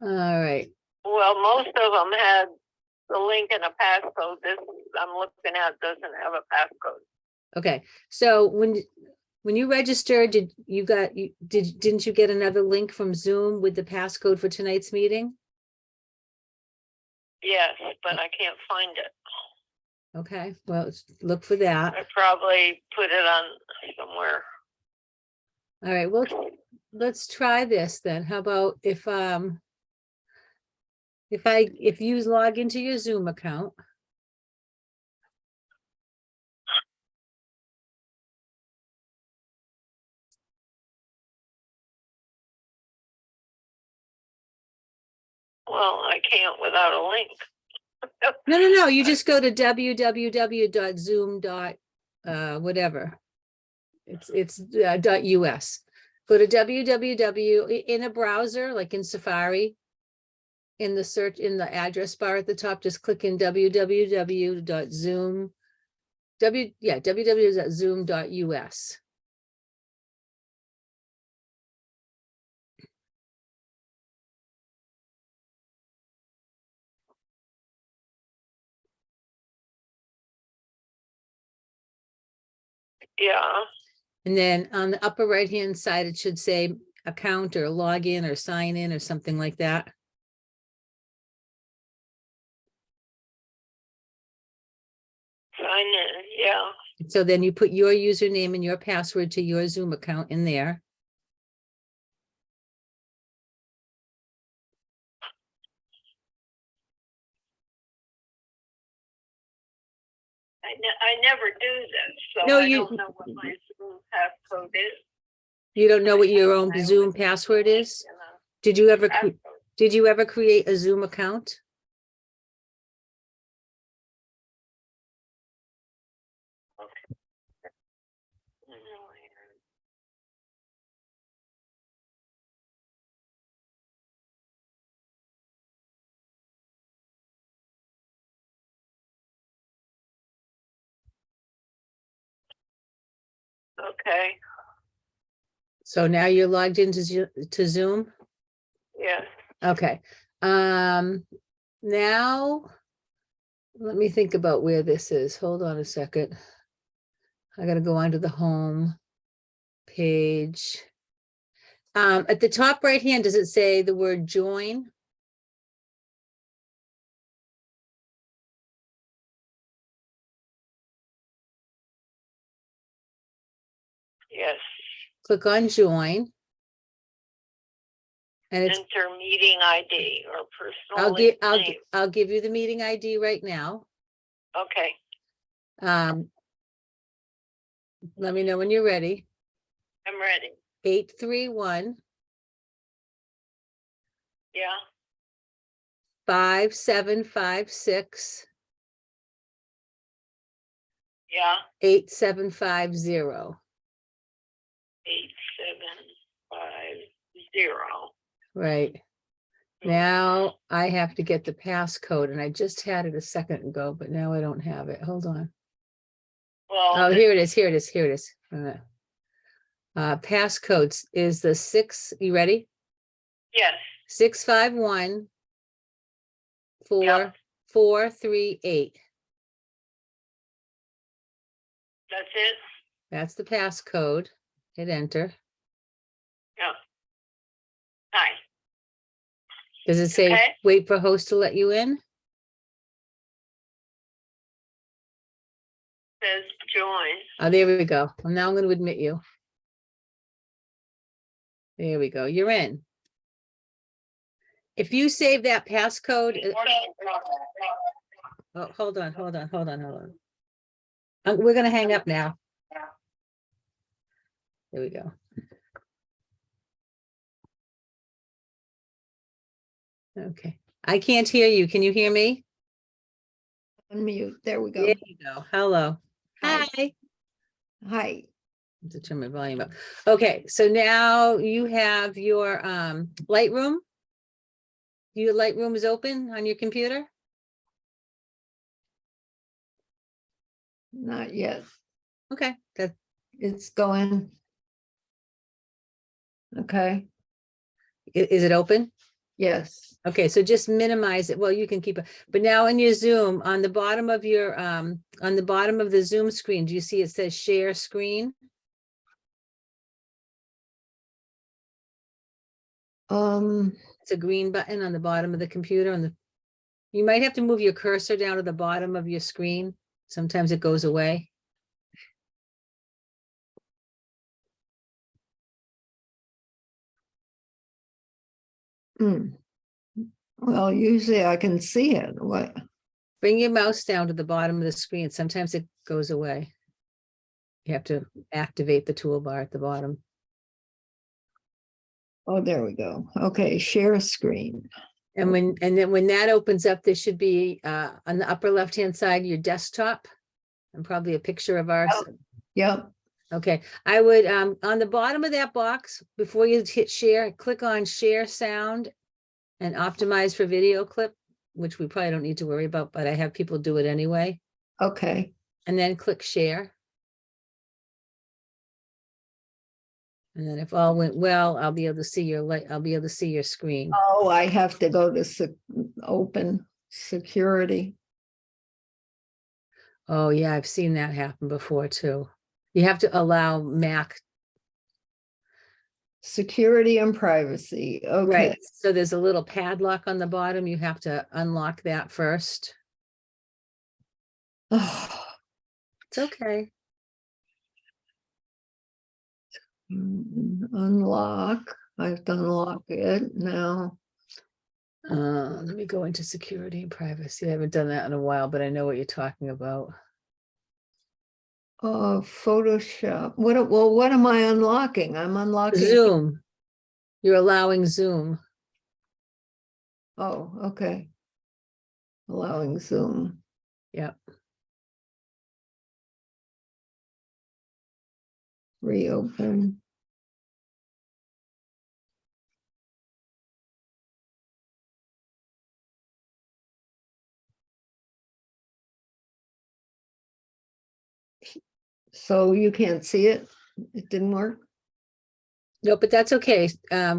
All right. Well, most of them had the link and a passcode. This I'm looking at doesn't have a passcode. Okay. So when you registered, didn't you get another link from Zoom with the passcode for tonight's meeting? Yes, but I can't find it. Okay, well, look for that. I probably put it on somewhere. All right, well, let's try this then. How about if you log into your Zoom account. Well, I can't without a link. No, you just go to www.zoom. Whatever. It's .us. Go to www in a browser, like in Safari. In the search, in the address bar at the top, just click in www.zoom. www.zoom.us. Yeah. And then on the upper right hand side, it should say account or login or sign in or something like that. Sign in, yeah. So then you put your username and your password to your Zoom account in there. I never do this, so No, I don't know what my Zoom passcode is. You don't know what your own Zoom password is? Did you ever create a Zoom account? Okay. So now you're logged into Zoom? Yes. Okay. Now let me think about where this is. Hold on a second. I got to go onto the home page. At the top right hand, does it say the word join? Yes. Click on join. And it's enter meeting ID or personal name. I'll give you the meeting ID right now. Okay. Let me know when you're ready. I'm ready. 831. Yeah. 5756. Yeah. 8750. 8750. Right. Now I have to get the passcode, and I just had it a second ago, but now I don't have it. Hold on. Well, oh, here it is. Here it is. Here it is. Passcodes is the 6. You ready? Yes. 651 4438. That's it. That's the passcode. Hit enter. Yeah. Hi. Does it say wait for host to let you in? Says join. Oh, there we go. Well, now I'm going to admit you. There we go. You're in. If you save that passcode. Oh, hold on. We're going to hang up now. There we go. Okay. I can't hear you. Can you hear me? Unmute. There we go. There you go. Hello. Hi. Hi. Hi. To turn my volume up. Okay, so now you have your Lightroom. Your Lightroom is open on your computer? Not yet. Okay, that It's going. Okay. is it open? Yes. Okay, so just minimize it. Well, you can keep it, but now in your Zoom, on the bottom of your, on the bottom of the Zoom screen, do you see it says share screen? It's a green button on the bottom of the computer on the, you might have to move your cursor down to the bottom of your screen. Sometimes it goes away. hmm. Well, usually I can see it. What? Bring your mouse down to the bottom of the screen. Sometimes it goes away. You have to activate the toolbar at the bottom. Oh, there we go. Okay, share screen. And then when that opens up, there should be on the upper left-hand side, your desktop, and probably a picture of ours. Yep. Yep. Okay, I would, on the bottom of that box, before you hit share, click on share sound and optimize for video clip, which we probably don't need to worry about, but I have people do it anyway. Okay. And then click share. And then if all went well, I'll be able to see your light, I'll be able to see your screen. Oh, I have to go to open security. Oh yeah, I've seen that happen before too. You have to allow Mac. Security and privacy. Okay. Right, so there's a little padlock on the bottom. You have to unlock that first. Oh, It's okay. unlock. I have to unlock it now. Let me go into security and privacy. I haven't done that in a while, but I know what you're talking about. Photoshop. What am I unlocking? I'm unlocking. Zoom. You're allowing Zoom. Oh, okay. Allowing Zoom. Yep. Reopen. So you can't see it? It didn't work? No, but that's okay.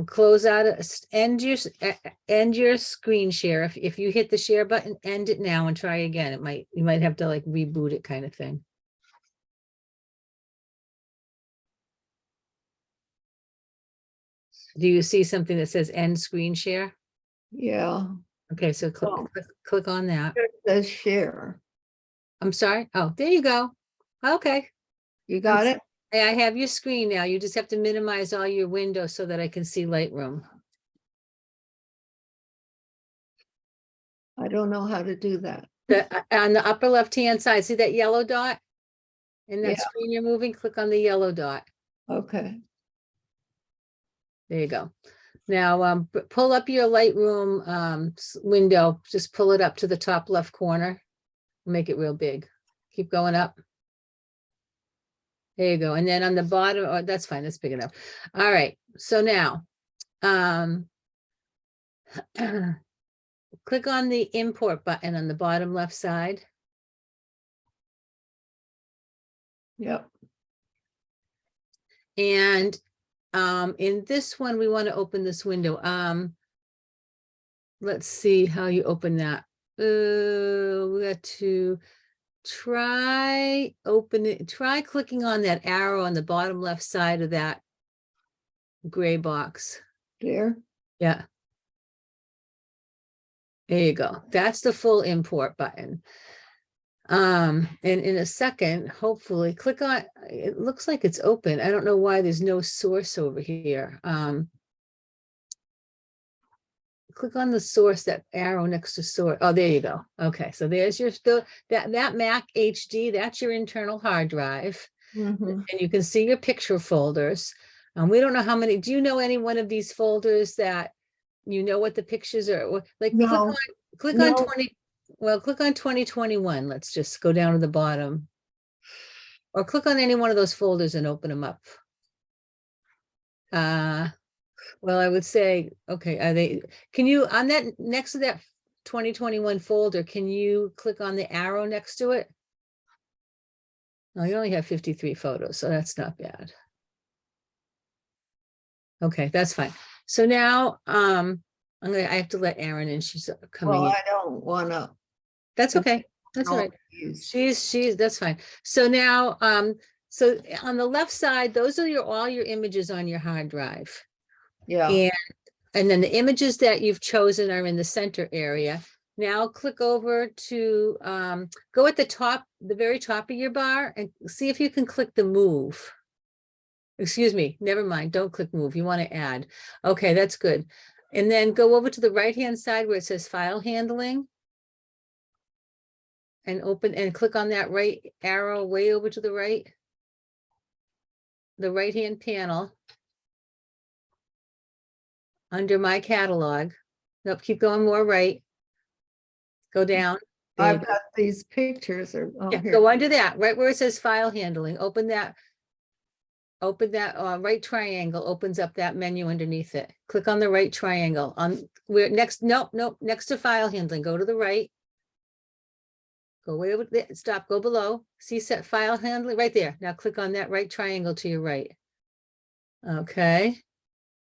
Close out, end your screen share. If you hit the share button, end it now and try again. You might have to like reboot it kind of thing. Do you see something that says end screen share? Yeah. Okay, so Oh. click on that. It says share. I'm sorry. Oh, there you go. Okay. You got it? I have your screen now. You just have to minimize all your windows so that I can see Lightroom. I don't know how to do that. On the upper left-hand side, see that yellow dot? In that Yeah. screen you're moving, click on the yellow dot. Okay. There you go. Now, pull up your Lightroom window. Just pull it up to the top left corner. Make it real big. Keep going up. There you go. And then on the bottom, oh, that's fine. That's big enough. All right. So now, click on the import button on the bottom left side. Yep. And in this one, we want to open this window. Let's see how you open that. We got to try clicking on that arrow on the bottom left side of that gray box. There. Yeah. There you go. That's the full import button. And in a second, hopefully click on, it looks like it's open. I don't know why there's no source over here. Click on the source, that arrow next to source. Oh, there you go. Okay, so there's your that Mac HD, that's your internal hard drive. Mhm. And you can see your picture folders. We don't know how many, do you know any one of these folders that you know what the pictures are? Like No. click No. on 20, well, click on 2021. Let's just go down to the bottom. Or click on any one of those folders and open them up. Well, I would say, okay, are they, can you, on that, next to that 2021 folder, can you click on the arrow next to it? No, you only have 53 photos, so that's not bad. Okay, that's fine. So now, I have to let Erin in. She's coming Well, in. I don't wanna. That's okay. That's all right. She's, that's fine. So now, so on the left side, those are all your images on your hard drive. Yeah, And then the images that you've chosen are in the center area. Now click over to, go at the top, the very top of your bar and see if you can click the move. Excuse me, never mind, don't click move. You want to add. Okay, that's good. And then go over to the right-hand side where it says file handling. And open and click on that right arrow way over to the right. The right-hand panel. Under my catalog. Nope, keep going more right. Go down. There you I've go. got these pictures or, oh, Yeah, here. go under that, right where it says file handling. Open that right triangle opens up that menu underneath it. Click on the right triangle on where next, nope, next to file handling, go to the right. Go way over there, stop, go below, see set file handling right there. Now click on that right triangle to your right. Okay.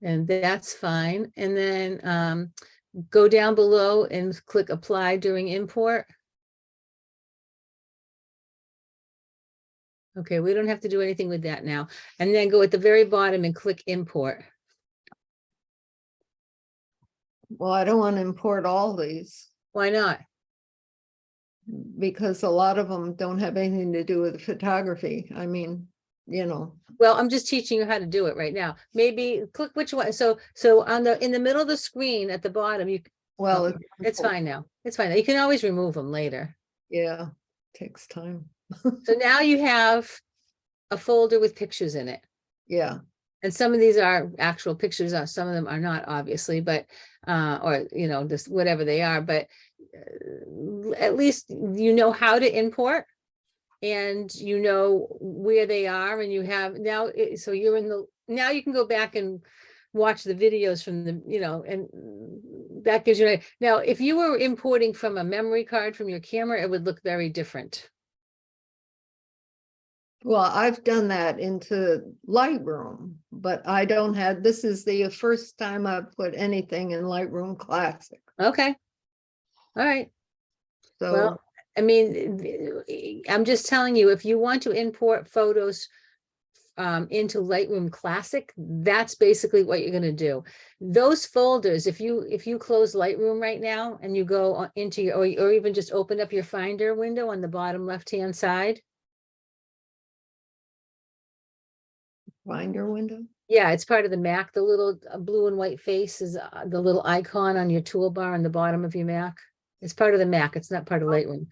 And that's fine. And then go down below and click apply during import. Okay, we don't have to do anything with that now. And then go at the very bottom and click import. Well, I don't want to import all these Why not? because a lot of them don't have anything to do with photography. I mean, you know, Well, I'm just teaching you how to do it right now. Maybe click which one. So on in the middle of the screen at the bottom, well, okay, it's fine now. It's fine. You can always remove them later. Yeah, takes time. So now you have a folder with pictures in it. Yeah, And some of these are actual pictures, some of them are not, obviously, but or just whatever they are, but at least you know how to import and you know where they are, and you have now, so you're in the, now you can go back and watch the videos from the, and that gives you, now if you were importing from a memory card from your camera, it would look very different. well, I've done that into Lightroom, but I don't have, this is the first time I've put anything in Lightroom Classic. Okay. All right. So, Well, I mean, I'm just telling you, if you want to import photos into Lightroom Classic, that's basically what you're going to do. Those folders, if you close Lightroom right now and you go into your, or even just open up your Finder window on the bottom left-hand side. Finder window. Yeah, it's part of the Mac. The little blue and white face is the little icon on your toolbar on the bottom of your Mac. It's part of the Mac. It's not part of Lightroom.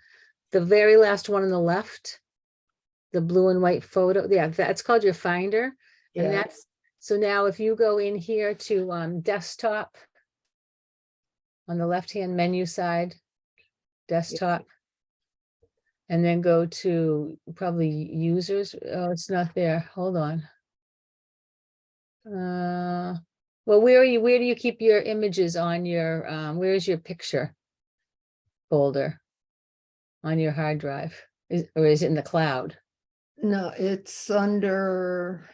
The very last one on the left, the blue and white photo. Yeah, that's called your Finder. And Yeah. that's, so now if you go in here to desktop on the left-hand menu side, desktop, and then go to probably users. Oh, it's not there. Hold on. Well, where do you keep your images on your, where's your picture folder on your hard drive? Or is it in the cloud? No, it's under.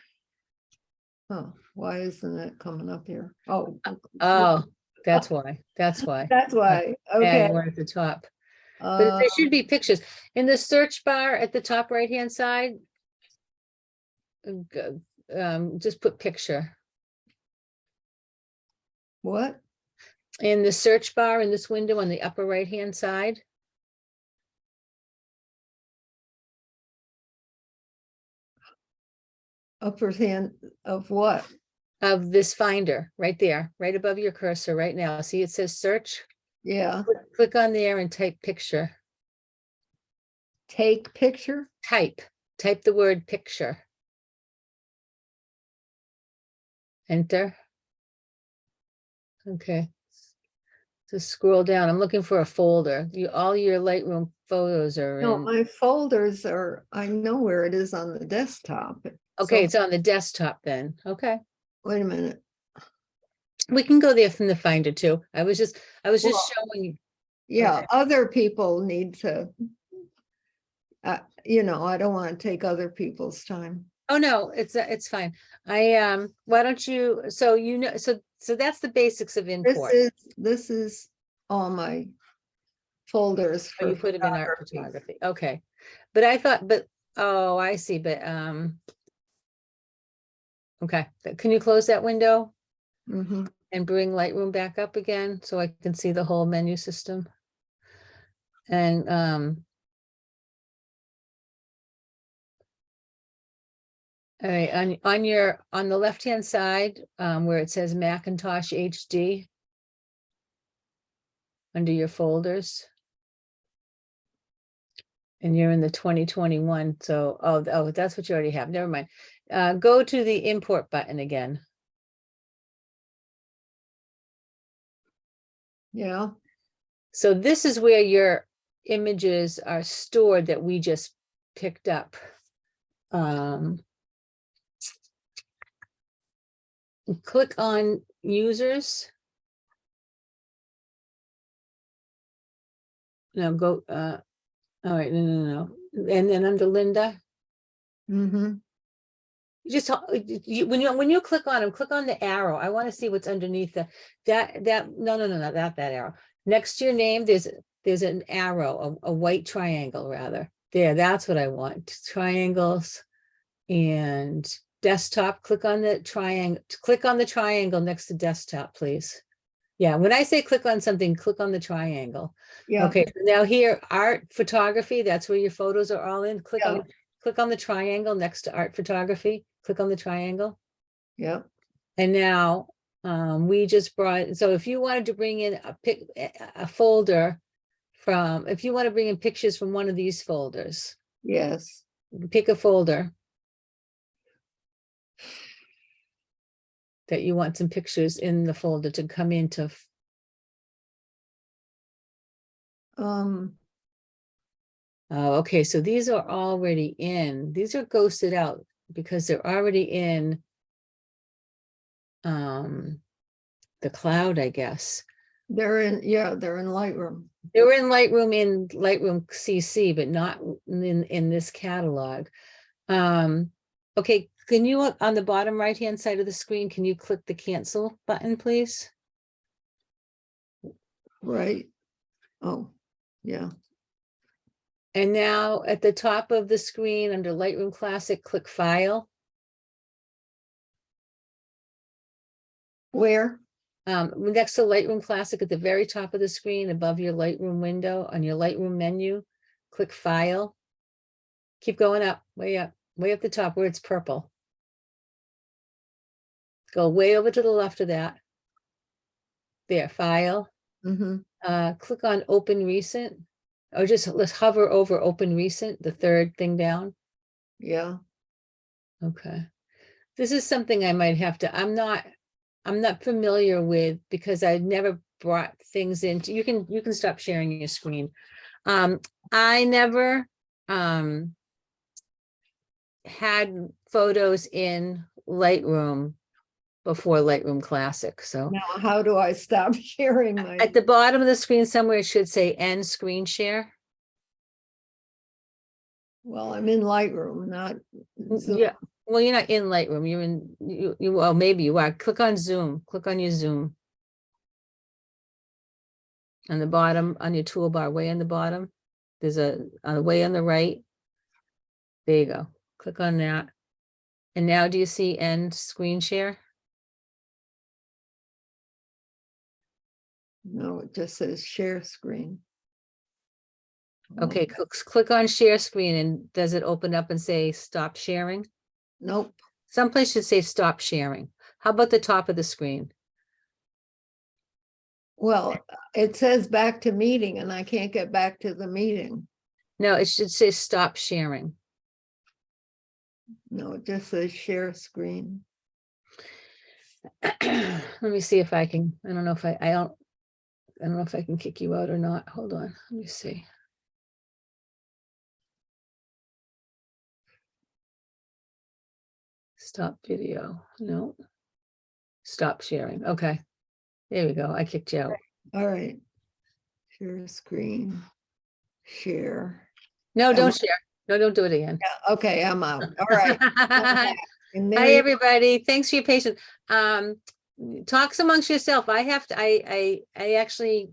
Oh, why isn't it coming up here? Oh. Oh, that's why. That's why. That's why. Yeah, Okay. you want at the top. But there should be pictures in the search bar at the top right-hand side. Just put picture. What? In the search bar in this window on the upper right-hand side. Upper hand of what? Of this Finder right there, right above your cursor right now. See, it says search. Yeah. Click on there and type picture. Take picture. Type the word picture. Enter. Okay. Just scroll down. I'm looking for a folder. All your Lightroom photos are No, in. my folders are, I know where it is on the desktop. Okay, So, it's on the desktop then. Okay. wait a minute. We can go there from the Finder too. I was just Well, showing you. Yeah, Okay. other people need to, I don't want to take other people's time. Oh, no, it's fine. Why don't you, so so that's the basics of import. This is all my folders Oh, for you put them in art photography. photography, okay. But I thought, oh, I see, but, okay, can you close that window Mhm. and bring Lightroom back up again so I can see the whole menu system? And, all right, on the left-hand side, where it says Macintosh HD, under your folders. And you're in the 2021, so, oh, that's what you already have, never mind. Go to the import button again. Yeah, So this is where your images are stored that we just picked up. Click on users. No, go, all right, no. And then under Linda, mm-hmm, you just, when you click on them, click on the arrow. I want to see what's underneath no, not that arrow. Next to your name, there's an arrow, a white triangle rather. There, that's what I want. Triangles and desktop. Click on the triangle next to desktop, please. Yeah, when I say click on something, click on the triangle. yeah, Okay, so now here, art photography, that's where your photos are all in. Click Yeah. on the triangle next to art photography. Click on the triangle. yeah, And now we just brought, so if you wanted to bring in a folder from, if you want to bring in pictures from one of these folders, yes, pick a folder that you want some pictures in the folder to come into. um, Oh, okay, so these are already in, these are ghosted out because they're already in the cloud, I guess. they're in Lightroom. They were in Lightroom CC, but not in this catalog. Okay, can you, on the bottom right-hand side of the screen, can you click the cancel button, please? Right. Oh, yeah, And now at the top of the screen under Lightroom Classic, click File. where? Next to Lightroom Classic at the very top of the screen, above your Lightroom window, on your Lightroom menu, click File. Keep going up, way up the top where it's purple. Go way over to the left of that. There, File. Mm-hmm. Click on Open Recent, or just let's hover over Open Recent, the third thing down. Yeah, Okay. This is something I might have to, I'm not familiar with because I never brought things into, you can stop sharing your screen. I never had photos in Lightroom before Lightroom Classic. So now how do I stop sharing my? at the bottom of the screen somewhere, it should say end screen share. Well, I'm in Lightroom, not Zoom. Yeah, well, you're not in Lightroom, you're in, well, maybe you are. Click on Zoom, click on your Zoom. On the bottom, on your toolbar, way on the bottom, there's on the way on the right. There you go. Click on that. And now do you see end screen share? No, it just says share screen. Okay, click on share screen and does it open up and say stop sharing? Nope. Someplace should say stop sharing. How about the top of the screen? Well, it says back to meeting and I can't get back to the meeting. No, it should say stop sharing. No, it just says share screen. Let me see if I can, I don't know if I don't know if I can kick you out or not. Hold on, let me see. Stop video, no. Stop sharing, okay. There we go, I kicked you out. All right. Share screen, share. No, don't share. No, don't do it again. Okay, I'm out. All right. And there Hi, you- everybody. Thanks for your patience. Talks amongst yourself. I have to, I actually,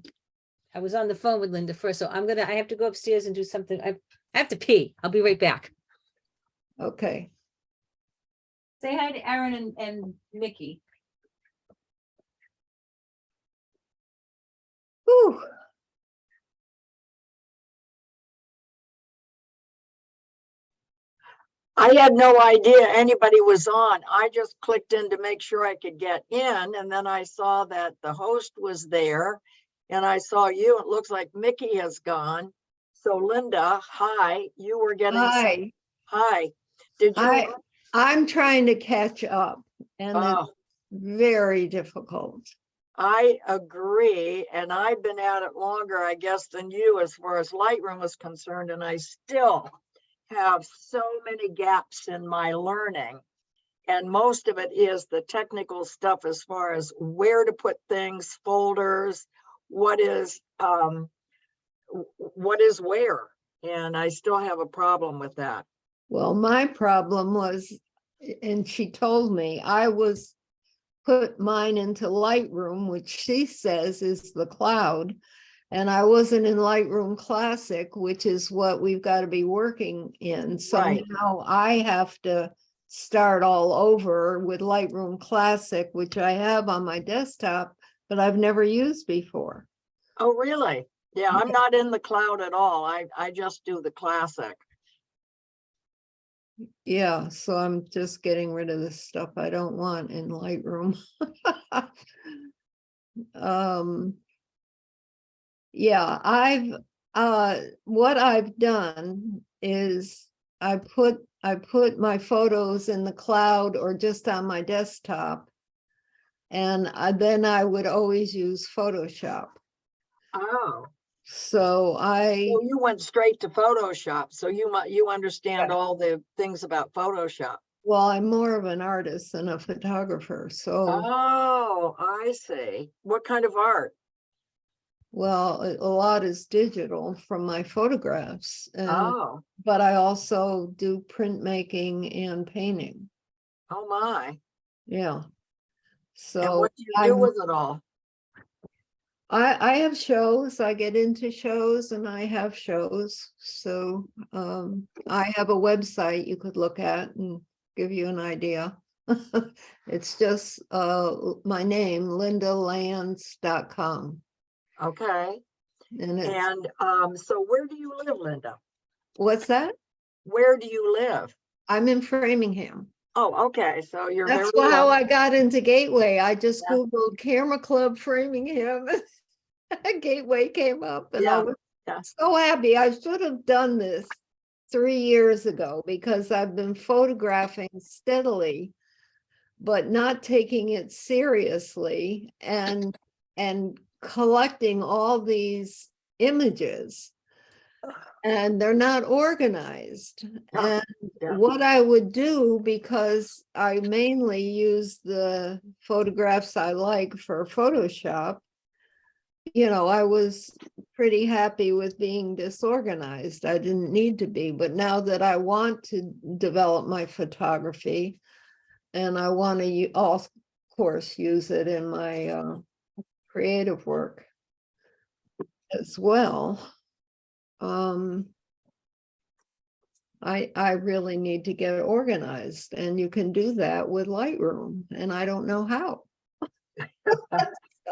I was on the phone with Linda first, so I have to go upstairs and do something. I have to pee. I'll be right back. Okay. Say hi to Aaron and Mickey. Whew. I had no idea anybody was on. I just clicked in to make sure I could get in, and then I saw that the host was there, and I saw you. It looks like Mickey has gone. So Linda, hi, you were getting some, Hi. hi. Did you? I'm trying to catch up and it's Oh, very difficult. I agree, and I've been at it longer, I guess, than you as far as Lightroom is concerned, and I still have so many gaps in my learning. And most of it is the technical stuff as far as where to put things, folders, what is where. And I still have a problem with that. Well, my problem was, and she told me, I was put mine into Lightroom, which she says is the cloud. And I wasn't in Lightroom Classic, which is what we've got to be working in. So Right. now I have to start all over with Lightroom Classic, which I have on my desktop, but I've never used before. Oh, really? Yeah, I'm not in the cloud at all. I just do the classic. Yeah, so I'm just getting rid of the stuff I don't want in Lightroom. Yeah, what I've done is I put my photos in the cloud or just on my desktop. And then I would always use Photoshop. Oh, So well, you went straight to Photoshop, so you understand Yeah. all the things about Photoshop. well, I'm more of an artist than a photographer. So, Oh, I see. What kind of art? well, a lot is digital from my photographs. Oh, But I also do printmaking and painting. oh my. Yeah. And So what do you do with it all? I have shows, I get into shows and I have shows. So I have a website you could look at and give you an idea. It's just my name, lindalands.com. Okay. And it's, And so where do you live, Linda? what's that? Where do you live? I'm in Framingham. Oh, okay. So you're That's very how local. I got into Gateway. I just Yeah. Googled Camera Club Framingham. Gateway came up and I Yeah, was yeah. so happy. I should have done this 3 years ago because I've been photographing steadily, but not taking it seriously and collecting all these images. And they're not organized. No, And yeah. what I would do, because I mainly use the photographs I like for Photoshop, I was pretty happy with being disorganized. I didn't need to be, but now that I want to develop my photography and I want to, of course, use it in my creative work as well. I really need to get organized, and you can do that with Lightroom, and I don't know how.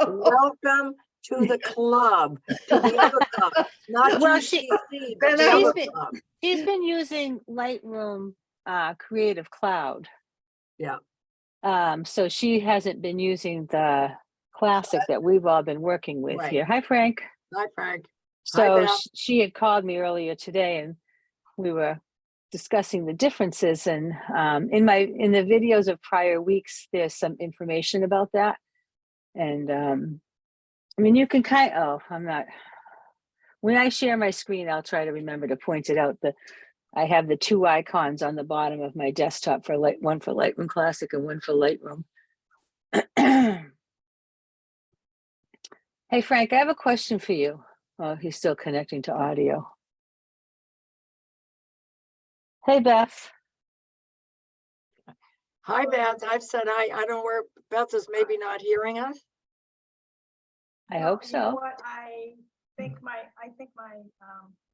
Welcome to the club, to the other club, not Well, GCC, but Then the I other was- club. She's been using Lightroom Creative Cloud. Yeah. So she hasn't been using the classic that we've all been working with Right. here. Hi, Frank. Hi, Frank. So Beth. she had called me earlier today and we were discussing the differences, and in the videos of prior weeks there's some information about that. And I mean, you can when I share my screen, I'll try to remember to point it out. I have the two icons on the bottom of my desktop for one for Lightroom Classic and one for Lightroom. Hey, Frank, I have a question for you. Oh, he's still connecting to audio. Hey, Beth. Hi, Beth. I've said hi. I don't know where Beth is maybe not hearing us. I No, hope You know so. what? I think my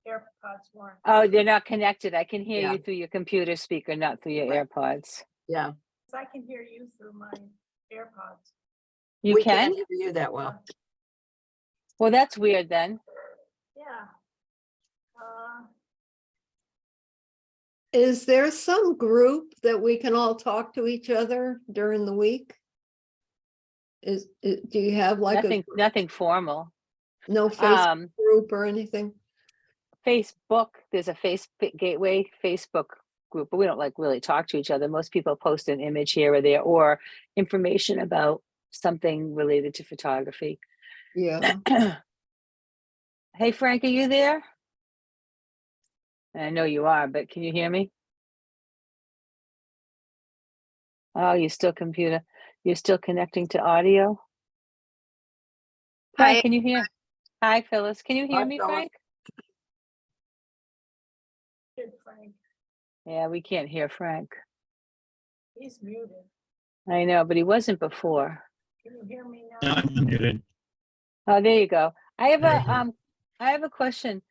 AirPods weren't. Oh, they're not connected. I can hear Yeah. you through your computer speaker, not through your Right. AirPods. Yeah, I can hear you through my AirPods. You we can? can't hear you that well. Well, that's weird then. Yeah. Is there some group that we can all talk to each other during the week? Do you have like Nothing formal. no Facebook Um, group or anything? Facebook, there's a Facebook Gateway Facebook group, but we don't like really talk to each other. Most people post an image here or there or information about something related to photography. Yeah. Hey, Frank, are you there? I know you are, but can you hear me? Oh, you're still connecting to audio? Frank, Hi. can you hear? Hi, Phyllis. Can you hear Hi, me, Phyllis. Frank? Good, Frank. Yeah, we can't hear Frank. He's muted. I know, but he wasn't before. Can you hear me No, now? I'm muted. Oh, there you go. I have There you go. I have a question.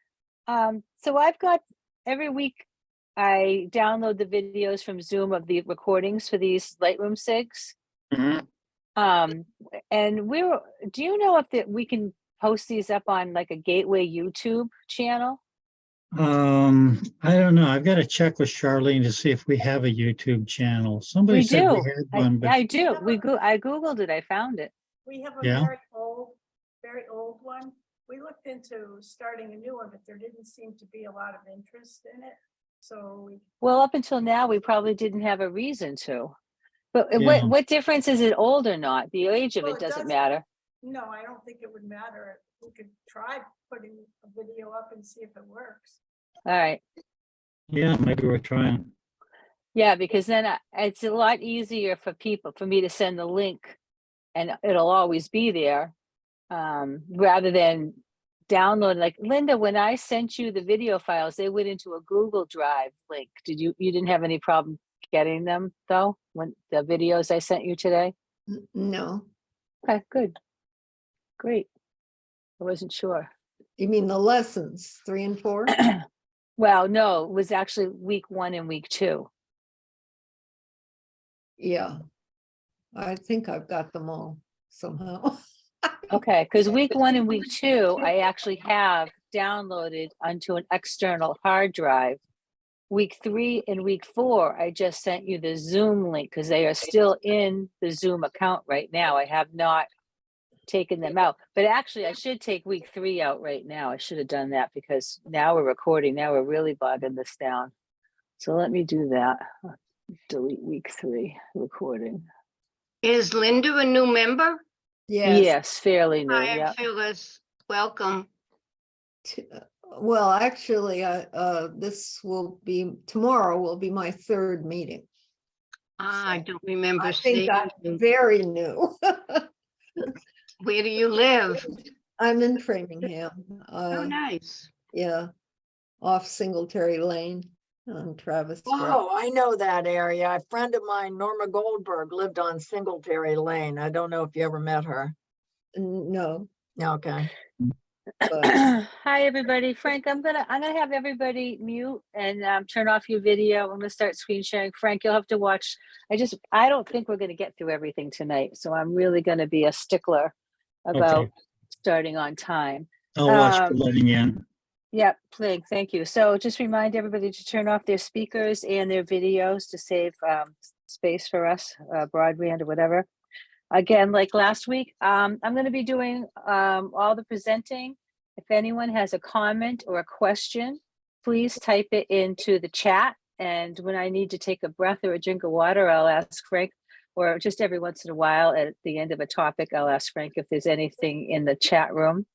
So I've got every week I download the videos from Zoom of the recordings for these Lightroom SIGs. Mhm. And do you know if we can post these up on like a Gateway YouTube channel? I don't know. I've got to check with Charlene to see if we have a YouTube channel. Somebody We said we do. had one, but I do. I Googled it. I found it. We have a Yeah. very old one. We looked into starting a new one, but there didn't seem to be a lot of interest in it. So we, Well, up until now, we probably didn't have a reason to. But Yeah. what difference is it old or not? The age of Well, it it doesn't does- matter. no, I don't think it would matter. We could try putting a video up and see if it works. All right. yeah, maybe we're trying. Yeah, because then it's a lot easier for me to send the link and it'll always be there, rather than download. Like Linda, when I sent you the video files, they went into a Google Drive link. You didn't have any problem getting them though, when the videos I sent you today? No, Okay, good. Great. I wasn't sure. you mean the lessons 3 and 4? Well, no, it was actually week 1 and week 2. Yeah. I think I've got them all somehow. Okay, because week 1 and week 2, I actually have downloaded onto an external hard drive. Week 3 and week 4, I just sent you the Zoom link because they are still in the Zoom account right now. I have not taken them out, but actually I should take week 3 out right now. I should have done that because now we're recording. Now we're really bogging this down. So let me do that. Delete week 3 recording. Is Linda a new member? Yes. Yes, fairly new. Hi, Yeah. Phyllis. Welcome. Well, actually, tomorrow will be my 3rd meeting. I don't remember I think seeing I'm you. very new. Where do you live? I'm in Framingham. Oh, nice. Yeah, off Singletary Lane on Travis Drive. Oh, I know that area. A friend of mine, Norma Goldberg, lived on Singletary Lane. I don't know if you ever met her. No, Okay. but Hi, everybody. Frank, I'm gonna have everybody mute and turn off your video. I'm gonna start screen sharing. Frank, you'll have to watch. I don't think we're gonna get through everything tonight, so I'm really gonna be a stickler about starting on time. I'll watch for letting in. Yep, thank you. So just remind everybody to turn off their speakers and their videos to save space for us, broadband or whatever. Again, like last week, I'm going to be doing all the presenting. If anyone has a comment or a question, please type it into the chat. And when I need to take a breath or a drink of water, I'll ask Frank, or just every once in a while at the end of a topic, I'll ask Frank if there's anything in the chat room.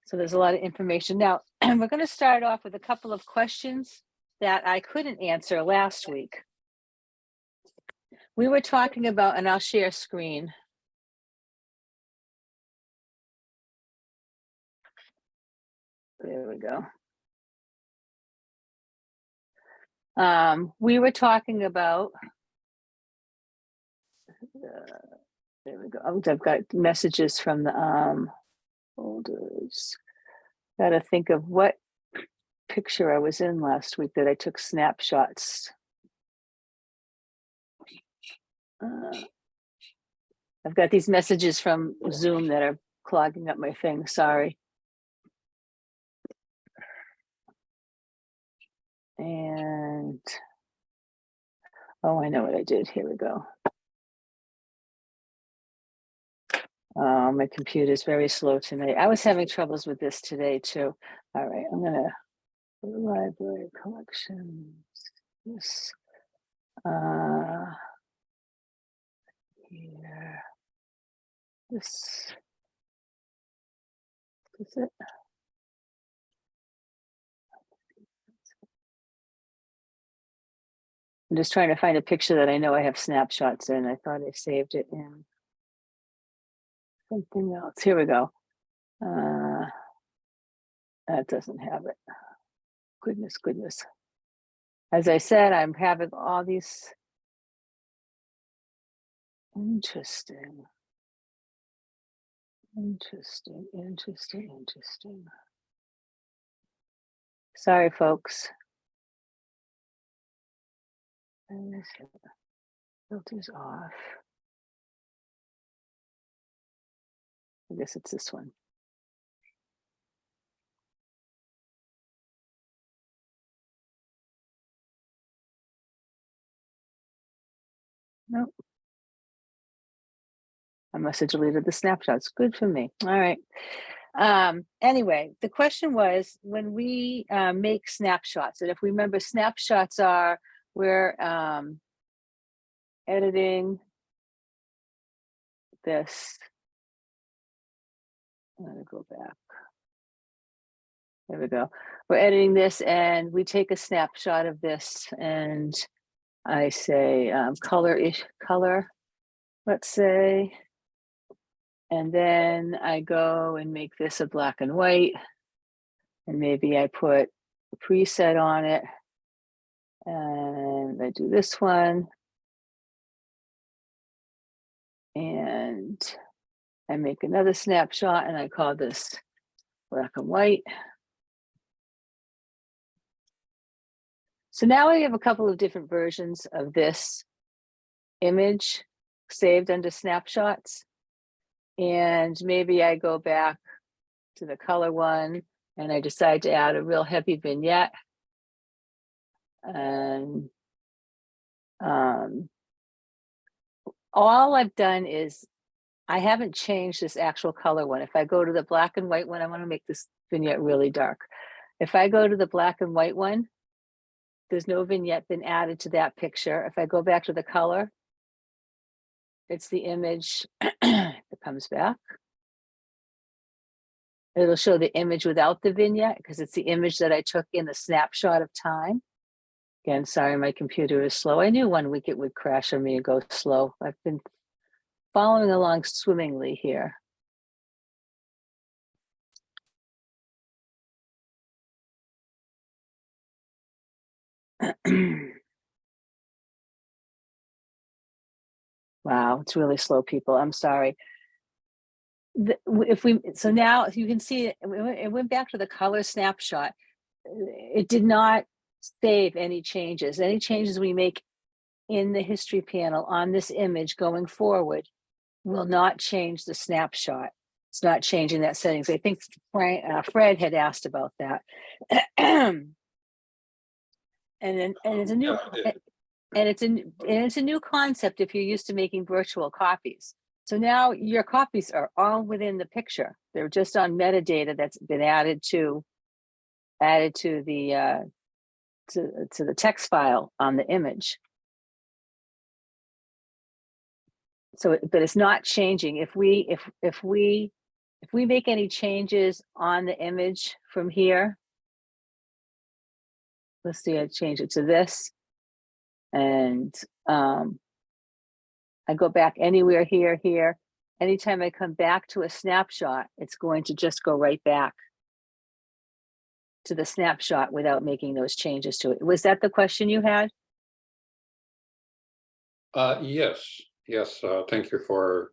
So there's a lot of information. Now, we're going to start off with a couple of questions that I couldn't answer last week. We were talking about, and I'll share screen. There we go. We were talking about, there we go. Oh, I've got messages from the folders. Got to think of what picture I was in last week that I took snapshots. I've got these messages from Zoom that are clogging up my thing. Sorry. And oh, I know what I did. Here we go. Oh, my computer is very slow tonight. I was having troubles with this today too. All right, I'm gonna library collections. This here. This is it. I'm just trying to find a picture that I know I have snapshots in. I thought I saved it in something else. Here we go. That doesn't have it. Goodness, goodness. As I said, I'm having all these interesting. Sorry, folks. Filters off. I guess it's this one. Nope. I must have deleted the snapshots. Good for me. All right. Anyway, the question was when we make snapshots, and if we remember, snapshots are we're editing this. I'm going to go back. There we go. We're editing this and we take a snapshot of this and I say color, let's say. And then I go and make this a black and white. And maybe I put a preset on it. And I do this one. And I make another snapshot and I call this black and white. So now I have a couple of different versions of this image saved under snapshots. And maybe I go back to the color one and I decide to add a real heavy vignette. And all I've done is I haven't changed this actual color one. If I go to the black and white one, I want to make this vignette really dark. If I go to the black and white one, there's no vignette been added to that picture. If I go back to the color, it's the image that comes back. It'll show the image without the vignette because it's the image that I took in the snapshot of time. Again, sorry, my computer is slow. I knew 1 week it would crash on me and go slow. I've been following along swimmingly here. Wow, it's really slow, people. I'm sorry. So now you can see it went back to the color snapshot. It did not save any changes. Any changes we make in the history panel on this image going forward will not change the snapshot. It's not changing that settings. I think Fred had asked about that. And it's a new it's a new concept if you're used to making virtual copies. So now your copies are all within the picture. They're just on metadata that's been added to the to the text file on the image. So, but it's not changing. If we make any changes on the image from here, let's see, I change it to this, and I go back anywhere here. Anytime I come back to a snapshot, it's going to just go right back to the snapshot without making those changes to it. Was that the question you had? Yes, yes, thank you for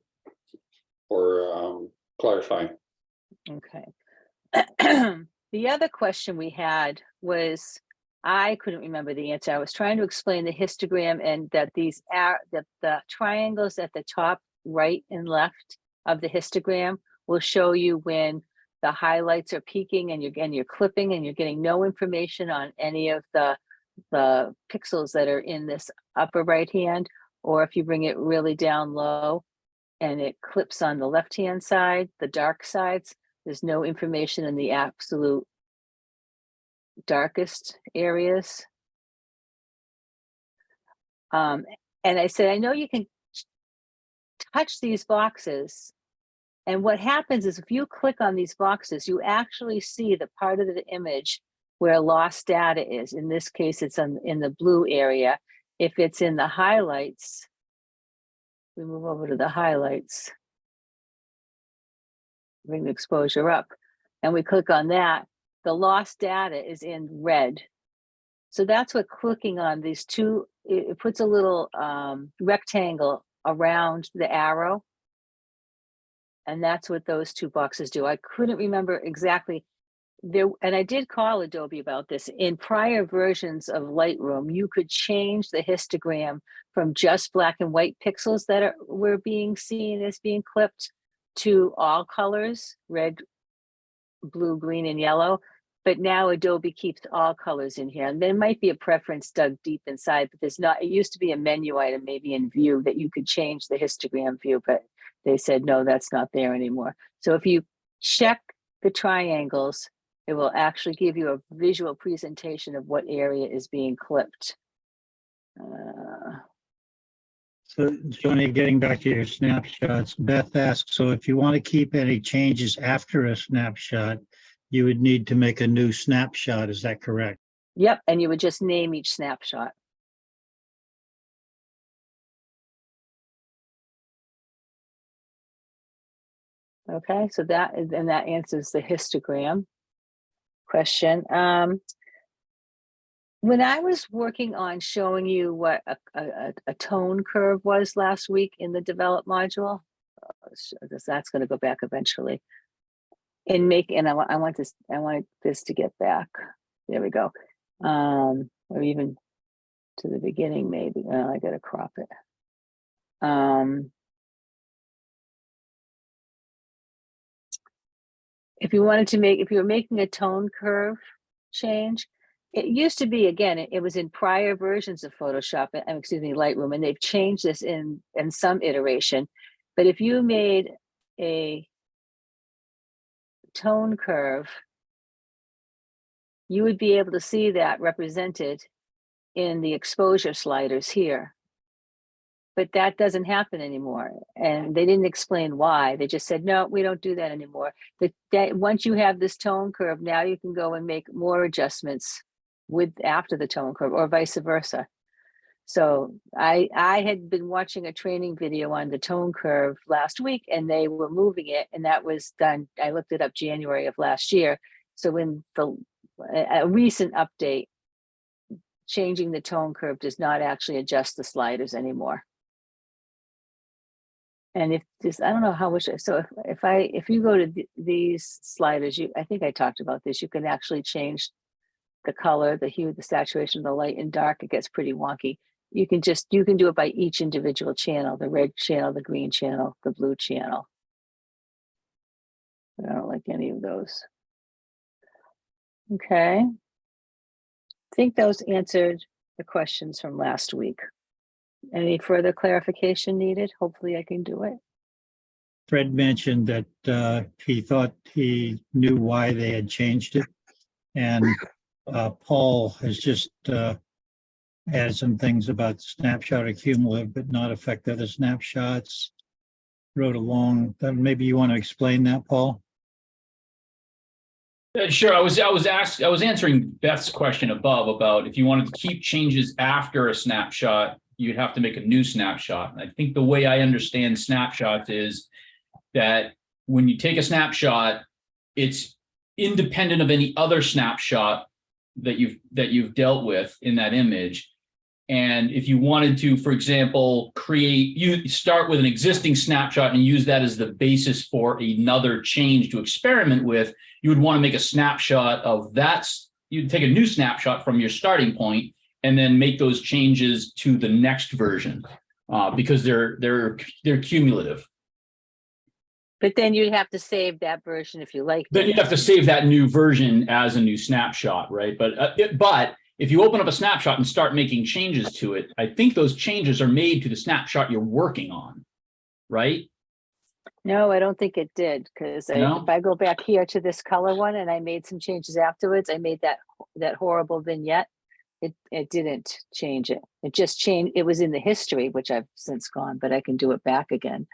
clarifying. Okay. The other question we had was, I couldn't remember the answer. I was trying to explain the histogram and that that the triangles at the top right and left of the histogram will show you when the highlights are peaking and you're clipping and you're getting no information on any of the pixels that are in this upper right hand, or if you bring it really down low and it clips on the left hand side, the dark sides, there's no information in the absolute darkest areas. And I said, I know you can touch these boxes. And what happens is if you click on these boxes, you actually see the part of the image where lost data is. In this case, it's in the blue area. If it's in the highlights, we move over to the highlights, bring the exposure up, and we click on that, the lost data is in red. So that's what clicking on these two, it puts a little rectangle around the arrow. And that's what those two boxes do. I couldn't remember exactly there, and I did call Adobe about this. In prior versions of Lightroom, you could change the histogram from just black and white pixels that were being seen as being clipped to all colors, red, blue, green, and yellow. But now Adobe keeps all colors in here. And there might be a preference dug deep inside, but there's not. It used to be a menu item, maybe in view, that you could change the histogram view, but they said, no, that's not there anymore. So if you check the triangles, it will actually give you a visual presentation of what area is being clipped. So, Joni, getting back to your snapshots, Beth asks, so if you want to keep any changes after a snapshot, you would need to make a new snapshot. Is that correct? Yep, and you would just name each snapshot. Okay, so that answers the histogram question. When I was working on showing you what a tone curve was last week in the develop module, that's going to go back eventually. And I want this to get back. There we go. Or even to the beginning, maybe. I got to crop it. If you were making a tone curve change, it used to be, again, it was in prior versions of Photoshop, excuse me, Lightroom, and they've changed this in some iteration. But if you made a tone curve, you would be able to see that represented in the exposure sliders here. But that doesn't happen anymore. And they didn't explain why. They just said, no, we don't do that anymore. That once you have this tone curve, now you can go and make more adjustments after the tone curve, or vice versa. So I had been watching a training video on the tone curve last week, and they were moving it, and that was done. I looked it up January of last year. So in a recent update, changing the tone curve does not actually adjust the sliders anymore. And I don't know how much. So if you go to these sliders, I think I talked about this. You can actually change the color, the hue, the saturation, the light and dark. It gets pretty wonky. You can do it by each individual channel: the red channel, the green channel, the blue channel. I don't like any of those. Okay. I think those answered the questions from last week. Any further clarification needed? Hopefully I can do it. Fred mentioned that he thought he knew why they had changed it. And Paul has just added some things about snapshot accumulative, but not affect other snapshots. Wrote along. Maybe you want to explain that, Paul? Sure. I was answering Beth's question above about if you wanted to keep changes after a snapshot, you'd have to make a new snapshot. And I think the way I understand snapshots is that when you take a snapshot, it's independent of any other snapshot that you've dealt with in that image. And if you wanted to, for example, you start with an existing snapshot and use that as the basis for another change to experiment with, you would want to make a snapshot of that. You'd take a new snapshot from your starting point and then make those changes to the next version because they're cumulative. But then you'd have to save that version if you like. Then you'd have to save that new version as a new snapshot, right? But if you open up a snapshot and start making changes to it, I think those changes are made to the snapshot you're working on, right? No, I don't think it did, because No? if I go back here to this color one and I made some changes afterwards, I made that horrible vignette. It didn't change it. It just changed. It was in the history, which I've since gone, but I can do it back again.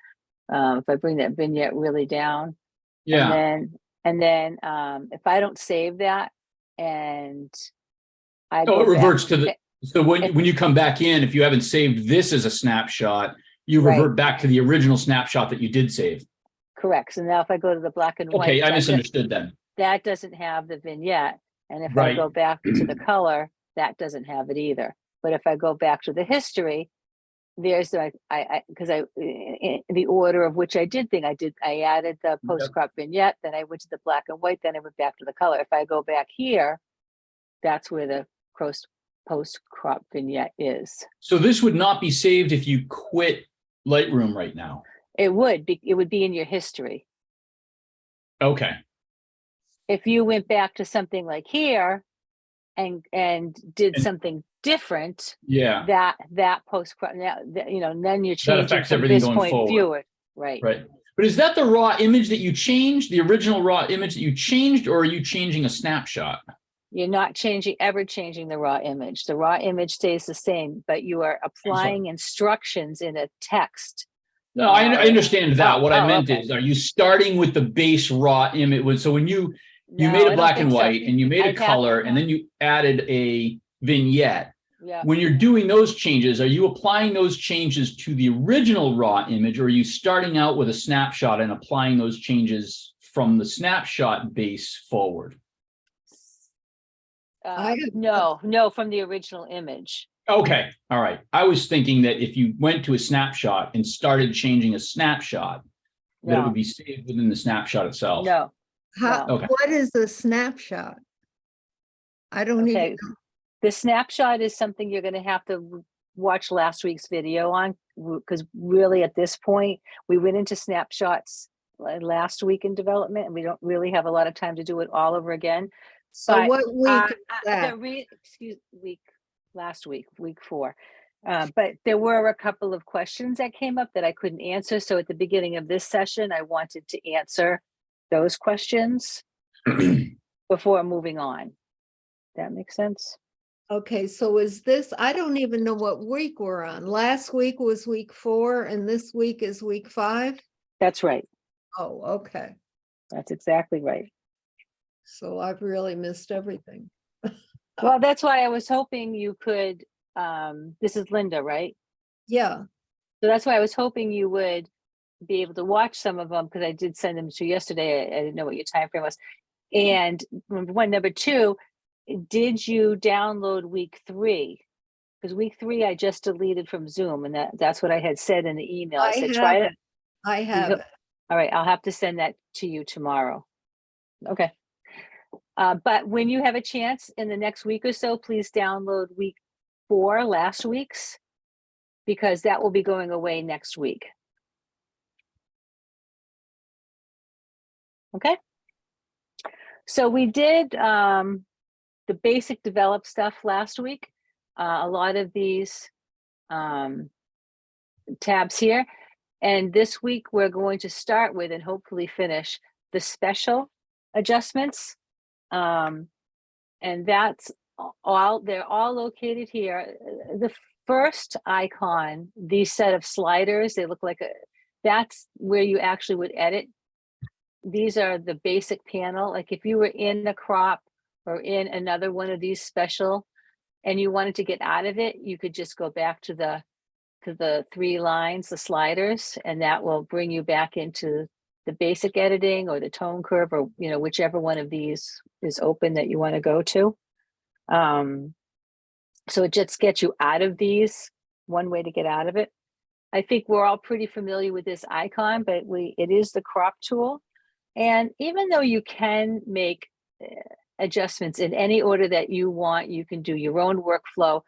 If I bring that vignette really down. Yeah. And then if I don't save that and I Oh, go it reverts back, to the, so when you come back in, if you haven't saved this as a snapshot, you Right. revert back to the original snapshot that you did save. correct. So now if I go to the black and white. Okay, I that misunderstood then. That doesn't have the vignette. And if Right. I go back to the color, that doesn't have it either. But if I go back to the history, there's the in the order of which I did thing. I added the post crop vignette, then I went to the black and white, then I went back to the color. If I go back here, that's where the post crop vignette is. So this would not be saved if you quit Lightroom right now. It would be in your history. Okay. If you went back to something like here and did And- something different, Yeah. that post crop, then you're That changing affects from everything this going point forward. forward. Right. Right. But is that the raw image that you changed, the original raw image that you changed, or are you changing a snapshot? You're not ever changing the raw image. The raw image stays the same, but you are applying instructions in a text. No, I understand that. What I meant okay. is, are you starting with the base raw image? So when you No, made I a don't black think and so. white and you made a I'd have to color and have- then you added a vignette, Yeah. when you're doing those changes, are you applying those changes to the original raw image, or are you starting out with a snapshot and applying those changes from the snapshot base forward? I have- No, from the original image. Okay, all right. I was thinking that if you went to a snapshot and started changing a snapshot, that it No, would be saved within the snapshot itself. no. Okay. What is a snapshot? I don't Okay. even, The snapshot is something you're going to have to watch last week's video on, because really at this point, we went into snapshots last week in development, and we don't really have a lot of time to do it all over again. so But, what week is the that? last week, week 4. But there were a couple of questions that came up that I couldn't answer. So at the beginning of this session, I wanted to answer those questions before moving on. That makes sense? Okay, so is this, I don't even know what week we're on. Last week was week 4 and this week is week 5? That's right. Oh, okay. That's exactly right. So I've really missed everything. Well, that's why I was hoping you could, this is Linda, right? Yeah, So that's why I was hoping you would be able to watch some of them, because I did send them to you yesterday. I didn't know what your time frame was. And number one, number two, did you download week 3? Because week 3 I just deleted from Zoom, and that's what I had said in the email. I said, try it. I have it. All right, I'll have to send that to you tomorrow. Okay. But when you have a chance in the next week or so, please download week 4, last week's, because that will be going away next week. Okay. So we did the basic develop stuff last week. A lot of these tabs here. And this week we're going to start with and hopefully finish the special adjustments. And that's all, they're all located here. The first icon, these set of sliders, they look like that's where you actually would edit. These are the basic panel. Like if you were in the crop or in another one of these special and you wanted to get out of it, you could just go back to the 3 lines, the sliders, and that will bring you back into the basic editing or the tone curve, or, you know, whichever one of these is open that you want to go to. So it just gets you out of these, one way to get out of it. I think we're all pretty familiar with this icon, but it is the crop tool. And even though you can make adjustments in any order that you want, you can do your own workflow.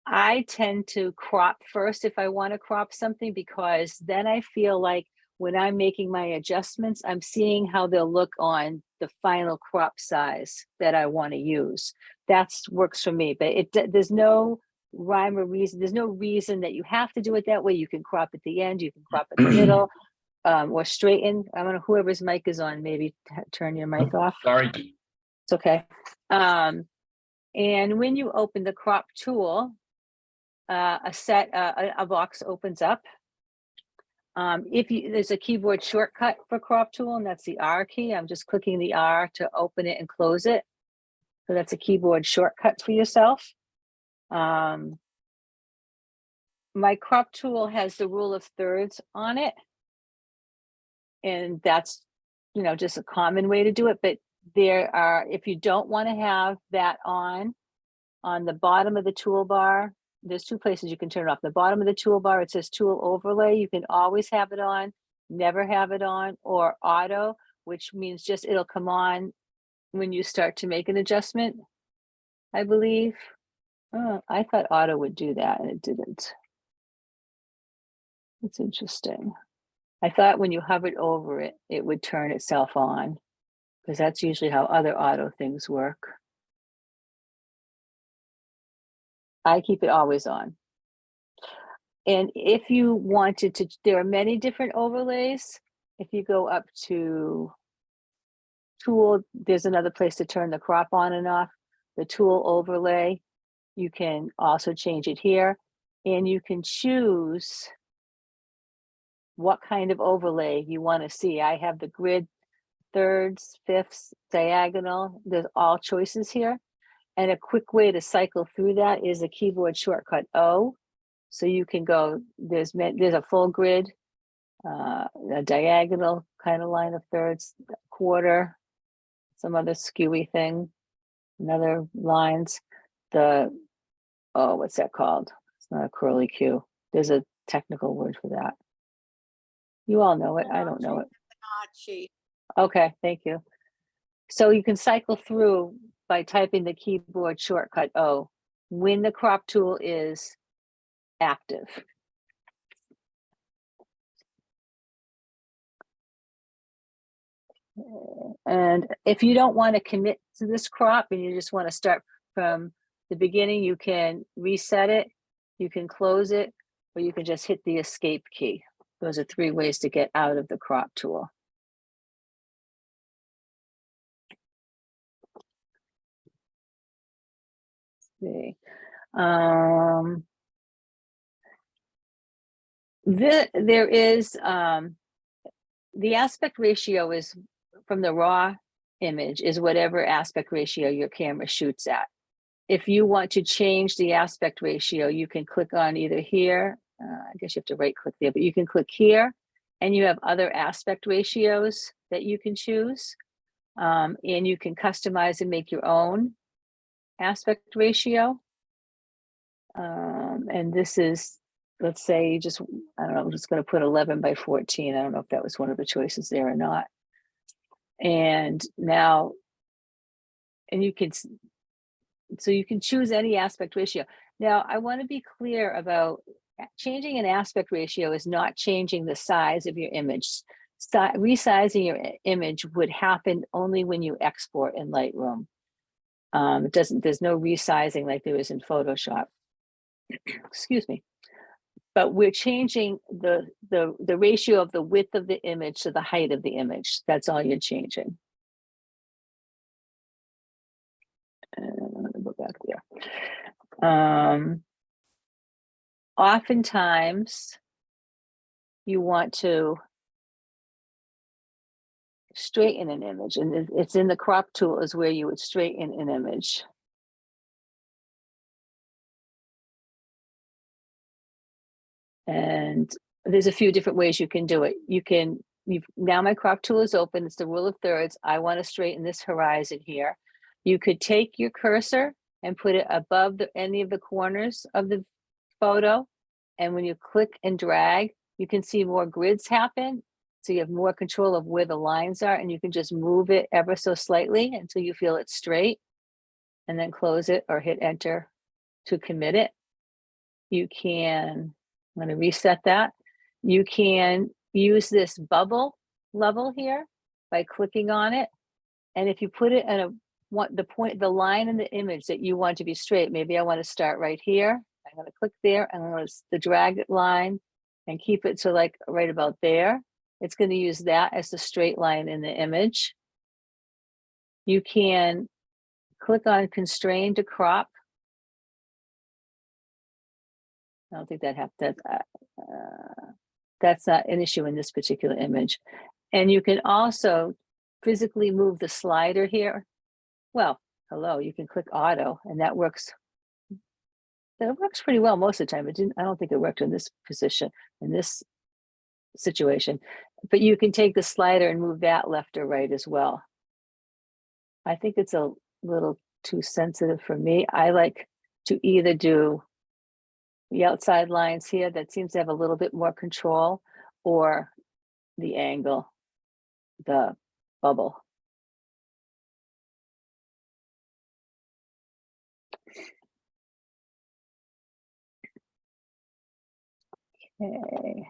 I tend to crop first if I want to crop something, because then I feel like when I'm making my adjustments, I'm seeing how they'll look on the final crop size that I want to use. That's works for me, but there's no rhyme or reason. There's no reason that you have to do it that way. You can crop at the end, you can crop at the middle, or straighten. I don't know, whoever's mic is on, maybe turn your mic off. Sorry. It's okay. And when you open the crop tool, a box opens up. There's a keyboard shortcut for crop tool, and that's the R key. I'm just clicking the R to open it and close it. So that's a keyboard shortcut for yourself. My crop tool has the rule of thirds on it. And that's, you know, just a common way to do it. But there are, if you don't want to have that on the bottom of the toolbar, there's two places you can turn it off. The bottom of the toolbar, it says tool overlay. You can always have it on, never have it on, or auto, which means just it'll come on when you start to make an adjustment, I believe. Oh, I thought auto would do that, and it didn't. It's interesting. I thought when you hovered over it, it would turn itself on, because that's usually how other auto things work. I keep it always on. And if you wanted to, there are many different overlays. If you go up to tool, there's another place to turn the crop on and off. The tool overlay, you can also change it here, and you can choose what kind of overlay you want to see. I have the grid, thirds, fifths, diagonal. There's all choices here. And a quick way to cycle through that is a keyboard shortcut O. So you can go, there's a full grid, a diagonal kind of line of thirds, quarter, some other skewy thing, another lines, what's that called? It's not a curly Q. There's a technical word for that. You all know it. I don't know it. Okay, thank you. So you can cycle through by typing the keyboard shortcut O when the crop tool is active. And if you don't want to commit to this crop and you just want to start from the beginning, you can reset it, you can close it, or you can just hit the escape key. Those are three ways to get out of the crop tool. See. There is the aspect ratio is from the raw image is whatever aspect ratio your camera shoots at. If you want to change the aspect ratio, you can click on either here. I guess you have to right click there, but you can click here, and you have other aspect ratios that you can choose. And you can customize and make your own aspect ratio. And this is, let's say you just, I don't know, I'm just going to put 11 by 14. I don't know if that was one of the choices there or not. And now, and you can, so you can choose any aspect ratio. Now, I want to be clear about changing an aspect ratio is not changing the size of your image. Resizing your image would happen only when you export in Lightroom. There's no resizing like there is in Photoshop. Excuse me. But we're changing the ratio of the width of the image to the height of the image. That's all you're changing. I'm gonna go back there. Oftentimes, you want to straighten an image, and it's in the crop tool is where you would straighten an image. And there's a few different ways you can do it. You can now my crop tool is open. It's the rule of thirds. I want to straighten this horizon here. You could take your cursor and put it above any of the corners of the photo. And when you click and drag, you can see more grids happen. So you have more control of where the lines are, and you can just move it ever so slightly until you feel it's straight, and then close it or hit enter to commit it. You can, I'm going to reset that. You can use this bubble level here by clicking on it. And if you put it in the line in the image that you want to be straight, maybe I want to start right here. I'm going to click there, and I'm going to drag it line and keep it to like right about there. It's going to use that as the straight line in the image. You can click on constrain to crop. I don't think that's not an issue in this particular image. And you can also physically move the slider here. Well, hello, you can click auto, and that works. That works pretty well most of the time. I don't think it worked in this position, in this situation, but you can take the slider and move that left or right as well. I think it's a little too sensitive for me. I like to either do the outside lines here that seems to have a little bit more control, or the angle, the bubble. Okay.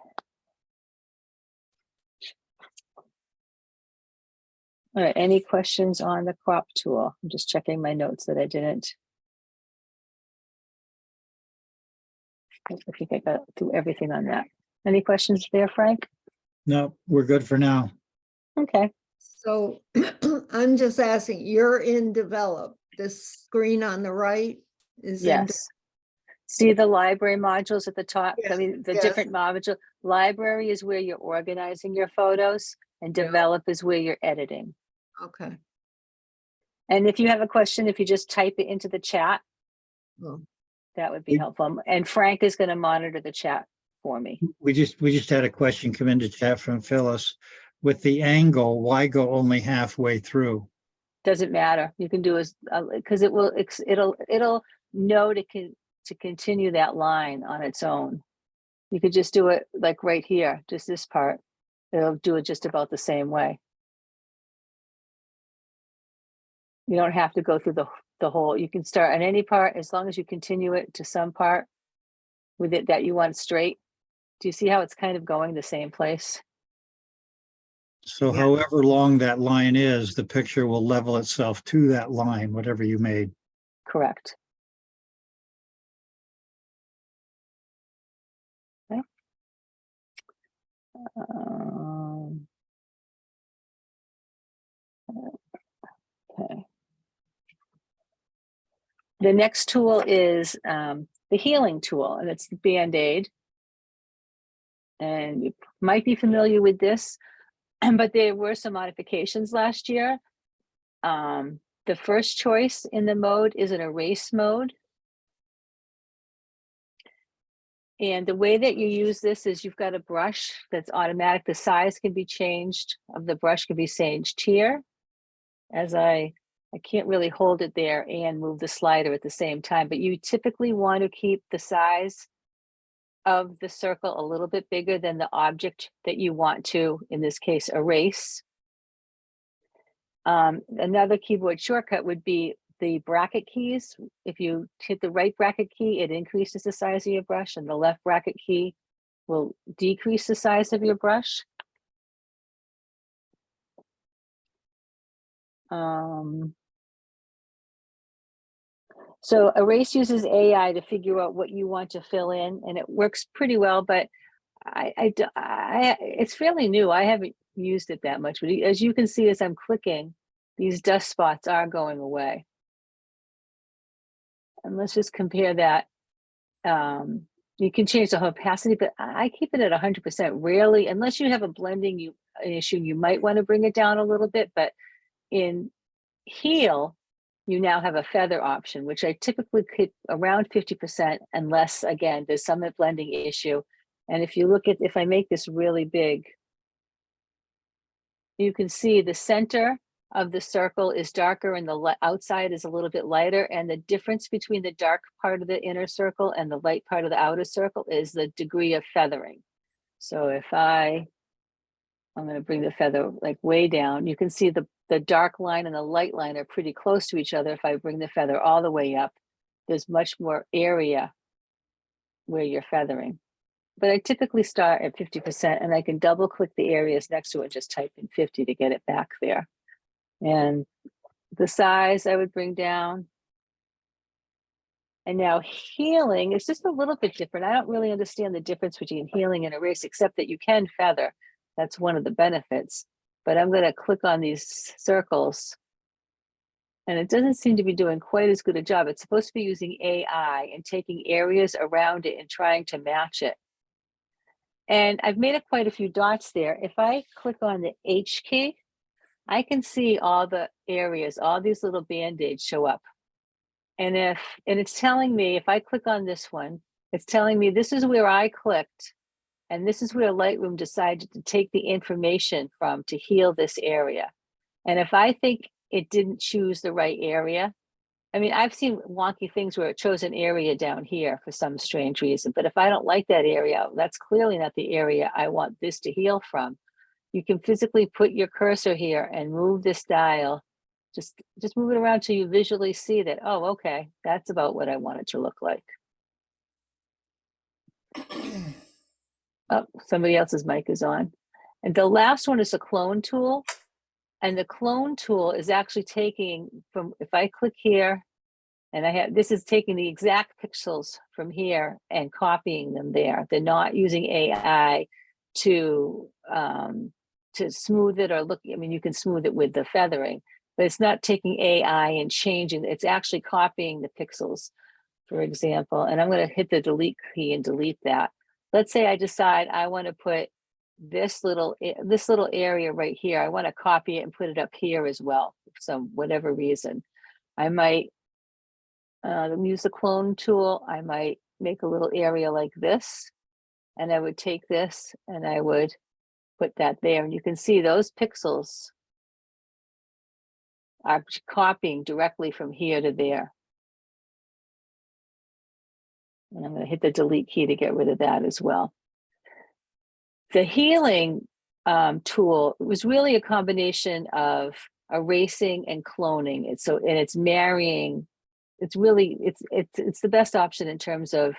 All right, any questions on the crop tool? I'm just checking my notes that I didn't. I think I got through everything on that. Any questions there, Frank? No, we're good for now. Okay. So I'm just asking, you're in develop. This screen on the right is in. Yes. See the library modules at the top? I Yes, mean, the yes. different module. Library is where you're organizing your photos, and Yeah. develop is where you're editing. Okay. And if you have a question, if you just type it into the chat, Oh. that would be We- helpful. And Frank is going to monitor the chat for me. We just had a question come into chat from Phyllis. With the angle, why go only halfway through? Doesn't matter. You can do as because it'll know to continue that line on its own. You could just do it like right here, just this part. It'll do it just about the same way. You don't have to go through the whole. You can start on any part as long as you continue it to some part with it that you want straight. Do you see how it's kind of going the same place? So Yeah. however long that line is, the picture will level itself to that line, whatever you made. Correct. Okay. Okay. The next tool is the healing tool, and it's the Band-Aid. And you might be familiar with this, but there were some modifications last year. The first choice in the mode is an erase mode. And the way that you use this is you've got a brush that's automatic. The size can be changed of the brush can be changed here. As I can't really hold it there and move the slider at the same time, but you typically want to keep the size of the circle a little bit bigger than the object that you want to, in this case, erase. Another keyboard shortcut would be the bracket keys. If you hit the right bracket key, it increases the size of your brush, and the left bracket key will decrease the size of your brush. So erase uses AI to figure out what you want to fill in, and it works pretty well, but it's fairly new. I haven't used it that much, but as you can see, as I'm clicking, these dust spots are going away. And let's just compare that. You can change the opacity, but I keep it at 100%. Rarely, unless you have a blending issue, you might want to bring it down a little bit, but in Heal, you now have a feather option, which I typically keep around 50%, unless, again, there's some blending issue. And if you look at, if I make this really big, you can see the center of the circle is darker and the outside is a little bit lighter. And the difference between the dark part of the inner circle and the light part of the outer circle is the degree of feathering. So if I'm going to bring the feather like way down, you can see the dark line and the light line are pretty close to each other. If I bring the feather all the way up, there's much more area where you're feathering. But I typically start at 50% and I can double click the areas next to it, just type in 50 to get it back there. And the size I would bring down. And now healing is just a little bit different. I don't really understand the difference between healing and erase, except that you can feather. That's one of the benefits. But I'm going to click on these circles. And it doesn't seem to be doing quite as good a job. It's supposed to be using AI and taking areas around it and trying to match it. And I've made quite a few dots there. If I click on the H key, I can see all the areas, all these little band-aids show up. And it's telling me, if I click on this one, it's telling me this is where I clicked, and this is where Lightroom decided to take the information from to heal this area. And if I think it didn't choose the right area, I mean, I've seen wonky things where it chose an area down here for some strange reason, but if I don't like that area, that's clearly not the area I want this to heal from. You can physically put your cursor here and move this dial. Just move it around till you visually see that, oh, okay, that's about what I want it to look like. Oh, somebody else's mic is on. And the last one is a clone tool. And the clone tool is actually taking from, if I click here, and this is taking the exact pixels from here and copying them there. They're not using AI to smooth it or look. I mean, you can smooth it with the feathering, but it's not taking AI and changing. It's actually copying the pixels, for example. And I'm going to hit the delete key and delete that. Let's say I decide I want to put this little area right here. I want to copy it and put it up here as well, for some whatever reason. I might use the clone tool. I might make a little area like this, and I would take this and I would put that there. And you can see those pixels are copying directly from here to there. And I'm going to hit the delete key to get rid of that as well. The healing tool was really a combination of erasing and cloning. It's marrying. It's really, it's the best option in terms of,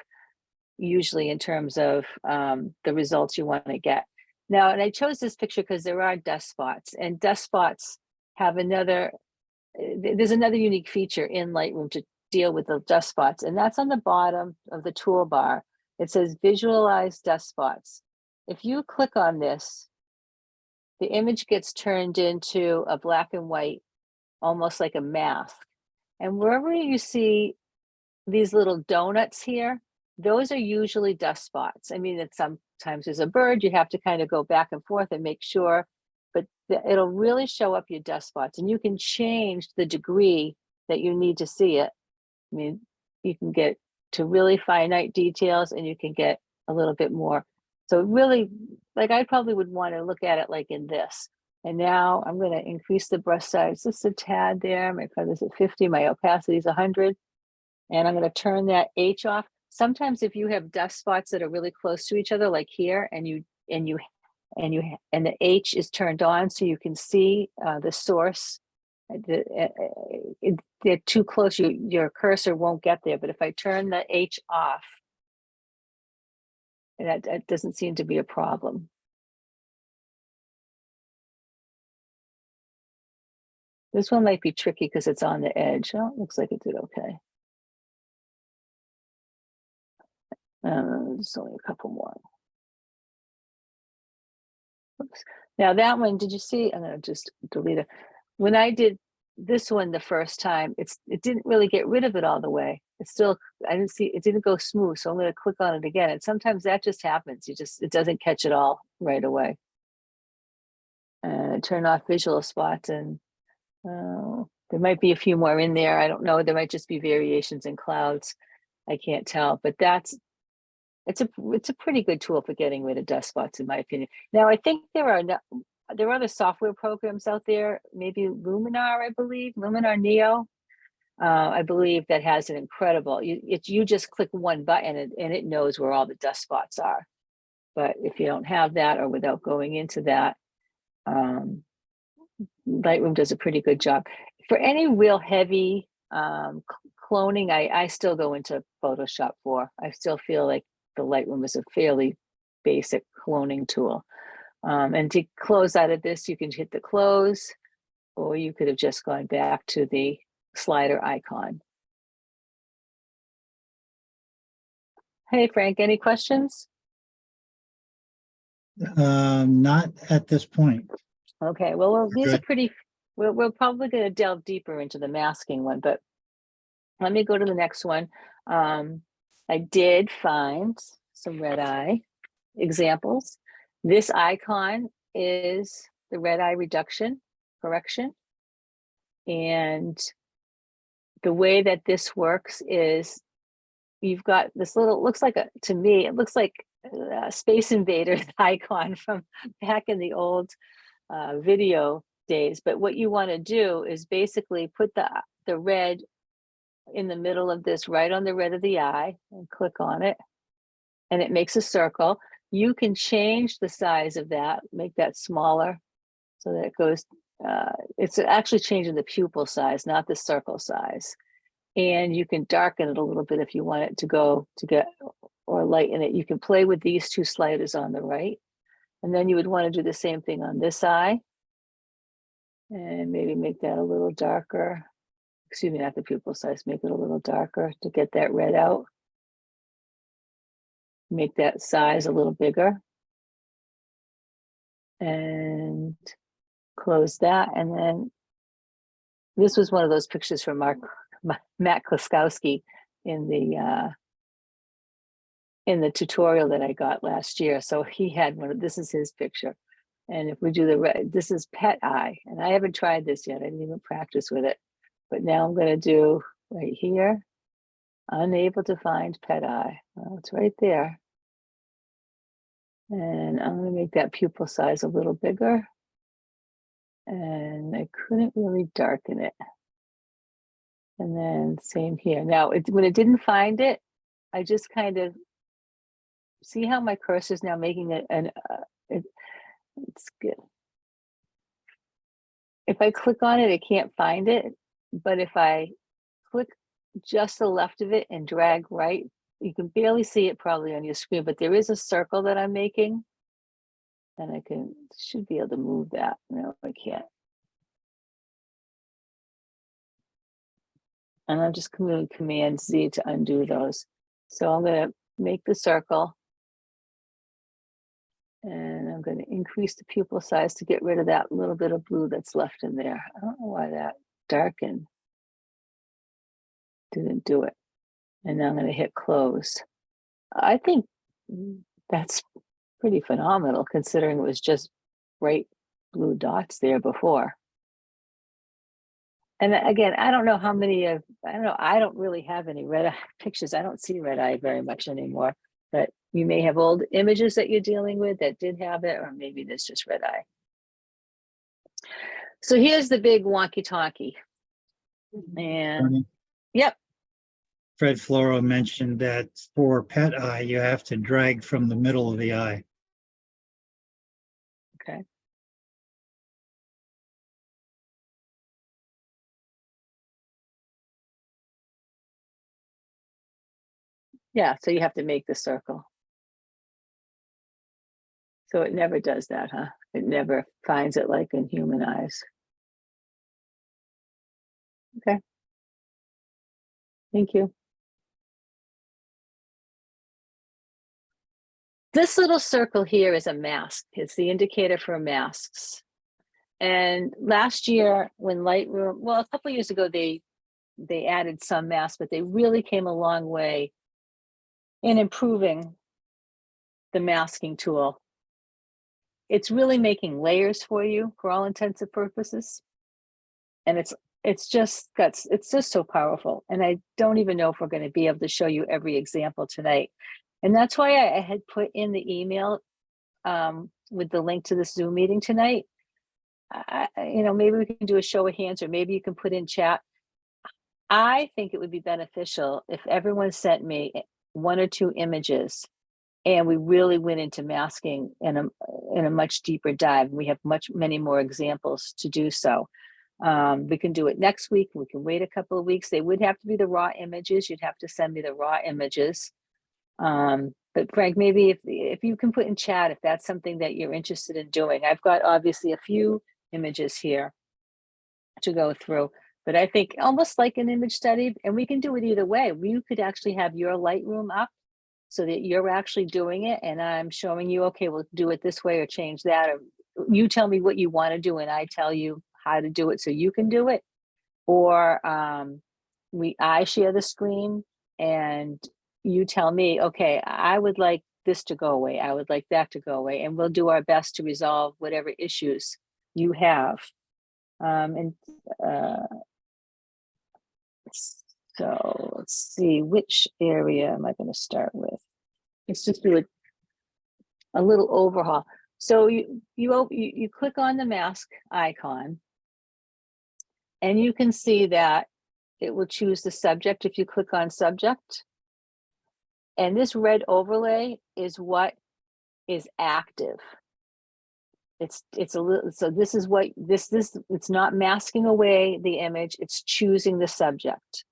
usually in terms of the results you want to get. Now, and I chose this picture because there are dust spots, and dust spots have there's another unique feature in Lightroom to deal with the dust spots, and that's on the bottom of the toolbar. It says visualize dust spots. If you click on this, the image gets turned into a black and white, almost like a mask. And wherever you see these little donuts here, those are usually dust spots. I mean, sometimes there's a bird, you have to kind of go back and forth and make sure, but it'll really show up your dust spots, and you can change the degree that you need to see it. I mean, you can get to really finite details, and you can get a little bit more. So really, like, I probably would want to look at it like in this. And now I'm going to increase the brush size just a tad there. My feather's at 50, my opacity is 100. And I'm going to turn that H off. Sometimes if you have dust spots that are really close to each other, like here, and the H is turned on so you can see the source, they're too close, your cursor won't get there. But if I turn the H off, that doesn't seem to be a problem. This one might be tricky because it's on the edge. Oh, it looks like it did okay. There's only a couple more. Oops. Now that one, did you see? I'm gonna just delete it. When I did this one the first time, it didn't really get rid of it all the way. It's still, I didn't see, it didn't go smooth. So I'm gonna click on it again. And sometimes that just happens. It doesn't catch it all right away. And turn off visual spots, and there might be a few more in there. I don't know. There might just be variations in clouds. I can't tell, but it's a pretty good tool for getting rid of dust spots, in my opinion. Now, I think there are there are other software programs out there, maybe Luminar, I believe, Luminar Neo. I believe that has an incredible, you just click one button and it knows where all the dust spots are. But if you don't have that, or without going into that, Lightroom does a pretty good job. For any real heavy cloning, I still go into Photoshop for. I still feel like the Lightroom is a fairly basic cloning tool. And to close out of this, you can hit the close, or you could have just gone back to the slider icon. Hey, Frank, any questions? Not at this point. Okay, well, these are Good. pretty, we're probably going to delve deeper into the masking one, but let me go to the next one. I did find some red eye examples. This icon is the red eye reduction correction. And the way that this works is you've got this little, looks like to me, it looks like a Space Invaders icon from back in the old video days. But what you want to do is basically put the red in the middle of this, right on the red of the eye, and click on it, and it makes a circle. You can change the size of that, make that smaller, so that it goes, it's actually changing the pupil size, not the circle size. And you can darken it a little bit if you want it to go to get, or lighten it. You can play with these two sliders on the right. And then you would want to do the same thing on this eye. And maybe make that a little darker. Excuse me, not the pupil size, make it a little darker to get that red out. Make that size a little bigger. And close that. And then this was one of those pictures from Matt Kloskowski in the tutorial that I got last year. So he had one of, this is his picture. And if we do the red, this is pet eye. And I haven't tried this yet. I didn't even practice with it. But now I'm going to do right here, unable to find pet eye. Well, it's right there. And I'm going to make that pupil size a little bigger. And I couldn't really darken it. And then same here. Now, when it didn't find it, I just kind of see how my cursor is now making it, it's good. If I click on it, it can't find it. But if I click just the left of it and drag right, you can barely see it probably on your screen, but there is a circle that I'm making. And I should be able to move that. No, I can't. And I'm just doing Command Z to undo those. So I'm going to make the circle. And I'm going to increase the pupil size to get rid of that little bit of blue that's left in there. I don't know why that darken didn't do it. And now I'm going to hit close. I think that's pretty phenomenal considering it was just bright blue dots there before. And again, I don't know how many of, I don't really have any red eye pictures. I don't see red eye very much anymore, but you may have old images that you're dealing with that did have it, or maybe there's just red eye. So here's the big wonky-tonky. And yep. Fred Floro mentioned that for pet eye, you have to drag from the middle of the eye. Okay. Yeah, so you have to make the circle. So it never does that, huh? It never finds it like in human eyes. Okay. Thank you. This little circle here is a mask. It's the indicator for masks. And last year when Lightroom, well, a couple of years ago, they added some masks, but they really came a long way in improving the masking tool. It's really making layers for you for all intents and purposes. And it's just so powerful. And I don't even know if we're going to be able to show you every example tonight. And that's why I had put in the email with the link to this Zoom meeting tonight. you know, maybe we can do a show of hands, or maybe you can put in chat. I think it would be beneficial if everyone sent me 1 or 2 images and we really went into masking in a much deeper dive. We have many more examples to do so. We can do it next week. We can wait a couple of weeks. They would have to be the raw images. You'd have to send me the raw images. But Frank, maybe if you can put in chat, if that's something that you're interested in doing. I've got obviously a few images here to go through, but I think almost like an image study, and we can do it either way. You could actually have your Lightroom up so that you're actually doing it, and I'm showing you, okay, we'll do it this way or change that, or you tell me what you want to do and I tell you how to do it so you can do it. Or I share the screen and you tell me, okay, I would like this to go away, I would like that to go away, and we'll do our best to resolve whatever issues you have. So let's see, which area am I going to start with? Let's just do a little overhaul. So you click on the mask icon, and you can see that it will choose the subject if you click on subject. And this red overlay is what is active. It's a little, so this is what this it's not masking away the image, it's choosing the subject.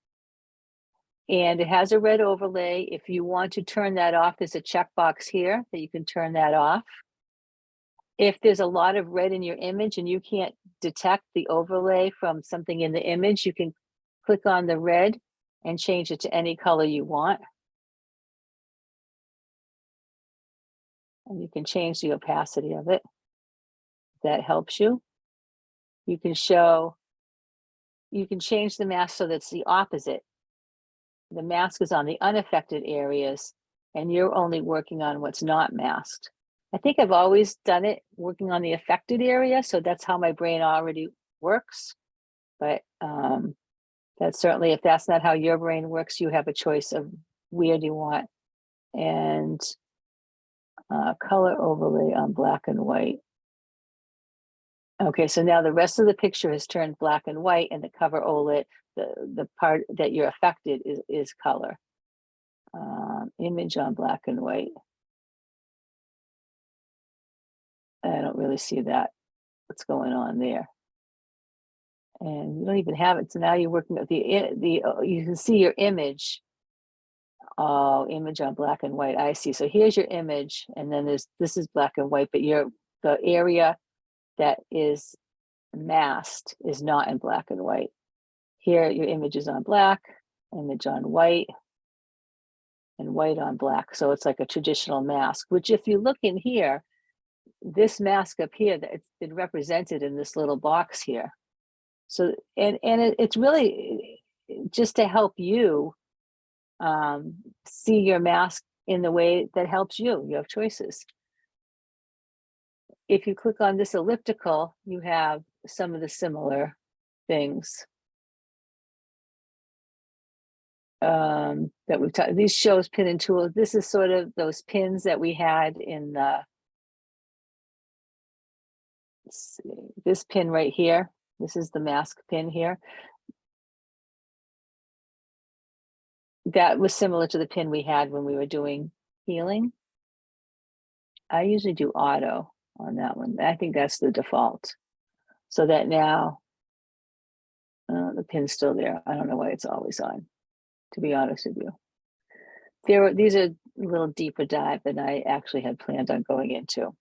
And it has a red overlay. If you want to turn that off, there's a checkbox here that you can turn that off. If there's a lot of red in your image and you can't detect the overlay from something in the image, you can click on the red and change it to any color you want. And you can change the opacity of it. That helps you. You can change the mask so that's the opposite. The mask is on the unaffected areas and you're only working on what's not masked. I think I've always done it working on the affected area, so that's how my brain already works. But that's certainly, if that's not how your brain works, you have a choice of where do you want. And color overlay on black and white. Okay, so now the rest of the picture has turned black and white, and the cover OLED, the part that you're affected is color. Image on black and white. I don't really see that, what's going on there. And you don't even have it, so now you're working with you can see your image. Oh, image on black and white, I see. So here's your image, and then this is black and white, but the area that is masked is not in black and white. Here, your image is on black, image on white, and white on black. So it's like a traditional mask, which if you look in here, this mask up here, that it's been represented in this little box here. So, it's really just to help you see your mask in the way that helps you. You have choices. If you click on this elliptical, you have some of the similar things that we've talked. These shows pin and tool. This is sort of those pins that we had in this pin right here. This is the mask pin here. That was similar to the pin we had when we were doing healing. I usually do auto on that one. I think that's the default. So that now the pin's still there. I don't know why it's always on, to be honest with you. These are a little deeper dive than I actually had planned on going into.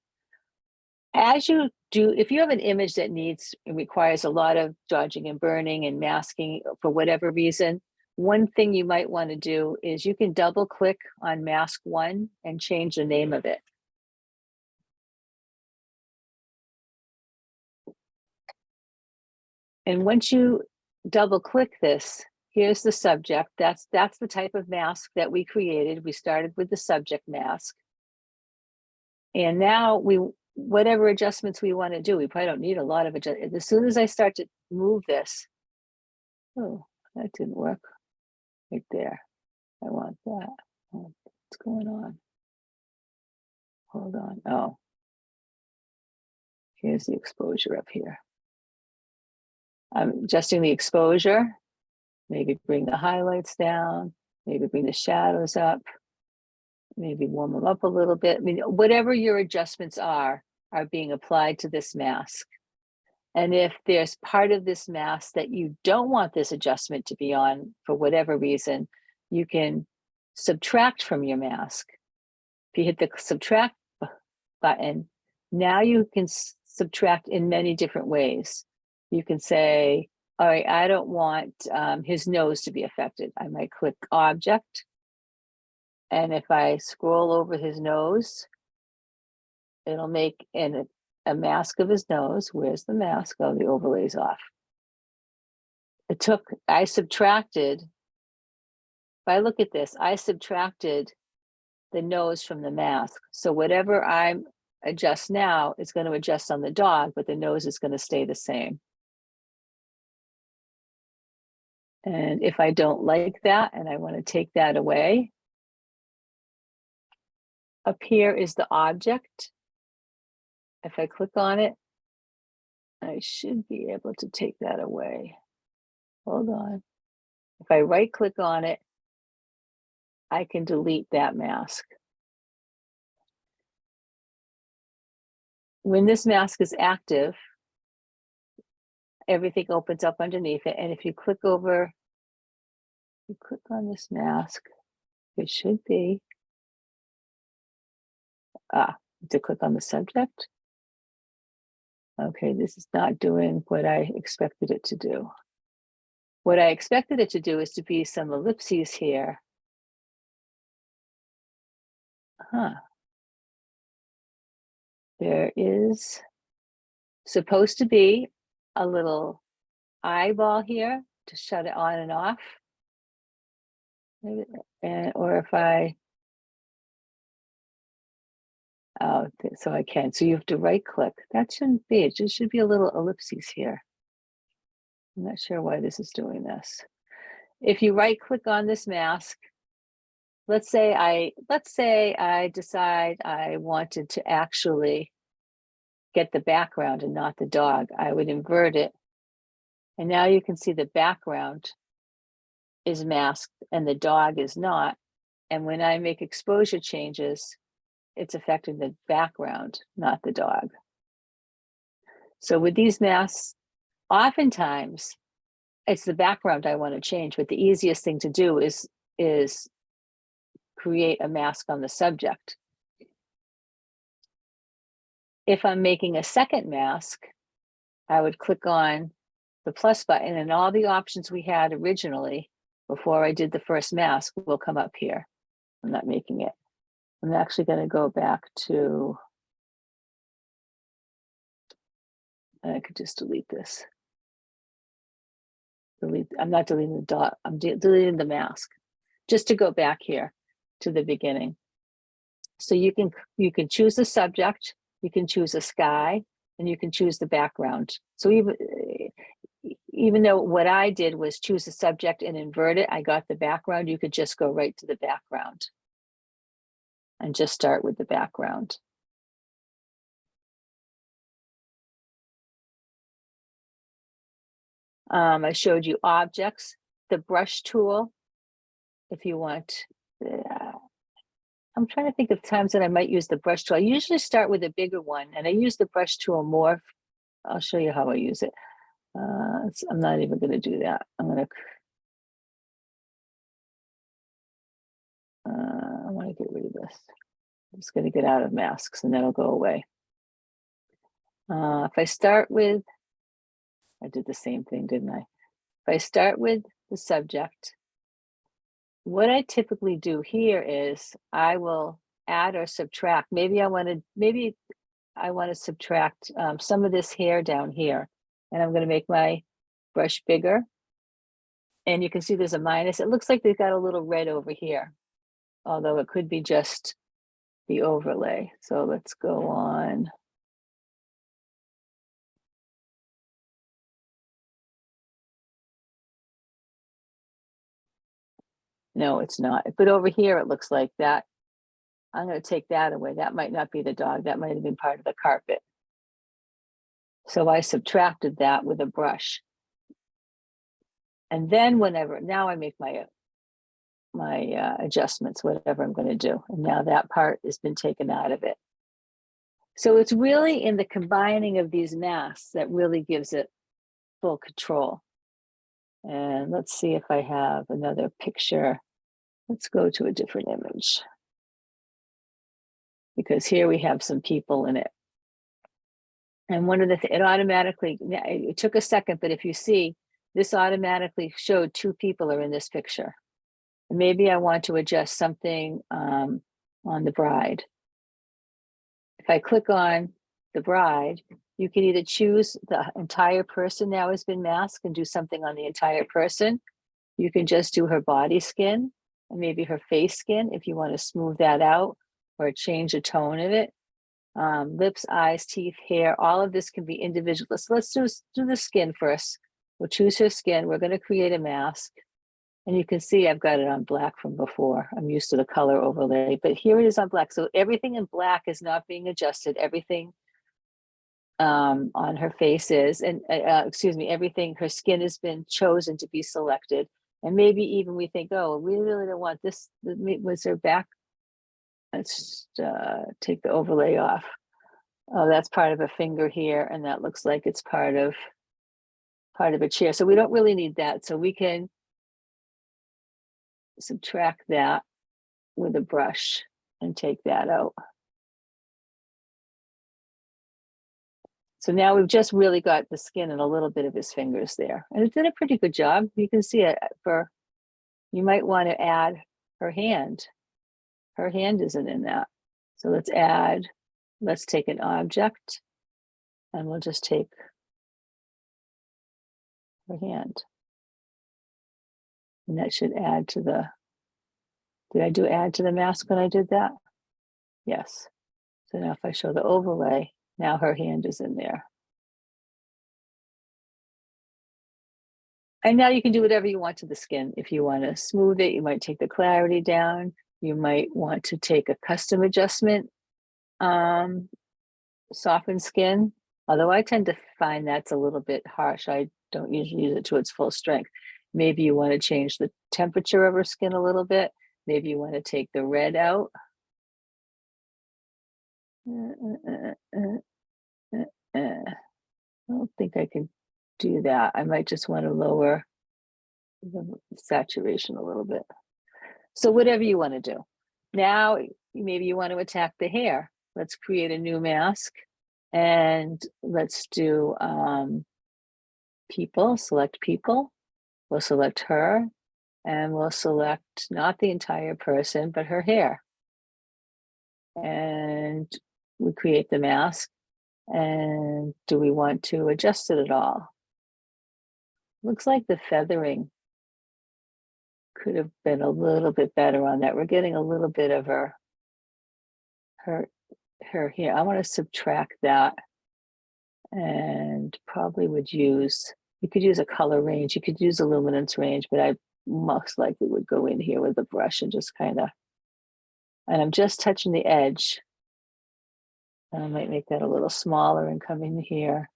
As you do, if you have an image that requires a lot of dodging and burning and masking for whatever reason, one thing you might want to do is you can double click on mask 1 and change the name of it. And once you double click this, here's the subject. That's the type of mask that we created. We started with the subject mask. And now whatever adjustments we want to do, we probably don't need a lot of adjustments. As soon as I start to move this, oh, that didn't work right there. I want that. Oh, what's going on? Hold on. Oh, Here's the exposure up here. I'm adjusting the exposure, maybe bring the highlights down, maybe bring the shadows up, maybe warm them up a little bit. I mean, whatever your adjustments are being applied to this mask. And if there's part of this mask that you don't want this adjustment to be on for whatever reason, you can subtract from your mask. If you hit the subtract button, now you can subtract in many different ways. You can say, all right, I don't want his nose to be affected. I might click object. And if I scroll over his nose, it'll make a mask of his nose. Where's the mask? Oh, the overlay's off. I subtracted, if I look at this, I subtracted the nose from the mask. So whatever I adjust now is going to adjust on the dog, but the nose is going to stay the same. And if I don't like that and I want to take that away, up here is the object. If I click on it, I should be able to take that away. Hold on. If I right click on it, I can delete that mask. When this mask is active, everything opens up underneath it. And if you click over, you click on this mask, it should be, to click on the subject. Okay, this is not doing what I expected it to do. What I expected it to do is to be some ellipses here. There is supposed to be a little eyeball here to shut it on and off. Maybe, or if I, so I can. So you have to right click. That shouldn't be, it just should be a little ellipses here. I'm not sure why this is doing this. If you right click on this mask, let's say I decide I wanted to actually get the background and not the dog. I would invert it. And now you can see the background is masked and the dog is not. And when I make exposure changes, it's affecting the background, not the dog. So with these masks, oftentimes it's the background I want to change, but the easiest thing to do is create a mask on the subject. If I'm making a second mask, I would click on the plus button and all the options we had originally before I did the first mask will come up here. I'm not making it. I'm actually going to go back to, I could just delete this. I'm not deleting the dot, I'm deleting the mask just to go back here to the beginning. So you can choose the subject, you can choose a sky, and you can choose the background. So even though what I did was choose the subject and invert it, I got the background, you could just go right to the background and just start with the background. I showed you objects, the brush tool, if you want. I'm trying to think of times that I might use the brush tool. I usually start with a bigger one and I use the brush tool more. I'll show you how I use it. I'm not even going to do that. I'm going to, I want to get rid of this. I'm just going to get out of masks and that'll go away. If I start with, I did the same thing, didn't I? If I start with the subject, what I typically do here is I will add or subtract. Maybe I want to subtract some of this hair down here, and I'm going to make my brush bigger. And you can see there's a minus. It looks like they've got a little red over here, although it could be just the overlay. So let's go on. No, it's not. But over here, it looks like that. I'm going to take that away. That might not be the dog. That might have been part of the carpet. So I subtracted that with a brush. And then now I make my adjustments, whatever I'm going to do. And now that part has been taken out of it. So it's really in the combining of these masks that really gives it full control. And let's see if I have another picture. Let's go to a different image. Because here we have some people in it. And one of the, it automatically, it took a second, but if you see, this automatically showed 2 people are in this picture. And maybe I want to adjust something on the bride. If I click on the bride, you can either choose the entire person now has been masked and do something on the entire person. You can just do her body skin and maybe her face skin if you want to smooth that out or change the tone of it. Lips, eyes, teeth, hair, all of this can be individual. So let's do the skin first. We'll choose her skin. We're going to create a mask. And you can see I've got it on black from before. I'm used to the color overlay, but here it is on black. So everything in black is not being adjusted. Everything on her face is, and excuse me, everything, her skin has been chosen to be selected. And maybe even we think, oh, we really don't want this. Was her back? Let's take the overlay off. Oh, that's part of a finger here. And that looks like it's part of a chair. So we don't really need that. So we can subtract that with a brush and take that out. So now we've just really got the skin and a little bit of his fingers there. And it did a pretty good job. You can see it you might want to add her hand. Her hand isn't in that. So let's take an object and we'll just take her hand. And that should add to did I do add to the mask when I did that? Yes. So now if I show the overlay, now her hand is in there. And now you can do whatever you want to the skin. If you want to smooth it, you might take the clarity down. You might want to take a custom adjustment, soften skin. Although I tend to find that's a little bit harsh. I don't usually use it to its full strength. Maybe you want to change the temperature of her skin a little bit. Maybe you want to take the red out. I don't think I can do that. I might just want to lower the saturation a little bit. So whatever you want to do. Now, maybe you want to attack the hair. Let's create a new mask and let's do people, select people. We'll select her and we'll select not the entire person, but her hair. And we create the mask. And do we want to adjust it at all? Looks like the feathering could have been a little bit better on that. We're getting a little bit of her here. I want to subtract that and probably would use, you could use a color range. You could use a luminance range, but I most likely would go in here with a brush and just kind of, and I'm just touching the edge. And I might make that a little smaller and come in here.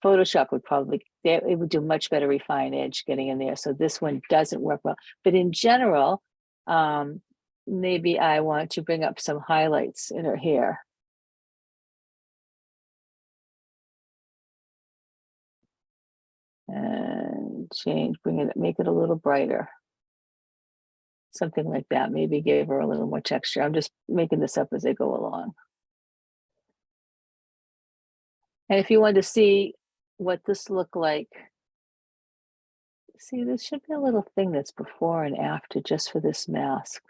Photoshop would probably, it would do much better refine edge getting in there. So this one doesn't work well. But in general, maybe I want to bring up some highlights in her hair. And make it a little brighter. Something like that, maybe give her a little more texture. I'm just making this up as I go along. And if you want to see what this looked like, see, this should be a little thing that's before and after just for this mask.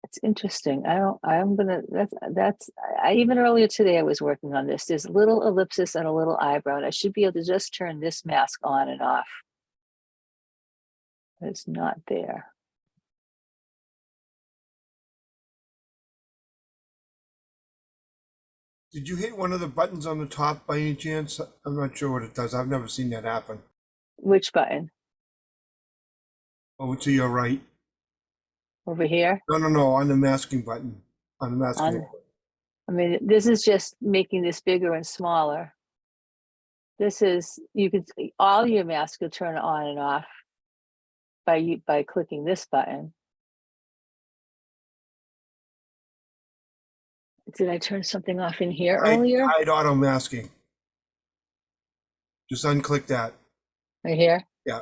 It's interesting. Even earlier today I was working on this. There's a little ellipsis and a little eyebrow, and I should be able to just turn this mask on and off. But it's not there. Did you hit one of the buttons on the top by any chance? I'm not sure what it does. I've never seen that happen. Which button? Over to your right. Over here? No, on the masking button. on the masking. I mean, this is just making this bigger and smaller. This is, you could, all your masks will turn on and off by clicking this button. Did I turn something off in here earlier? Hide auto masking. Just unclick that. Right here? Yeah.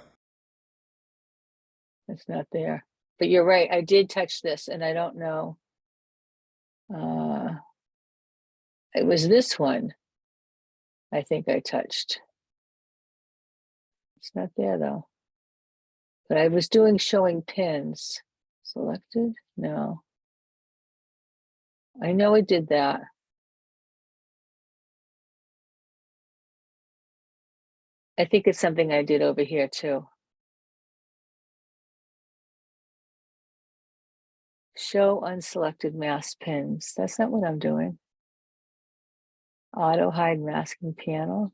It's not there. But you're right, I did touch this and I don't know. It was this one. I think I touched. It's not there though. But I was doing showing pins. Selected? No. I know I did that. I think it's something I did over here too. Show unselected mask pins. That's not what I'm doing. Auto hide masking panel.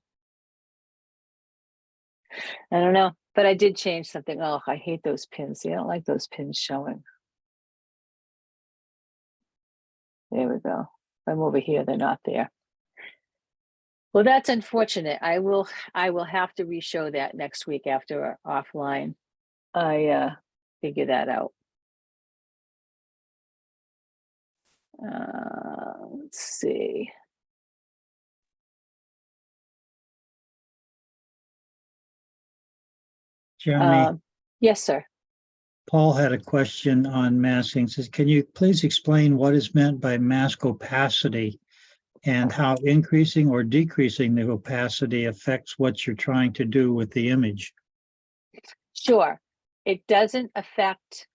I don't know, but I did change something. Oh, I hate those pins. See, I don't like those pins showing. There we go. I'm over here, they're not there. Well, that's unfortunate. I will have to re-show that next week after offline. I figure that out. Let's see. Jeremy, Yes, sir. Paul had a question on masking. Says, can you please explain what is meant by mask opacity and how increasing or decreasing the opacity affects what you're trying to do with the image? Sure. It doesn't affect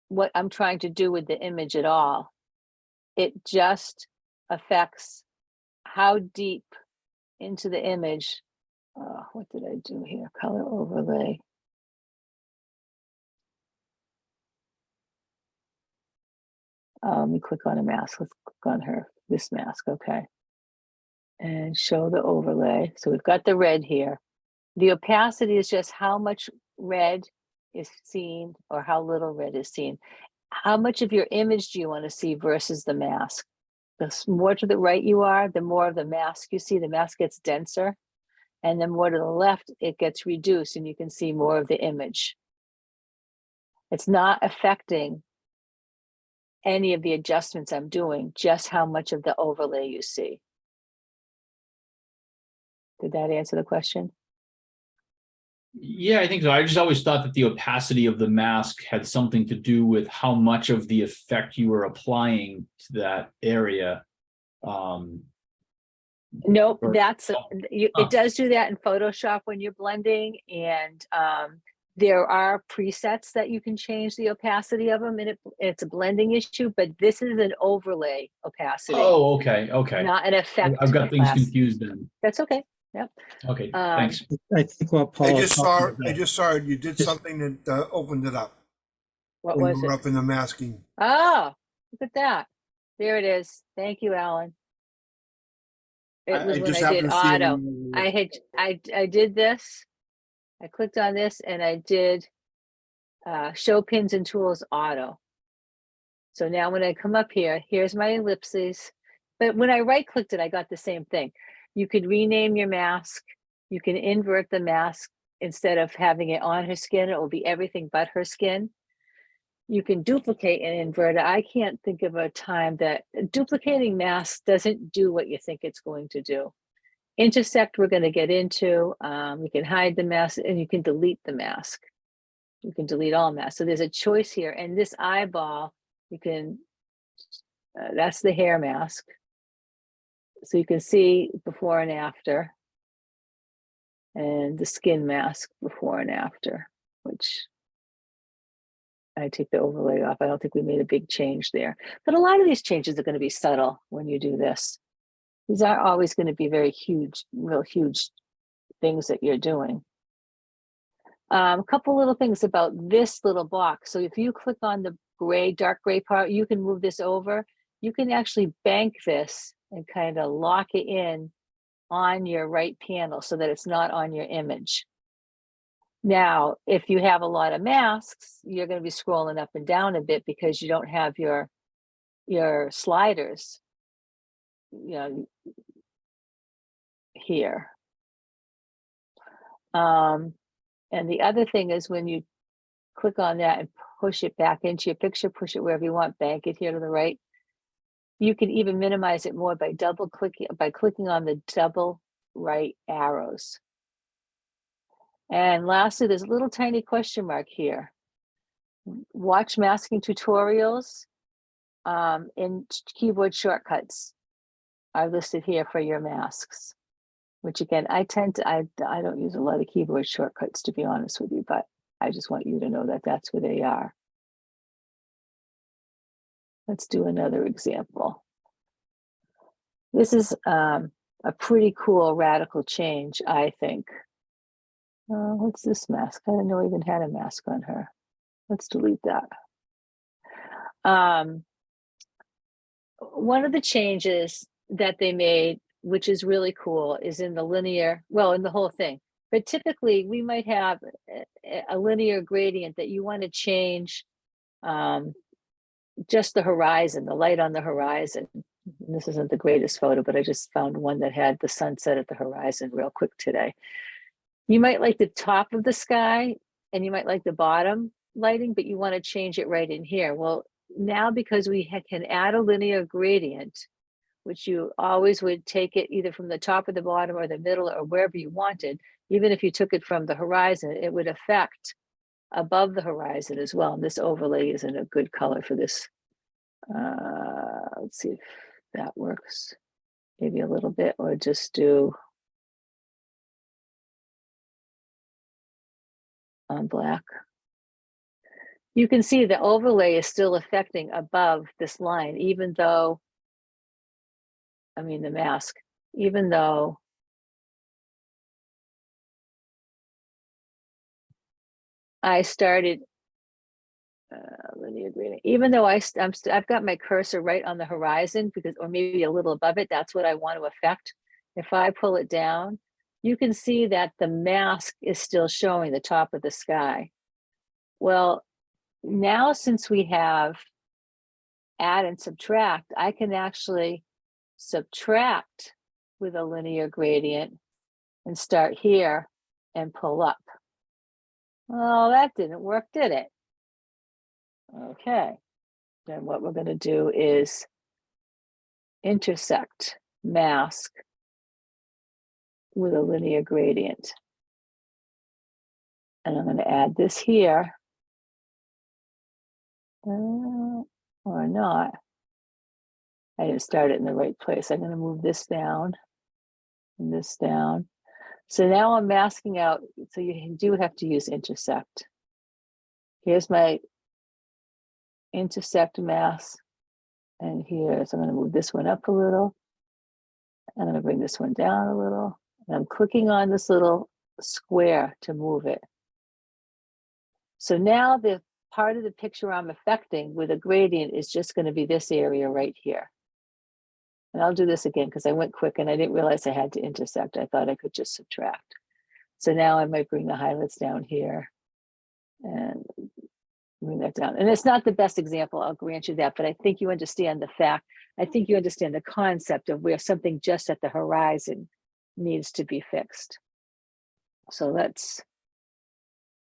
what I'm trying to do with the image at all. It just affects how deep into the image. What did I do here? Color overlay. Let me click on a mask. Let's click on her, this mask, okay. And show the overlay. So we've got the red here. The opacity is just how much red is seen or how little red is seen. How much of your image do you want to see versus the mask? The more to the right you are, the more of the mask you see. The mask gets denser. And then more to the left, it gets reduced and you can see more of the image. It's not affecting any of the adjustments I'm doing, just how much of the overlay you see. Did that answer the question? Yeah, I think so. I just always thought that the opacity of the mask had something to do with how much of the effect you were applying to that area. Nope, Or- it does do that in Photoshop when you're blending, and there are presets that you can change the opacity of them, and it's a blending issue, but this is an overlay opacity. Oh, okay, okay. Not an effect. I've got things opacity. confused then. That's okay. Yep. Okay, thanks. I think what Paul I is just saw talking it. I about- just saw it. You did something that opened it up. What when was you were it? up in the masking. Oh, look at that. There it is. Thank you, Alan. It was when I did happened to see it auto. in- I did this. I clicked on this and I did show pins and tools auto. So now when I come up here, here's my ellipses. But when I right clicked it, I got the same thing. You could rename your mask. You can invert the mask. Instead of having it on her skin, it will be everything but her skin. You can duplicate and invert it. I can't think of a time that duplicating masks doesn't do what you think it's going to do. Intersect, we're going to get into. You can hide the mask and you can delete the mask. You can delete all masks. So there's a choice here. And this eyeball, you can, that's the hair mask. So you can see before and after. And the skin mask before and after, which I take the overlay off. I don't think we made a big change there. But a lot of these changes are going to be subtle when you do this. These aren't always going to be very huge, real huge things that you're doing. A couple little things about this little box. So if you click on the gray, dark gray part, you can move this over. You can actually bank this and kind of lock it in on your right panel so that it's not on your image. Now, if you have a lot of masks, you're going to be scrolling up and down a bit because you don't have your your sliders, here. And the other thing is when you click on that and push it back into your picture, push it wherever you want, bank it here to the right. You can even minimize it more by clicking on the double right arrows. And lastly, there's a little tiny question mark here. Watch masking tutorials in keyboard shortcuts are listed here for your masks, which again, I don't use a lot of keyboard shortcuts, to be honest with you, but I just want you to know that that's where they are. Let's do another example. This is a pretty cool radical change, I think. What's this mask? I didn't know I even had a mask on her. Let's delete that. One of the changes that they made, which is really cool, is in the linear, well, in the whole thing. But typically we might have a linear gradient that you want to change just the horizon, the light on the horizon. And this isn't the greatest photo, but I just found one that had the sunset at the horizon real quick today. You might like the top of the sky and you might like the bottom lighting, but you want to change it right in here. Well, now because we can add a linear gradient, which you always would take it either from the top or the bottom or the middle or wherever you wanted, even if you took it from the horizon, it would affect above the horizon as well. And this overlay isn't a good color for this. Let's see if that works. Maybe a little bit, or just do on black. You can see the overlay is still affecting above this line, even though, I mean the mask, even though I started linear gradient, even though I've got my cursor right on the horizon, because, or maybe a little above it, that's what I want to affect. If I pull it down, you can see that the mask is still showing the top of the sky. Well, now since we have add and subtract, I can actually subtract with a linear gradient and start here and pull up. Well, that didn't work, did it? Okay, then what we're going to do is intersect mask with a linear gradient. And I'm going to add this here. Or not. I didn't start it in the right place. I'm going to move this down and this down. So now I'm masking out. So you do have to use intersect. Here's my intersect mask. And here's, I'm going to move this one up a little. And I'm going to bring this one down a little. And I'm clicking on this little square to move it. So now the part of the picture I'm affecting with a gradient is just going to be this area right here. And I'll do this again because I went quick and I didn't realize I had to intersect. I thought I could just subtract. So now I might bring the highlights down here and bring that down. And it's not the best example, I'll grant you that, but I think you understand the fact, I think you understand the concept of where something just at the horizon needs to be fixed. So let's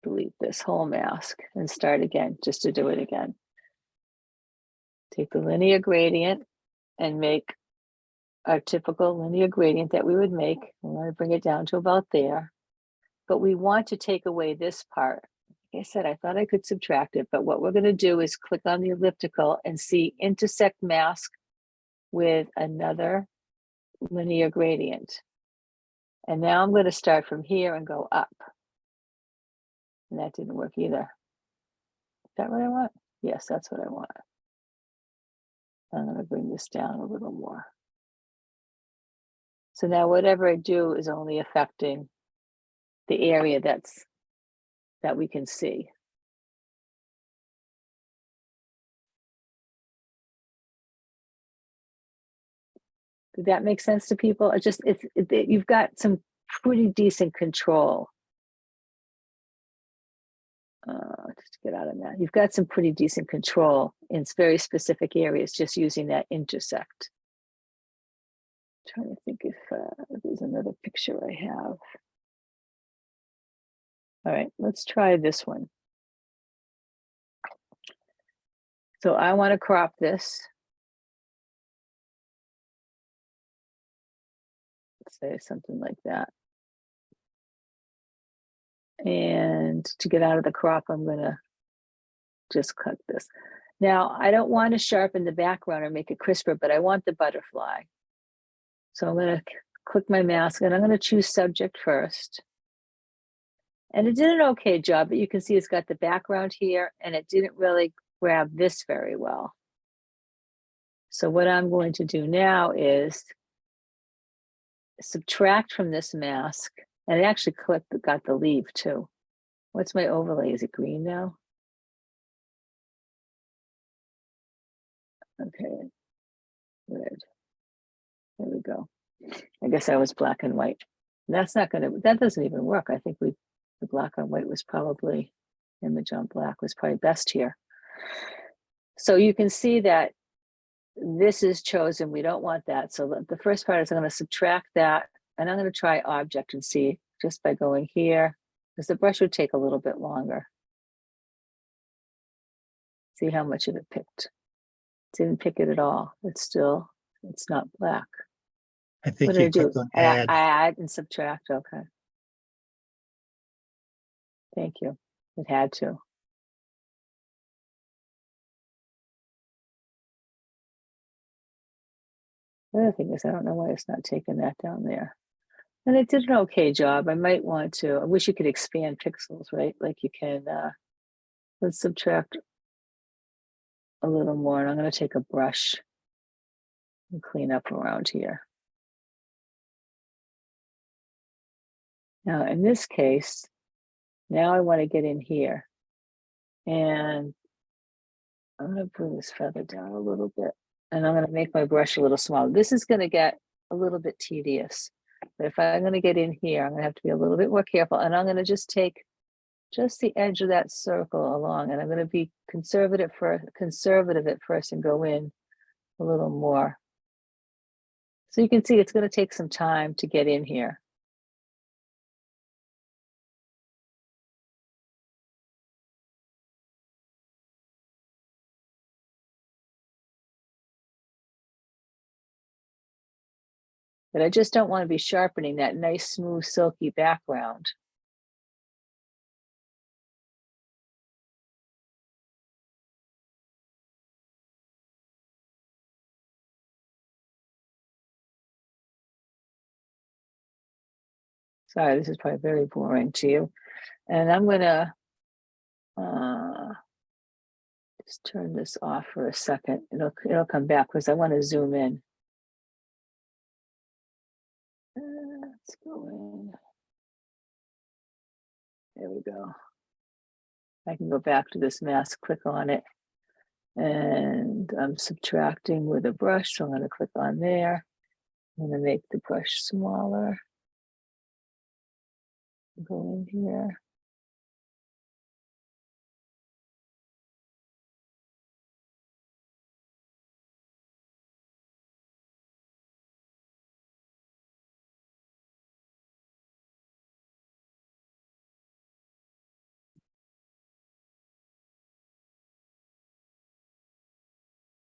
delete this whole mask and start again, just to do it again. Take the linear gradient and make our typical linear gradient that we would make. We want to bring it down to about there, but we want to take away this part. Like I said, I thought I could subtract it, but what we're going to do is click on the elliptical and see intersect mask with another linear gradient. And now I'm going to start from here and go up. And that didn't work either. Is that what I want? Yes, that's what I want. I'm going to bring this down a little more. So now whatever I do is only affecting the area that we can see. Did that make sense to people? You've got some pretty decent control. Just get out of that. You've got some pretty decent control in very specific areas, just using that intersect. Trying to think if there's another picture I have. All right, let's try this one. So I want to crop this. Let's say something like that. And to get out of the crop, I'm going to just cut this. Now, I don't want to sharpen the background or make it crisper, but I want the butterfly. So I'm going to click my mask and I'm going to choose subject first. And it did an okay job, but you can see it's got the background here and it didn't really grab this very well. So what I'm going to do now is subtract from this mask, and it actually got the leaf too. What's my overlay? Is it green now? Okay, red. There we go. I guess I was black and white. That's not gonna, that doesn't even work. I think the black on white was probably, image on black was probably best here. So you can see that this is chosen. We don't want that. So the first part is I'm going to subtract that, and I'm going to try object and see just by going here, because the brush would take a little bit longer. See how much of it picked. Didn't pick it at all. It's not black. I think What did I you do? clicked on add. Add and subtract. Okay. Thank you. It had to. The other thing is, I don't know why it's not taking that down there. And it did an okay job. I might want to, I wish you could expand pixels, right? Like you can, let's subtract a little more. And I'm going to take a brush and clean up around here. Now, in this case, now I want to get in here. And I'm going to bring this feather down a little bit. And I'm going to make my brush a little smaller. This is going to get a little bit tedious. But if I'm going to get in here, I'm going to have to be a little bit more careful. And I'm going to just take just the edge of that circle along. And I'm going to be conservative at first and go in a little more. So you can see it's going to take some time to get in here. But I just don't want to be sharpening that nice, smooth, silky background. Sorry, this is probably very boring to you. And I'm going to just turn this off for a second. It'll come back because I want to zoom in. Let's go in. There we go. I can go back to this mask, click on it, and I'm subtracting with a brush. So I'm going to click on there. I'm going to make the brush smaller. Go in here.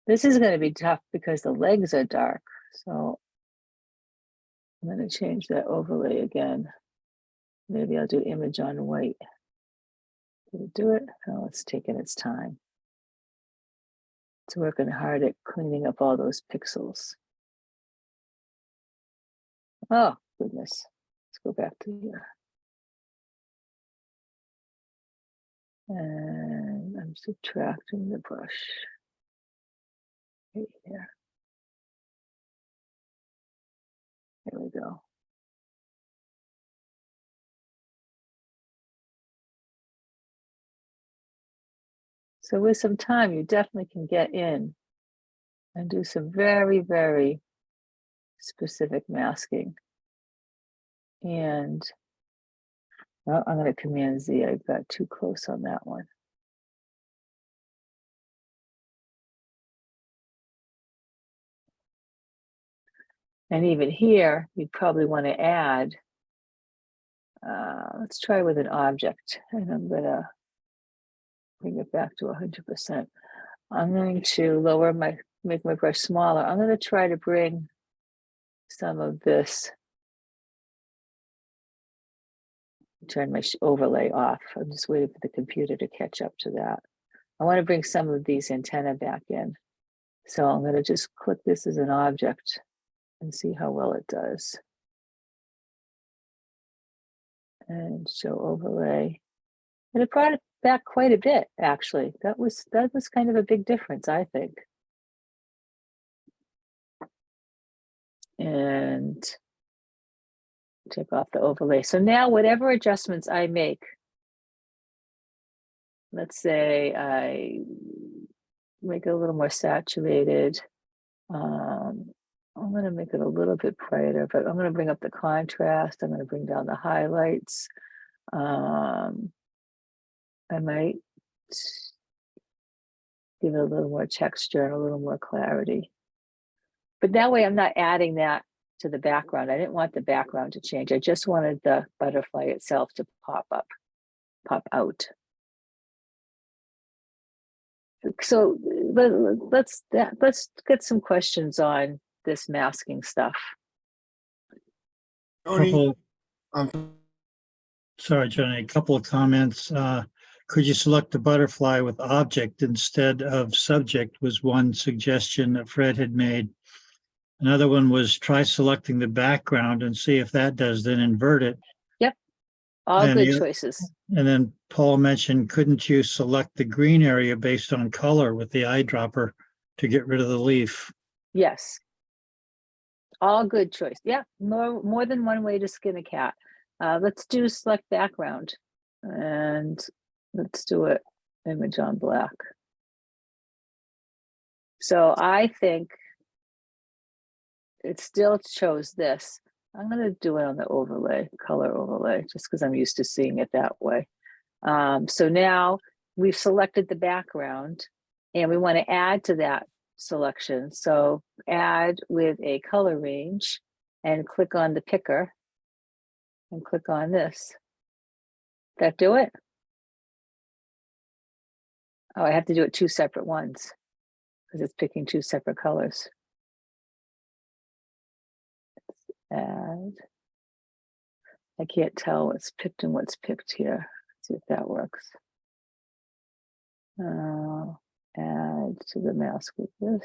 This is going to be tough because the legs are dark. So I'm going to change that overlay again. Maybe I'll do image on white. Did it do it? Oh, it's taking its time. It's working hard at cleaning up all those pixels. Oh, goodness. Let's go back to here. And I'm subtracting the brush. Right here. There we go. So with some time, you definitely can get in and do some very, very specific masking. And Oh, I'm gonna Command Z. I got too close on that one. And even here, you probably want to add, let's try with an object, and I'm gonna bring it back to 100%. I'm going to make my brush smaller. I'm gonna try to bring some of this, turn my overlay off. I'm just waiting for the computer to catch up to that. I want to bring some of these antenna back in. So I'm going to just click this as an object and see how well it does. And show overlay. And it brought it back quite a bit, actually. That was kind of a big difference, I think. And take off the overlay. So now whatever adjustments I make, let's say I make it a little more saturated. I'm going to make it a little bit brighter, but I'm going to bring up the contrast. I'm going to bring down the highlights. I might give it a little more texture and a little more clarity. But that way I'm not adding that to the background. I didn't want the background to change. I just wanted the butterfly itself to pop out. So let's get some questions on this masking stuff. Tony, Sorry, Johnny, a couple of comments. Could you select the butterfly with object instead of subject was one suggestion that Fred had made. Another one was try selecting the background and see if that does, then invert it. Yep, all And good the- choices. And then Paul mentioned, couldn't you select the green area based on color with the eyedropper to get rid of the leaf? Yes. All good choice. Yeah, more than one way to skin a cat. Let's do select background and let's do it image on black. So I think it still shows this. I'm going to do it on the overlay, color overlay, just because I'm used to seeing it that way. So now we've selected the background and we want to add to that selection. So add with a color range and click on the picker and click on this. That do it? Oh, I have to do it two separate ones because it's picking two separate colors. Add. I can't tell what's picked and what's picked here. Let's see if that works. Add to the mask with this.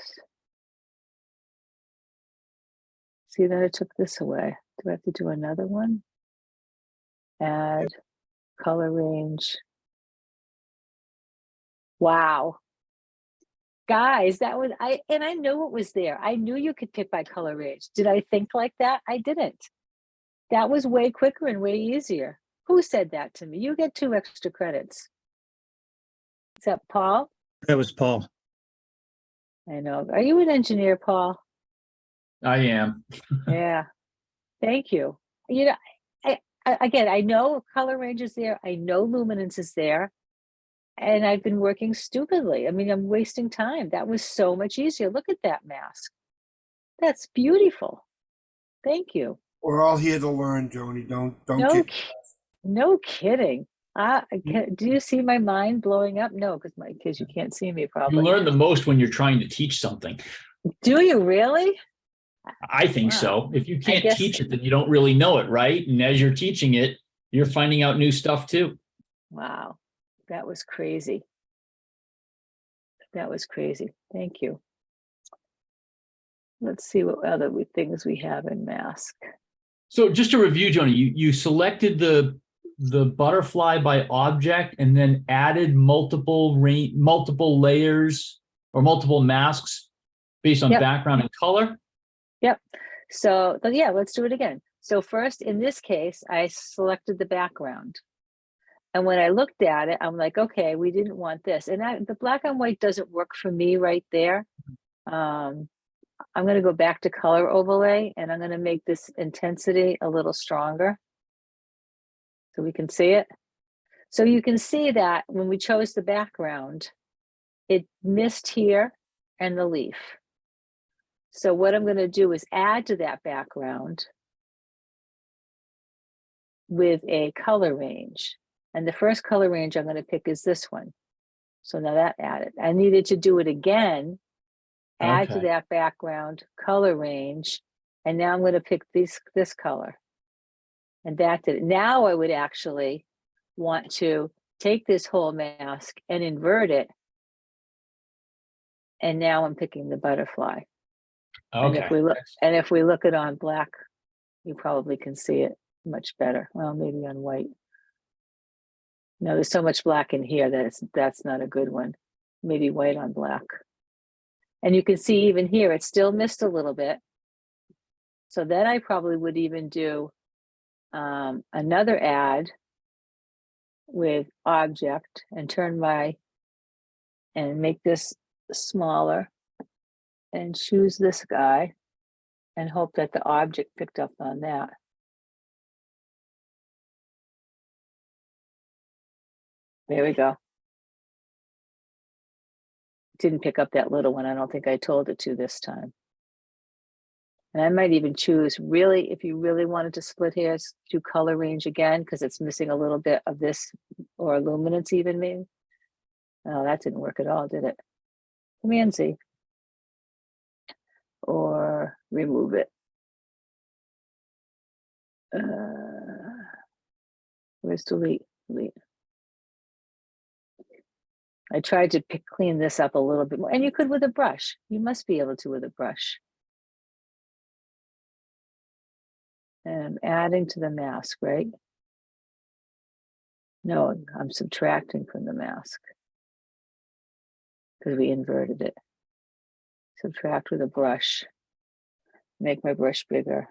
See that it took this away. Do I have to do another one? Add color range. Wow. Guys, that was I know it was there. I knew you could pick by color range. Did I think like that? I didn't. That was way quicker and way easier. Who said that to me? You get 2 extra credits. Is that Paul? That was Paul. I know. Are you an engineer, Paul? I am. Yeah. Thank you. You know, again, I know color range is there. I know luminance is there. And I've been working stupidly. I mean, I'm wasting time. That was so much easier. Look at that mask. That's beautiful. Thank you. we're all here to learn, Joni. Don't No, kid. no kidding. Do you see my mind blowing up? No, because you can't see me You probably. learn the most when you're trying to teach something. Do you really? I think Wow. so. If you can't guess- teach it, then you don't really know it, right? And as you're teaching it, you're finding out new stuff too. Wow. That was crazy. That was crazy. Thank you. Let's see what other things we have in mask. So just to review, Joni, you selected the butterfly by object and then added multiple layers or multiple masks based on Yep. background and color. Yep. So, but yeah, let's do it again. So first, in this case, I selected the background. And when I looked at it, I'm like, okay, we didn't want this. And the black and white doesn't work for me right there. I'm going to go back to color overlay and I'm going to make this intensity a little stronger. So we can see it. So you can see that when we chose the background, it missed here and the leaf. So what I'm going to do is add to that background with a color range. And the first color range I'm going to pick is this one. So now that added. I needed to do it again, add to Okay. that background color range, and now I'm going to pick this color. And that did it. Now I would actually want to take this whole mask and invert it. And now I'm picking the butterfly. And if Okay. we look at on black, you probably can see it much better. Well, maybe on white. No, there's so much black in here that that's not a good one. Maybe white on black. And you can see even here, it still missed a little bit. So then I probably would even do another add with object and and make this smaller and choose this guy and hope that the object picked up on that. There we go. Didn't pick up that little one. I don't think I told it to this time. And I might even choose really, if you really wanted to split hairs, do color range again, because it's missing a little bit of this, or luminance even maybe. Oh, that didn't work at all, did it? Command Z. Or remove it. Where's delete? Delete. I tried to clean this up a little bit more, and you could with a brush. You must be able to with a brush. And I'm adding to the mask, right? No, I'm subtracting from the mask because we inverted it. Subtract with a brush. Make my brush bigger.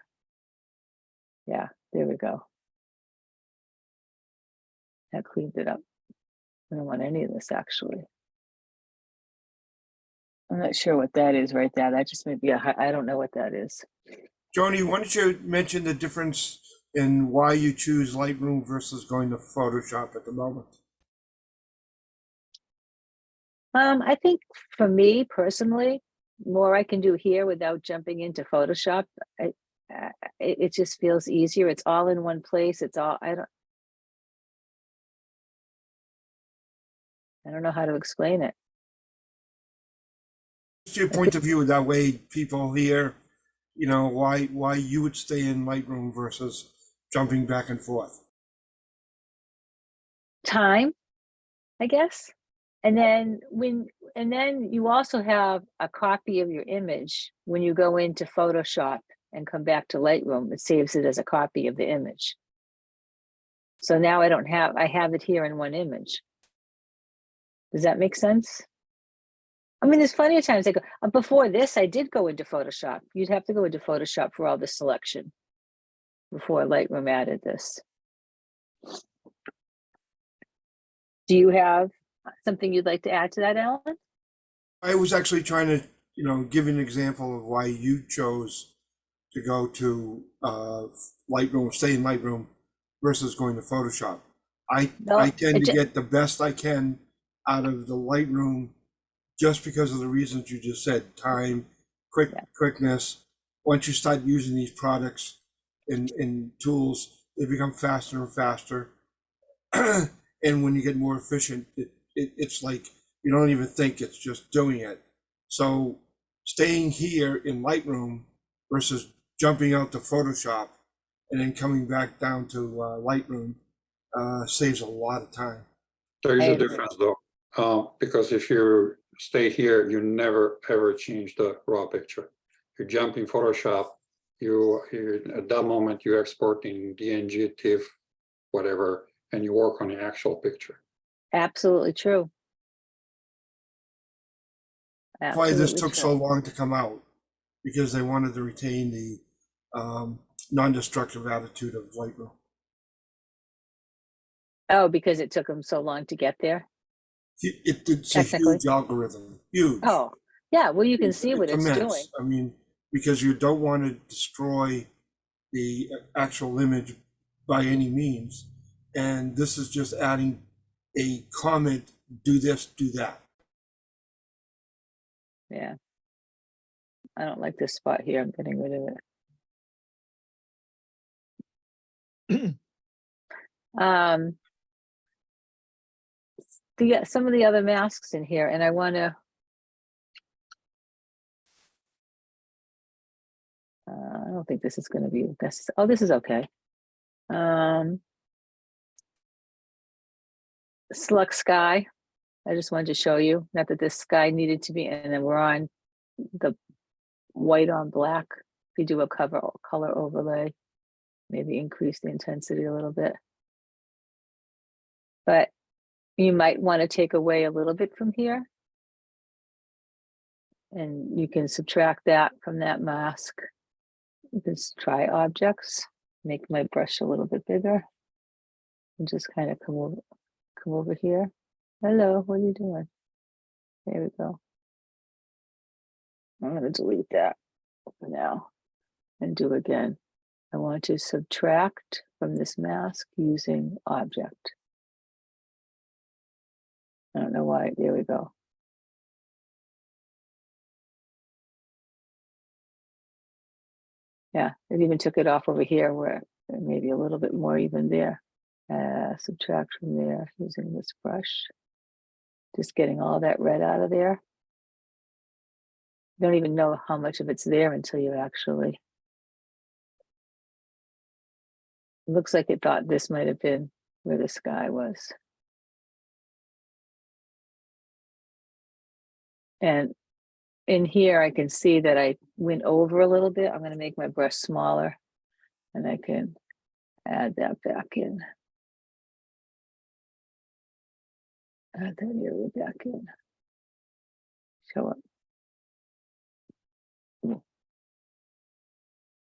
Yeah, there we go. That cleaned it up. I don't want any of this actually. I'm not sure what that is right there. That just may be I don't know what that is. Joni, why don't you mention the difference in why you choose Lightroom versus going to Photoshop at the moment? I think for me personally, more I can do here without jumping into Photoshop. It just feels easier. It's all in one place. It's all, I don't know how to explain it. What's your point of view? That way people hear, you know, why you would stay in Lightroom versus jumping back and forth. Time, I guess. And then you also have a copy of your image when you go into Photoshop and come back to Lightroom. It saves it as a copy of the image. So now I have it here in one image. Does that make sense? I mean, there's plenty of times I go, before this, I did go into Photoshop. You'd have to go into Photoshop for all the selection before Lightroom added this. Do you have something you'd like to add to that, Alan? I was actually trying to, you know, give an example of why you chose to go to Lightroom, stay in Lightroom versus going to Photoshop. I tend to get the best I can out of the Lightroom just because of the reasons you just said, time, quickness. Once you start using these products and tools, they become faster and faster. And when you get more efficient, it's like you don't even think, it's just doing it. So staying here in Lightroom versus jumping out to Photoshop and then coming back down to Lightroom saves a lot of time. There is a difference though, because if you stay here, you never ever change the raw picture. You jump in Photoshop, you at that moment you export in DNG, TIFF, whatever, and you work on the actual picture. Absolutely true. That's why this took so long to come out, because they wanted to retain the non-destructive attitude of Lightroom. Oh, because it took them so long to get there? It's a huge algorithm, huge. Oh, yeah, well, you can see what it's immense. doing. I mean, because you don't want to destroy the actual image by any means. And this is just adding a comment, do this, do that. Yeah. I don't like this spot here. I'm getting rid of it. Some of the other masks in here, and I want to I don't think this is going to be this. Oh, this is okay. Select sky. I just wanted to show you, not that this sky needed to be, and then we're on the white on black. If you do a color overlay, maybe increase the intensity a little bit. But you might want to take away a little bit from here. And you can subtract that from that mask. Just try objects, make my brush a little bit bigger. And just kind of come over here. Hello, what are you doing? There we go. I'm going to delete that for now and do again. I want to subtract from this mask using object. I don't know why. There we go. Yeah, it even took it off over here where maybe a little bit more even there. Subtract from there using this brush. Just getting all that red out of there. You don't even know how much of it's there until you actually. It looks like it thought this might have been where the sky was. And in here, I can see that I went over a little bit. I'm going to make my brush smaller and I can add that back in. Add that area back in. Show up.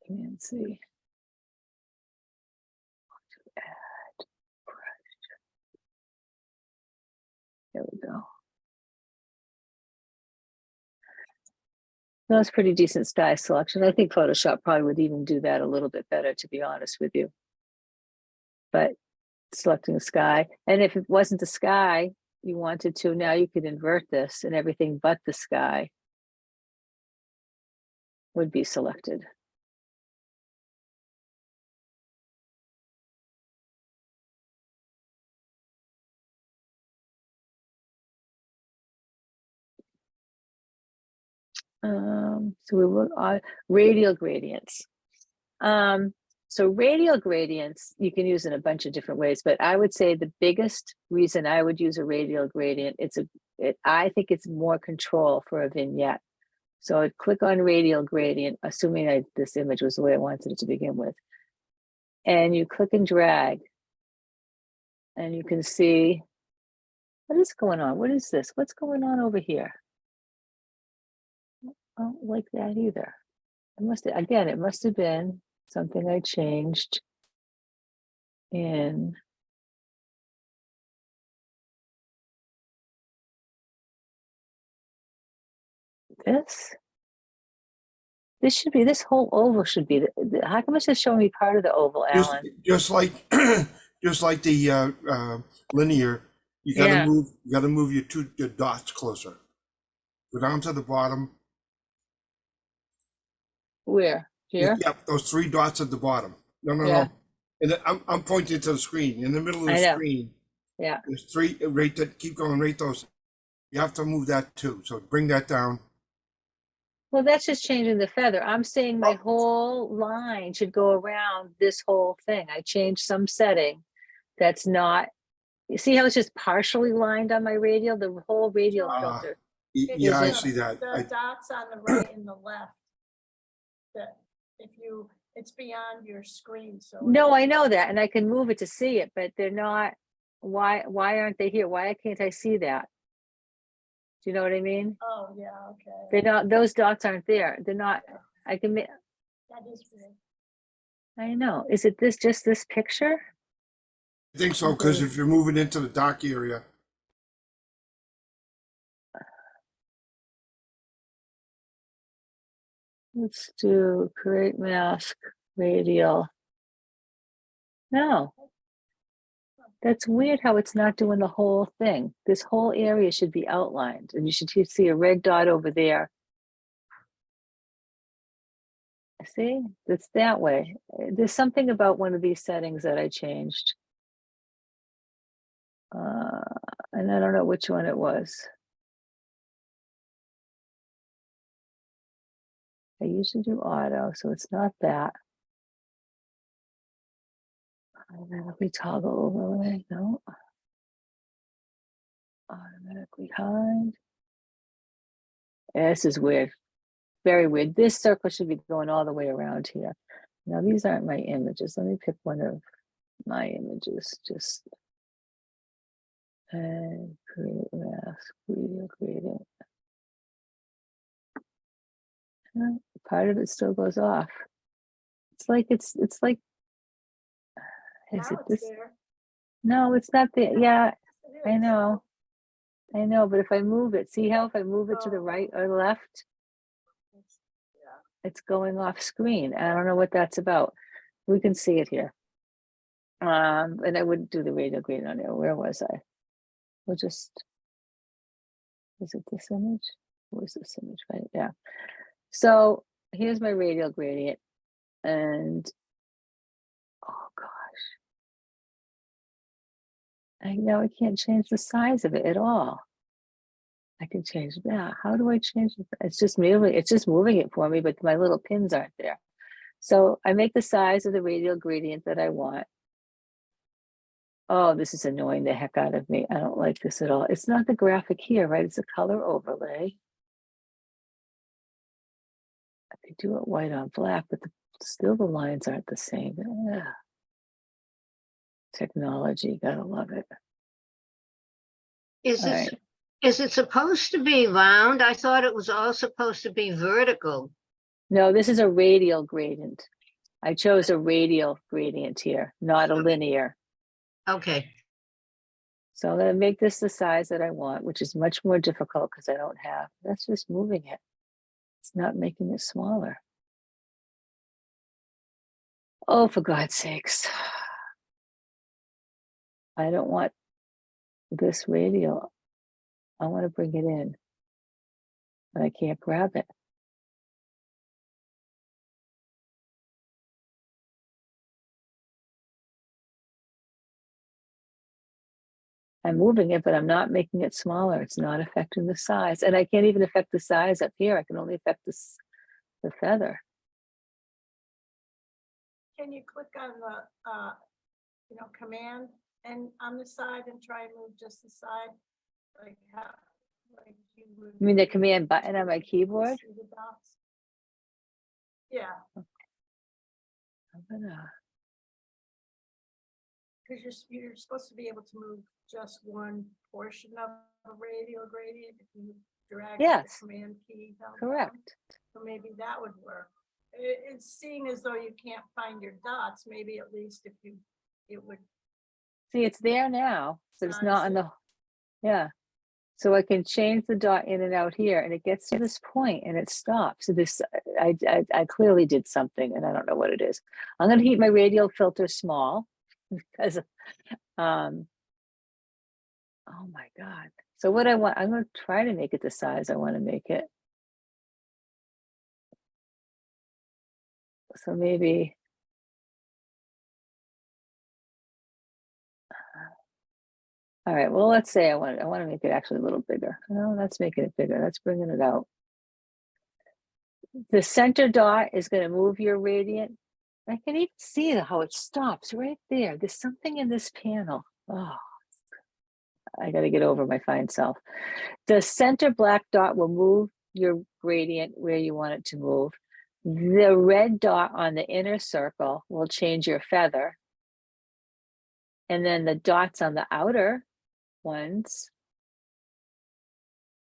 Command C. Add brush. There we go. That's pretty decent sky selection. I think Photoshop probably would even do that a little bit better, to be honest with you. But selecting the sky, and if it wasn't the sky you wanted to, now you could invert this and everything but the sky would be selected. So we look on radial gradients. So radial gradients you can use in a bunch of different ways, but I would say the biggest reason I would use a radial gradient, I think it's more control for a vignette. So I'd click on radial gradient, assuming this image was the way I wanted it to begin with. And you click and drag, and you can see what is going on. What is this? What's going on over here? I don't like that either. It must have been something I changed in this. This whole oval should be, how come it's just showing me part of the oval, Alan? Just like the linear, you gotta move your dots closer. Go down to the bottom. Where? Here? Yep, those three dots at the bottom. No. Yeah. And then I'm pointing to the screen. In the middle of the screen, Yeah. there's three, right, that keep going, right those. You have to move that too. So bring that down. Well, that's just changing the feather. I'm saying my whole line should go around this whole thing. I changed some setting that's not, you see how it's just partially lined on my radial? The whole radial filter. Yeah, I Is it- see that. The dots on the right and the left. That it's beyond your screen, so. No, I know that, and I can move it to see it, but they're not, why aren't they here? Why can't I see that? Do you know what I mean? Oh, yeah, okay. They're not, those dots aren't there. They're not, I can make, That is weird. I know. Is it just this picture? I think so, because if you're moving into the dark area. Let's do create mask radial. No. That's weird how it's not doing the whole thing. This whole area should be outlined, and you should see a red dot over there. See, it's that way. There's something about one of these settings that I changed. And I don't know which one it was. I usually do auto, so it's not that. Automatically toggle overlay, no. Automatically hide. Yeah, this is weird, very weird. This circle should be going all the way around here. Now, these aren't my images. Let me pick one of my images, just and create mask, video gradient. Part of it still goes off. It's like it's like, Now is it it's this? there. No, it's not there. Yeah, Yes, it I is. know. I know, but if I move it, see how if I move it to the right or left, Yeah. it's going off screen. I don't know what that's about. We can see it here. And I wouldn't do the radial gradient on there. Where was I? We'll just, is it this image? Where's this image? Right, yeah. So here's my radial gradient, and oh gosh. I know I can't change the size of it at all. I can change that. How do I change it? It's just moving it for me, but my little pins aren't there. So I make the size of the radial gradient that I want. Oh, this is annoying the heck out of me. I don't like this at all. It's not the graphic here, right? It's a color overlay. I could do it white on black, but still the lines aren't the same. Ugh. Technology, gotta love it. Is All it, right. is it supposed to be round? I thought it was all supposed to be vertical. No, this is a radial gradient. I chose a radial gradient here, not a linear. Okay, So I'm gonna make this the size that I want, which is much more difficult because I don't have, that's just moving it. It's not making it smaller. Oh, for God's sakes. I don't want this radial. I want to bring it in, but I can't grab it. I'm moving it, but I'm not making it smaller. It's not affecting the size. And I can't even affect the size up here. I can only affect this, the feather. Can you click on the, command and on the side and try and move just the side? Like how, like you would. You mean the command button on my keyboard? See the dots? Yeah, I'm gonna, because you're supposed to be able to move just one portion of a radial gradient if you drag the yes, command key down. correct. So maybe that would work. It's seeing as though you can't find your dots, maybe at least if you, it would. See, it's there now, but it's not on Size the, yeah. So I can change the dot in and out here, and it gets to this point and it stops. So this, I clearly did something, and I don't know what it is. I'm gonna keep my radial filter small because, oh my God. So what I want, I'm gonna try to make it the size I want to make it. So maybe. All right, well, let's say I want to make it actually a little bigger. No, that's making it bigger. That's bringing it out. The center dot is going to move your radiant. I can even see how it stops right there. There's something in this panel. Oh, I got to get over my fine self. The center black dot will move your gradient where you want it to move. The red dot on the inner circle will change your feather. And then the dots on the outer ones,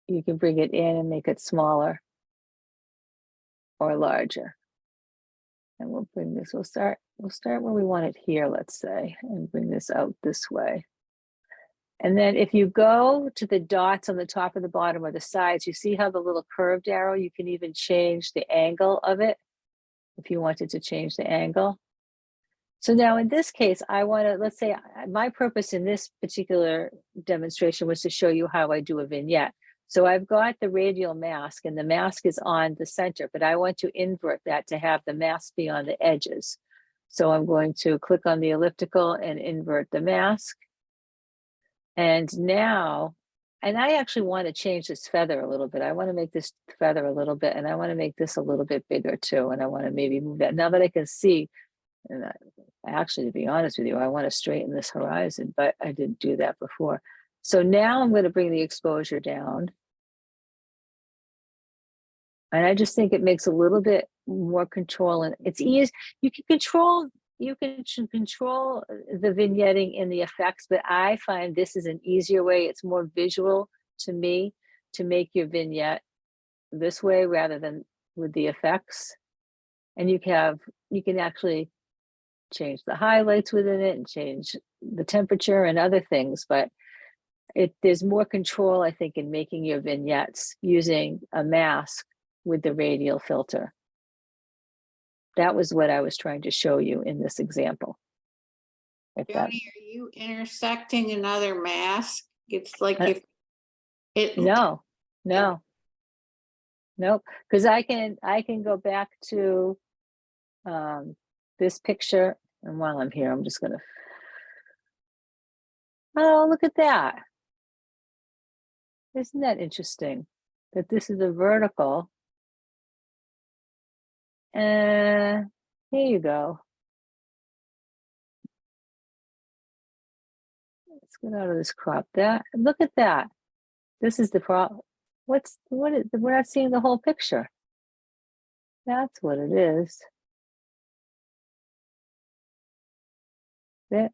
you can bring it in and make it smaller or larger. And we'll bring this, we'll start where we want it here, let's say, and bring this out this way. And then if you go to the dots on the top and the bottom or the sides, you see how the little curved arrow, you can even change the angle of it if you wanted to change the angle. So now in this case, I want to, let's say my purpose in this particular demonstration was to show you how I do a vignette. So I've got the radial mask and the mask is on the center, but I want to invert that to have the mask be on the edges. So I'm going to click on the elliptical and invert the mask. And now, and I actually want to change this feather a little bit. I want to make this feather a little bit, and I want to make this a little bit bigger too. And I want to maybe move that now that I can see. And actually, to be honest with you, I want to straighten this horizon, but I didn't do that before. So now I'm going to bring the exposure down. And I just think it makes a little bit more control, and it's easy. You can control the vignetting in the effects, but I find this is an easier way. It's more visual to me to make your vignette this way rather than with the effects. And you can actually change the highlights within it and change the temperature and other things, but there's more control, I think, in making your vignettes using a mask with the radial filter. That was what I was trying to show you in this example. Joni, are you intersecting another mask? It's like Uh, if it. No, nope. Because I can go back to this picture, and while I'm here, I'm just gonna. Oh, look at that! Isn't that interesting? That this is a vertical. And here you go. Let's get out of this crop. Look at that. This is the problem. We're not seeing the whole picture. That's what it is. There.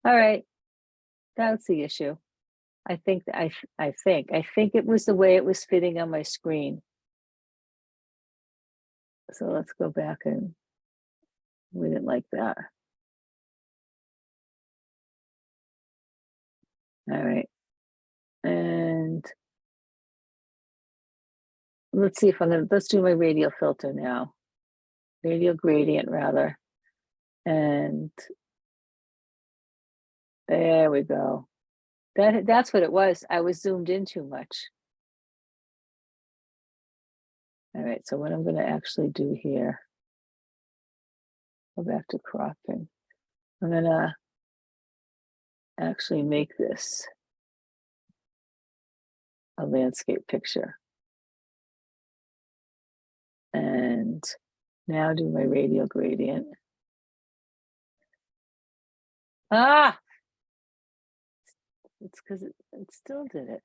All right. That's the issue. I think it was the way it was fitting on my screen. So let's go back, and we didn't like that. All right. And let's see if let's do my radial filter now. Radial gradient rather. And there we go. That's what it was. I was zoomed in too much. All right, so what I'm going to actually do here, go back to cropping. I'm going to actually make this a landscape picture. And now do my radial gradient. Ah! It's because it still did it.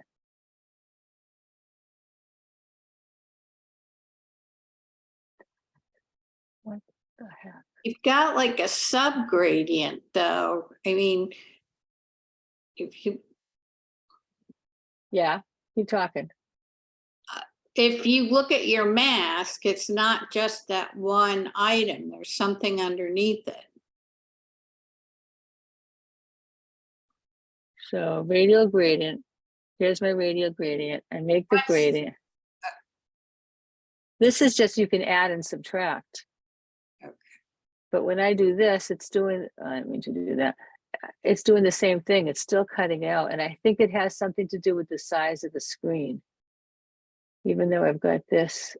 What the heck? You've got like a subgradient though. I mean, Yeah, keep talking. if you look at your mask, it's not just that one item. There's something underneath it. So radial gradient. Here's my radial gradient. I make the gradient. This is just, you can add and subtract. Okay. But when I do this, it's doing, I didn't mean to do that. It's doing the same thing. It's still cutting out. And I think it has something to do with the size of the screen. Even though I've got this.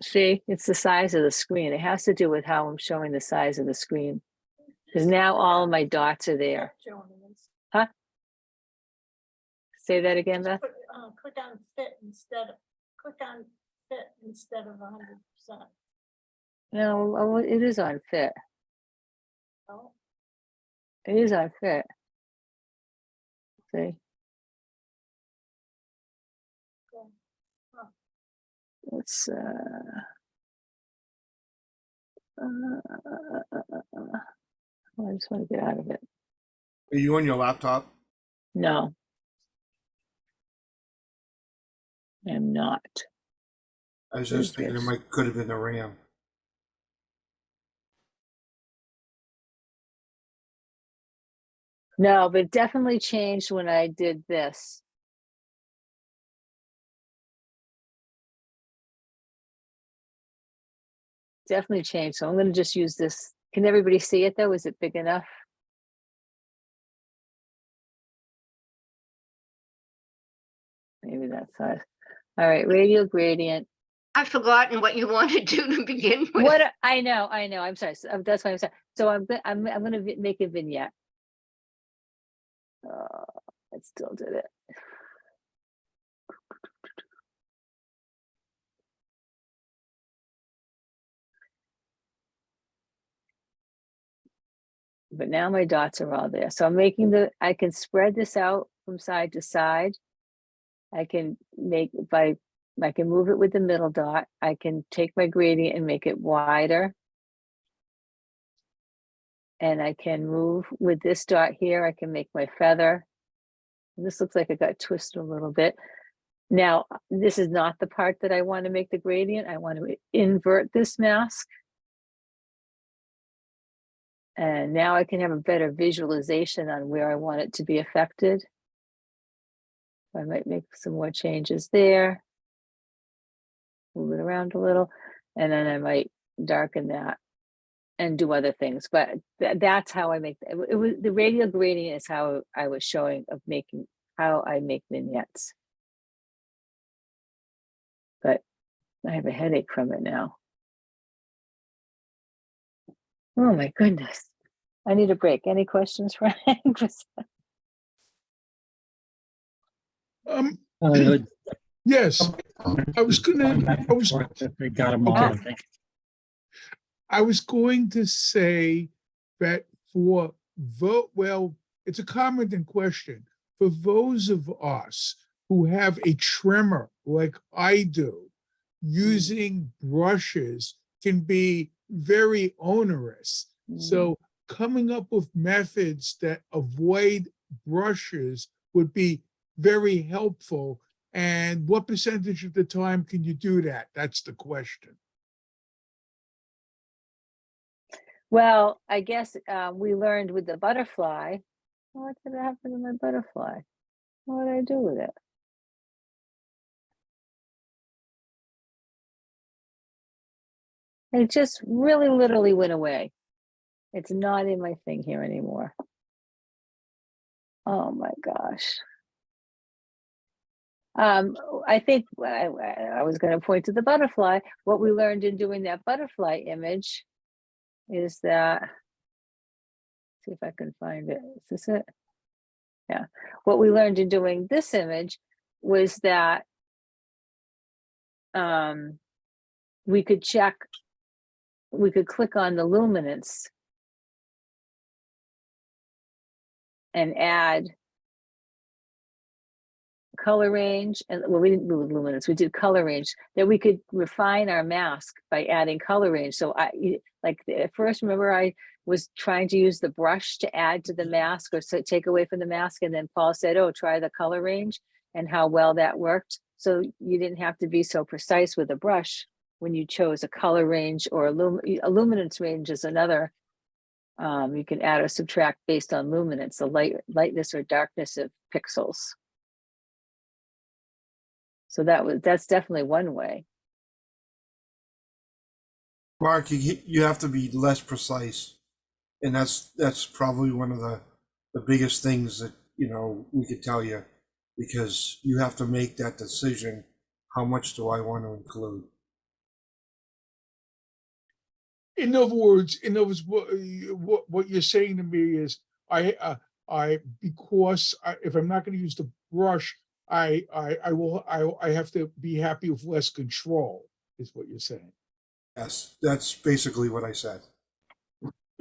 See, it's the size of the screen. It has to do with how I'm showing the size of the screen. Because now all of my dots are there. Huh? Say that again, Beth? Click on fit instead of 100%. No, it is on fit. Oh, It is on fit. See? okay. Huh. Let's I just want to get out of it. Are you on your laptop? No. I'm not. I was just thinking it could have been the RAM. No, but it definitely changed when I did this. definitely changed. So I'm gonna just use this. Can everybody see it though? Is it big enough? Maybe that size. All right, radial gradient. I've forgotten what you wanted to begin with. What, I know, I'm sorry. That's why I'm sorry. So I'm gonna make a vignette. I still did it. But now my dots are all there. So I'm making I can spread this out from side to side. I can I can move it with the middle dot. I can take my gradient and make it wider. And I can move with this dot here. I can make my feather. And this looks like it got twisted a little bit. Now, this is not the part that I want to make the gradient. I want to invert this mask. And now I can have a better visualization on where I want it to be affected. I might make some more changes there. Move it around a little. And then I might darken that and do other things. But that's how I make it. Was the radial gradient is how I was showing of making how I make vignettes. But I have a headache from it now. Oh my goodness. I need a break. Any questions for Chris? Yes, I was They got them all, I think. I was going to say that it's a comment and question. For those of us who have a trimmer like I do, using brushes can be very onerous. So coming up with methods that avoid brushes would be very helpful. And what percentage of the time can you do that? That's the question. Well, I guess we learned with the butterfly. What did happen to my butterfly? What did I do with it? It just really literally went away. It's not in my thing here anymore. Oh my gosh. I think I was going to point to the butterfly. What we learned in doing that butterfly image is that, see if I can find it. Is this it? Yeah. What we learned in doing this image was that we could click on the luminance and add color range. And well, we didn't do luminance, we did color range, that we could refine our mask by adding color range. So like at first, remember I was trying to use the brush to add to the mask or take away from the mask. And then Paul said, oh, try the color range, and how well that worked. So you didn't have to be so precise with a brush when you chose a color range, or a luminance range is another. You can add or subtract based on luminance, the lightness or darkness of pixels. So that's definitely one way. Mark, you have to be less precise, and that's probably one of the biggest things that we could tell you, because you have to make that decision. How much do I want to include? In other words, what you're saying to me is, if I'm not going to use the brush, I have to be happy with less control, is what you're saying. Yes, that's basically what I said.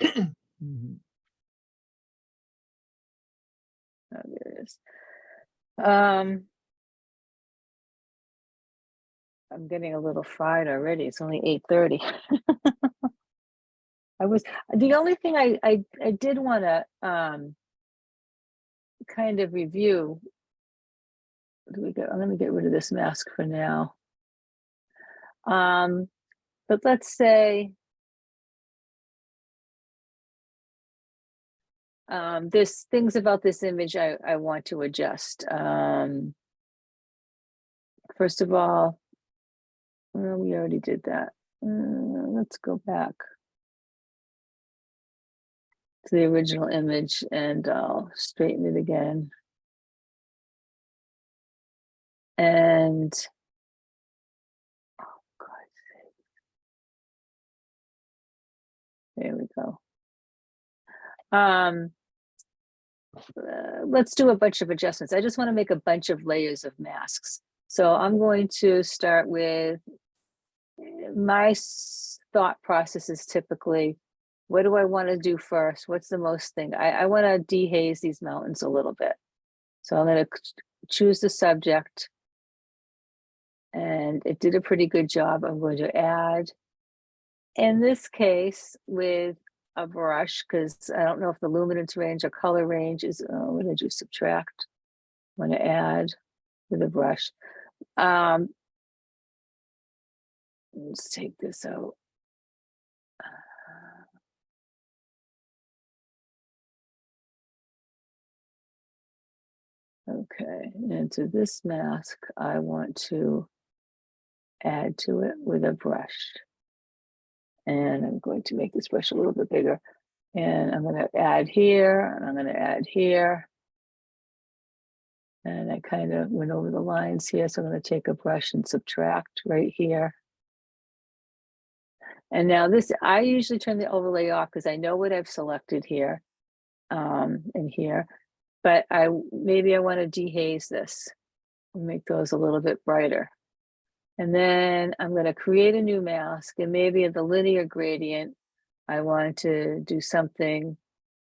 Mhm. Oh, there it is. I'm getting a little fried already. It's only 8:30. The only thing I did want to kind of review. I'm going to get rid of this mask for now. But let's say there's things about this image I want to adjust. First of all, well, we already did that. Let's go back to the original image and I'll straighten it again. And oh, God's sake. There we go. Let's do a bunch of adjustments. I just want to make a bunch of layers of masks. So I'm going to start with my thought process is typically, what do I want to do first? What's the most thing? I want to dehaze these mountains a little bit. So I'm going to choose the subject. And it did a pretty good job. I'm going to add, in this case, with a brush, because I don't know if the luminance range or color range is, what did I do, subtract? I'm going to add with a brush. Let's take this out. Okay, and to this mask, I want to add to it with a brush. And I'm going to make this brush a little bit bigger. And I'm going to add here, and I'm going to add here. And I kind of went over the lines here, so I'm going to take a brush and subtract right here. And now this, I usually turn the overlay off because I know what I've selected here and here. But maybe I want to dehaze this and make those a little bit brighter. And then I'm going to create a new mask, and maybe in the linear gradient, I want to do something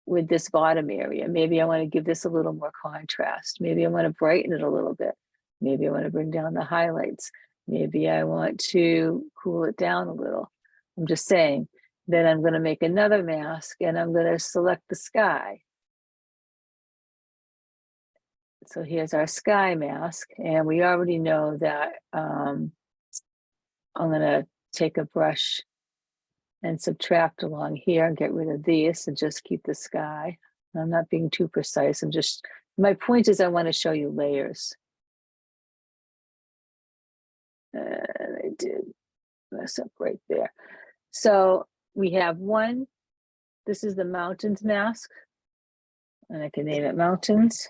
with this bottom area. Maybe I want to give this a little more contrast. Maybe I want to brighten it a little bit. Maybe I want to bring down the highlights. Maybe I want to cool it down a little. I'm just saying. Then I'm going to make another mask, and I'm going to select the sky. So here's our sky mask, and we already know that I'm going to take a brush and subtract along here and get rid of these and just keep the sky. I'm not being too precise. I'm just, my point is I want to show you layers. And I did mess up right there. So we have one, this is the mountains mask, and I can name it mountains.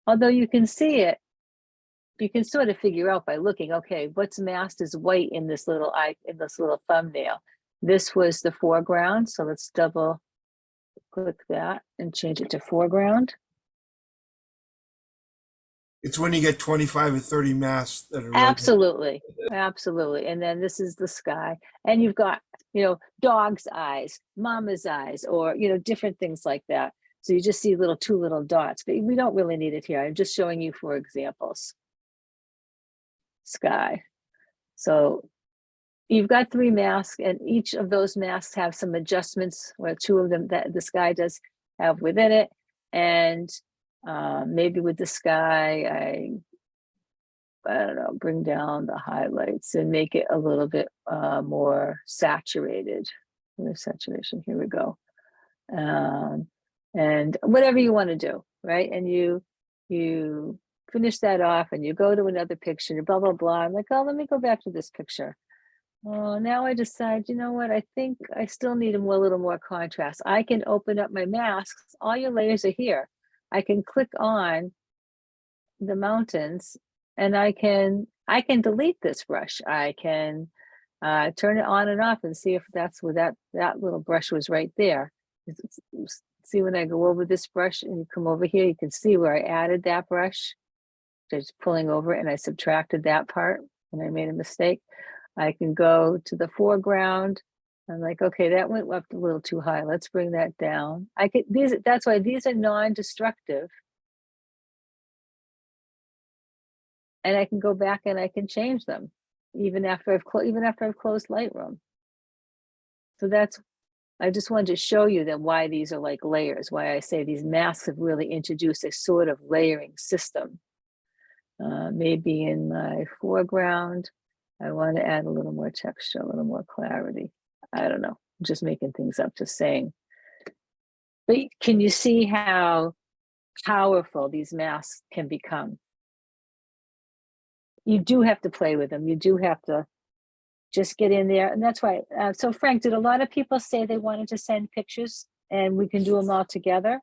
Although you can see it, you can sort of figure out by looking, okay, what's masked is white in this little thumbnail. This was the foreground, so let's double click that and change it to foreground. It's when you get 25 or 30 masks that are Absolutely, absolutely. And then this is the sky, and you've got, dog's eyes, mama's eyes, or different things like that. So you just see two little dots, but we don't really need it here. I'm just showing you for examples. Sky. So you've got 3 masks, and each of those masks have some adjustments, or 2 of them that the sky does have within it. And maybe with the sky, I don't know, bring down the highlights and make it a little bit more saturated. Saturation, here we go. And whatever you want to do, right? And you finish that off, and you go to another picture, blah, blah, blah. I'm like, oh, let me go back to this picture. Oh, now I decide, you know what? I think I still need a little more contrast. I can open up my masks. All your layers are here. I can click on the mountains, and I can delete this brush. I can turn it on and off and see if that's where that little brush was right there. See, when I go over this brush and you come over here, you can see where I added that brush. Just pulling over, and I subtracted that part and I made a mistake. I can go to the foreground. I'm like, okay, that went up a little too high. Let's bring that down. That's why these are non-destructive. And I can go back and I can change them even after I've closed Lightroom. So I just wanted to show you that why these are like layers, why I say these masks have really introduced a sort of layering system. Maybe in my foreground, I want to add a little more texture, a little more clarity. I don't know, I'm just making things up, just saying. But can you see how powerful these masks can become? You do have to play with them. You do have to just get in there. And that's why. So Frank, did a lot of people say they wanted to send pictures and we can do them all together?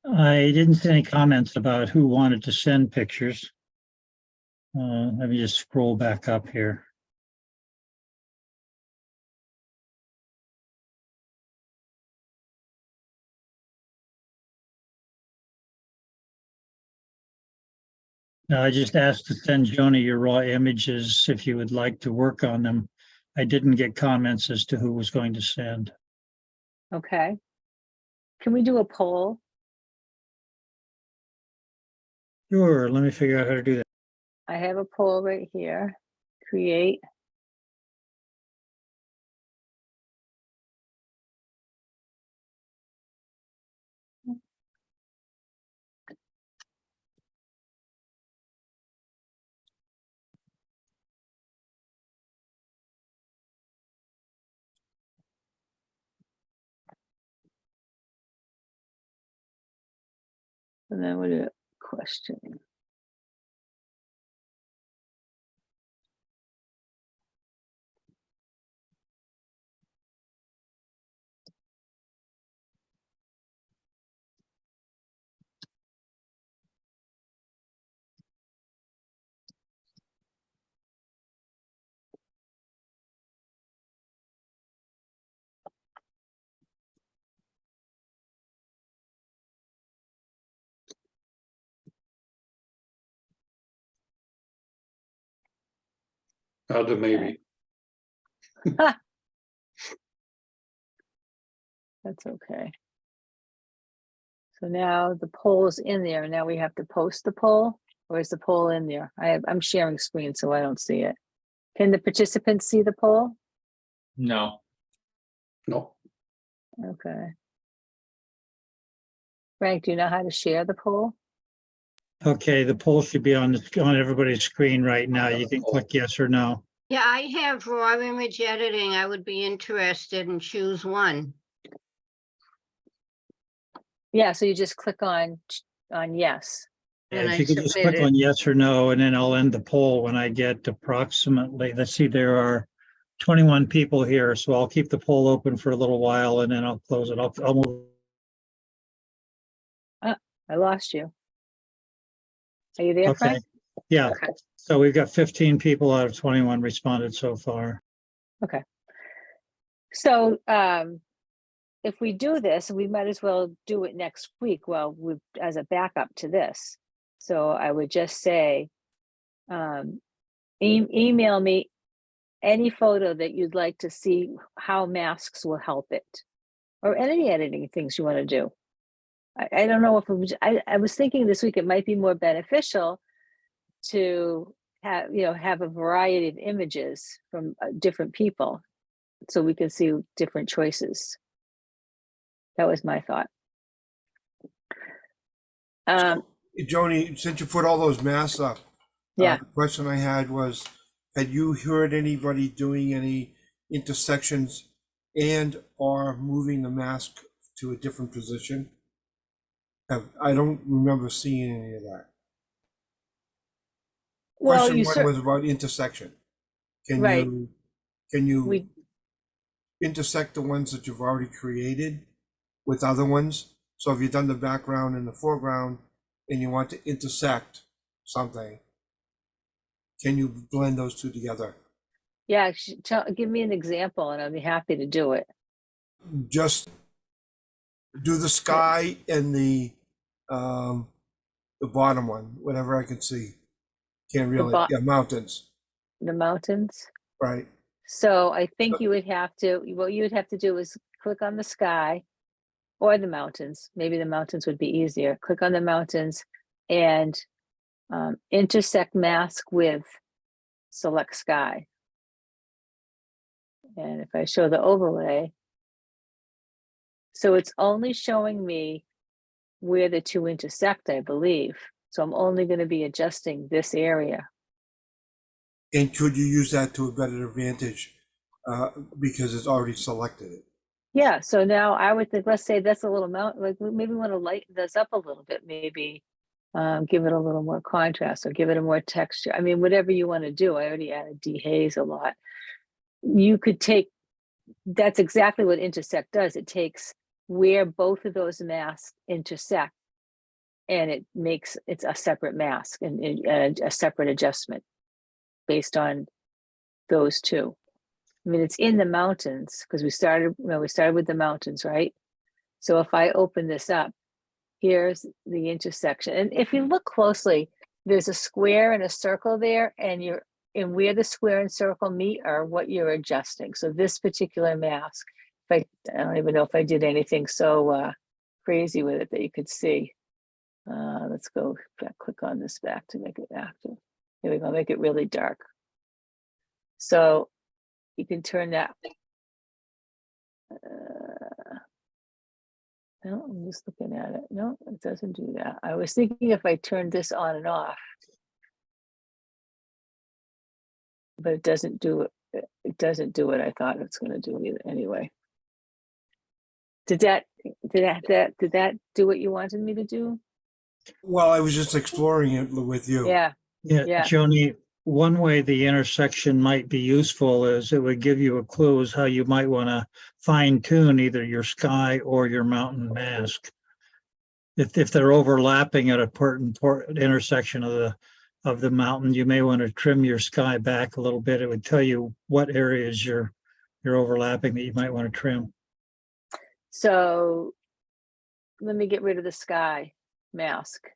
I didn't see any comments about who wanted to send pictures. Let me just scroll back up here. No, I just asked to send Joni your raw images if you would like to work on them. I didn't get comments as to who was going to send. Okay. Can we do a poll? Sure, let me figure out how to do that. I have a poll right here. Create. And then we'll do a question. I'll do maybe. That's okay. So now the poll is in there. Now we have to post the poll, or is the poll in there? I'm sharing screen, so I don't see it. Can the participants see the poll? No. No, Okay. Frank, do you know how to share the poll? Okay, the poll should be on everybody's screen right now. You can click yes or no. Yeah, I have raw image editing. I would be interested and choose one. Yeah, so you just click on yes. And If I you could just submit click it. on yes or no, and then I'll end the poll when I get approximately, let's see, there are 21 people here, so I'll keep the poll open for a little while and then I'll close it. I'll move. I lost you. Are you there, Okay, Frank? yeah. Okay. So we've got 15 people out of 21 responded so far. Okay. So if we do this, we might as well do it next week. Well, as a backup to this. So I would just say, email me any photo that you'd like to see how masks will help it, or any editing things you want to do. I don't know if it was, I was thinking this week it might be more beneficial to have a variety of images from different people, so we can see different choices. That was my thought. Joni, since you put all those masks up, Yeah. the question I had was, had you heard anybody doing any intersections and or moving the mask to a different position? I don't remember seeing any of that. Well, Question you one was about intersection. Can Right. you we intersect the ones that you've already created with other ones? So if you've done the background and the foreground and you want to intersect something, can you blend those two together? yeah, give me an example and I'll be happy to do it. Just do the sky and the bottom one, whatever I can see. Can't really, yeah, mountains, The mountains. right? So I think you would have to, what you would have to do is click on the sky or the mountains. Maybe the mountains would be easier. Click on the mountains and intersect mask with select sky. And if I show the overlay, so it's only showing me where the two intersect, I believe. So I'm only going to be adjusting this area. And could you use that to a better advantage because it's already selected it? Yeah, so now I would think, let's say that's a little mount, like maybe we want to lighten this up a little bit, maybe give it a little more contrast or give it a more texture. I mean, whatever you want to do. I already added dehaze a lot. You could take, that's exactly what intersect does. It takes where both of those masks intersect and it makes, it's a separate mask and a separate adjustment based on those two. I mean, it's in the mountains because we started with the mountains, right? So if I open this up, here's the intersection. And if you look closely, there's a square and a circle there, and where the square and circle meet are what you're adjusting. So this particular mask, I don't even know if I did anything so crazy with it that you could see. Let's go back, click on this back to make it active. Here we go, make it really dark. So you can turn that. No, I'm just looking at it. No, it doesn't do that. I was thinking if I turned this on and off, but it doesn't do it. It doesn't do what I thought it's going to do either. Anyway, did that do what you wanted me to do? Well, I was just exploring it with you. Yeah. Yeah, Yeah. Joni, one way the intersection might be useful is it would give you a clue as how you might want to fine tune either your sky or your mountain mask. If they're overlapping at a important intersection of the mountain, you may want to trim your sky back a little bit. It would tell you what areas you're overlapping that you might want to trim. So let me get rid of the sky mask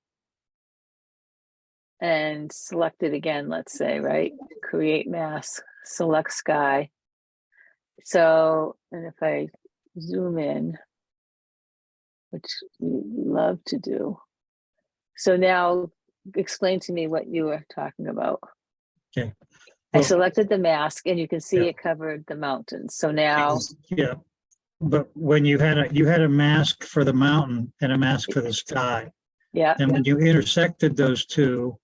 and select it again, let's say, right? Create mask, select sky. So, and if I zoom in, which we love to do. So now explain to me what you were talking about. Okay. I Well, selected the mask and you can see Yeah. it covered the mountains. So now, yeah, but when you had a mask for the mountain and a mask for the sky, yeah, and when you intersected those two,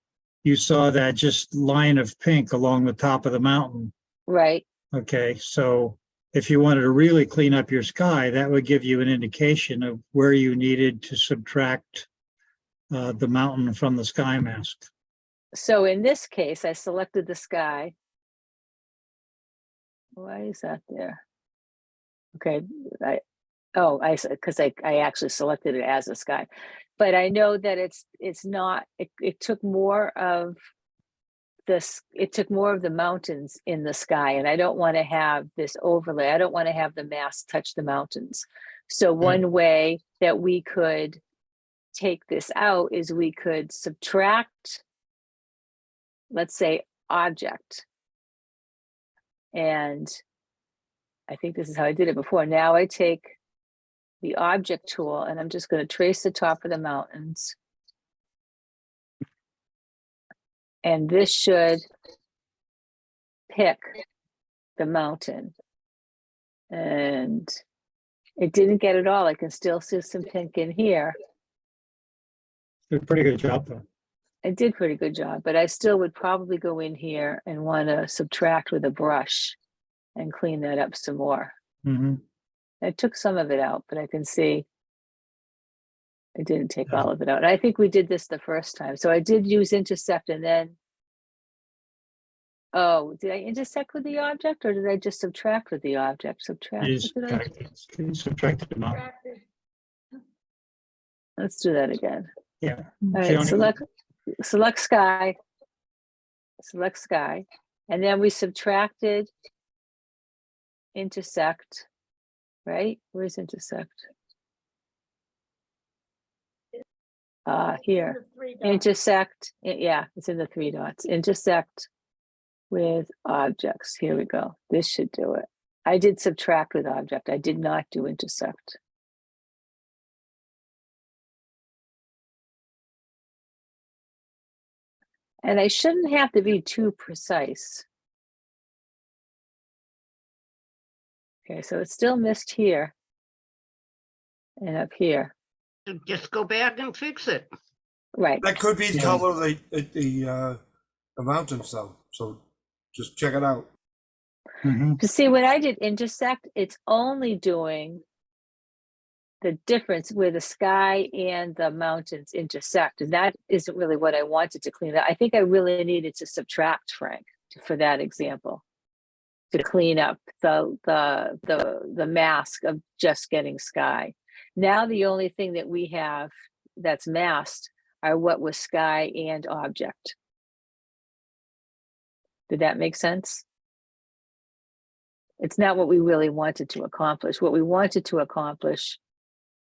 you saw that just line of pink along the top of the mountain. right. Okay, so if you wanted to really clean up your sky, that would give you an indication of where you needed to subtract the mountain from the sky mask. So in this case, I selected the sky. Why is that there? Okay, because I actually selected it as a sky, but I know that it's not. It took more of this. It took more of the mountains in the sky, and I don't want to have this overlay. I don't want to have the mask touch the mountains. So one way that we could take this out is we could subtract, let's say, object. And I think this is how I did it before. Now I take the object tool and I'm just going to trace the top of the mountains. And this should pick the mountain. And it didn't get it all. I can still see some pink in here. Did a pretty good job though. I did pretty good job, but I still would probably go in here and want to subtract with a brush and clean that up some more. Mm-hmm. I took some of it out, but I can see I didn't take all of it out. And I think we did this the first time. So I did use intersect and then, oh, did I intersect with the object or did I just subtract with the object? Subtract. You What did I- subtracted them out. Practice. Let's do that again. Yeah. All right, select sky, and then we subtracted intersect, right? Where's intersect? Here, The 3 dots. intersect, yeah, it's in the 3 dots. Intersect with objects. Here we go. This should do it. I did subtract with object. I did not do intersect. And I shouldn't have to be too precise. Okay, so it's still missed here and up here. Just go back and fix it. Right. That could be the Yeah. color of the mountains though. So just check it out. Mm-hmm. To see when I did intersect, it's only doing the difference where the sky and the mountains intersect. And that isn't really what I wanted to clean up. I think I really needed to subtract, Frank, for that example, to clean up the mask of just getting sky. Now the only thing that we have that's masked are what was sky and object. Did that make sense? It's not what we really wanted to accomplish. What we wanted to accomplish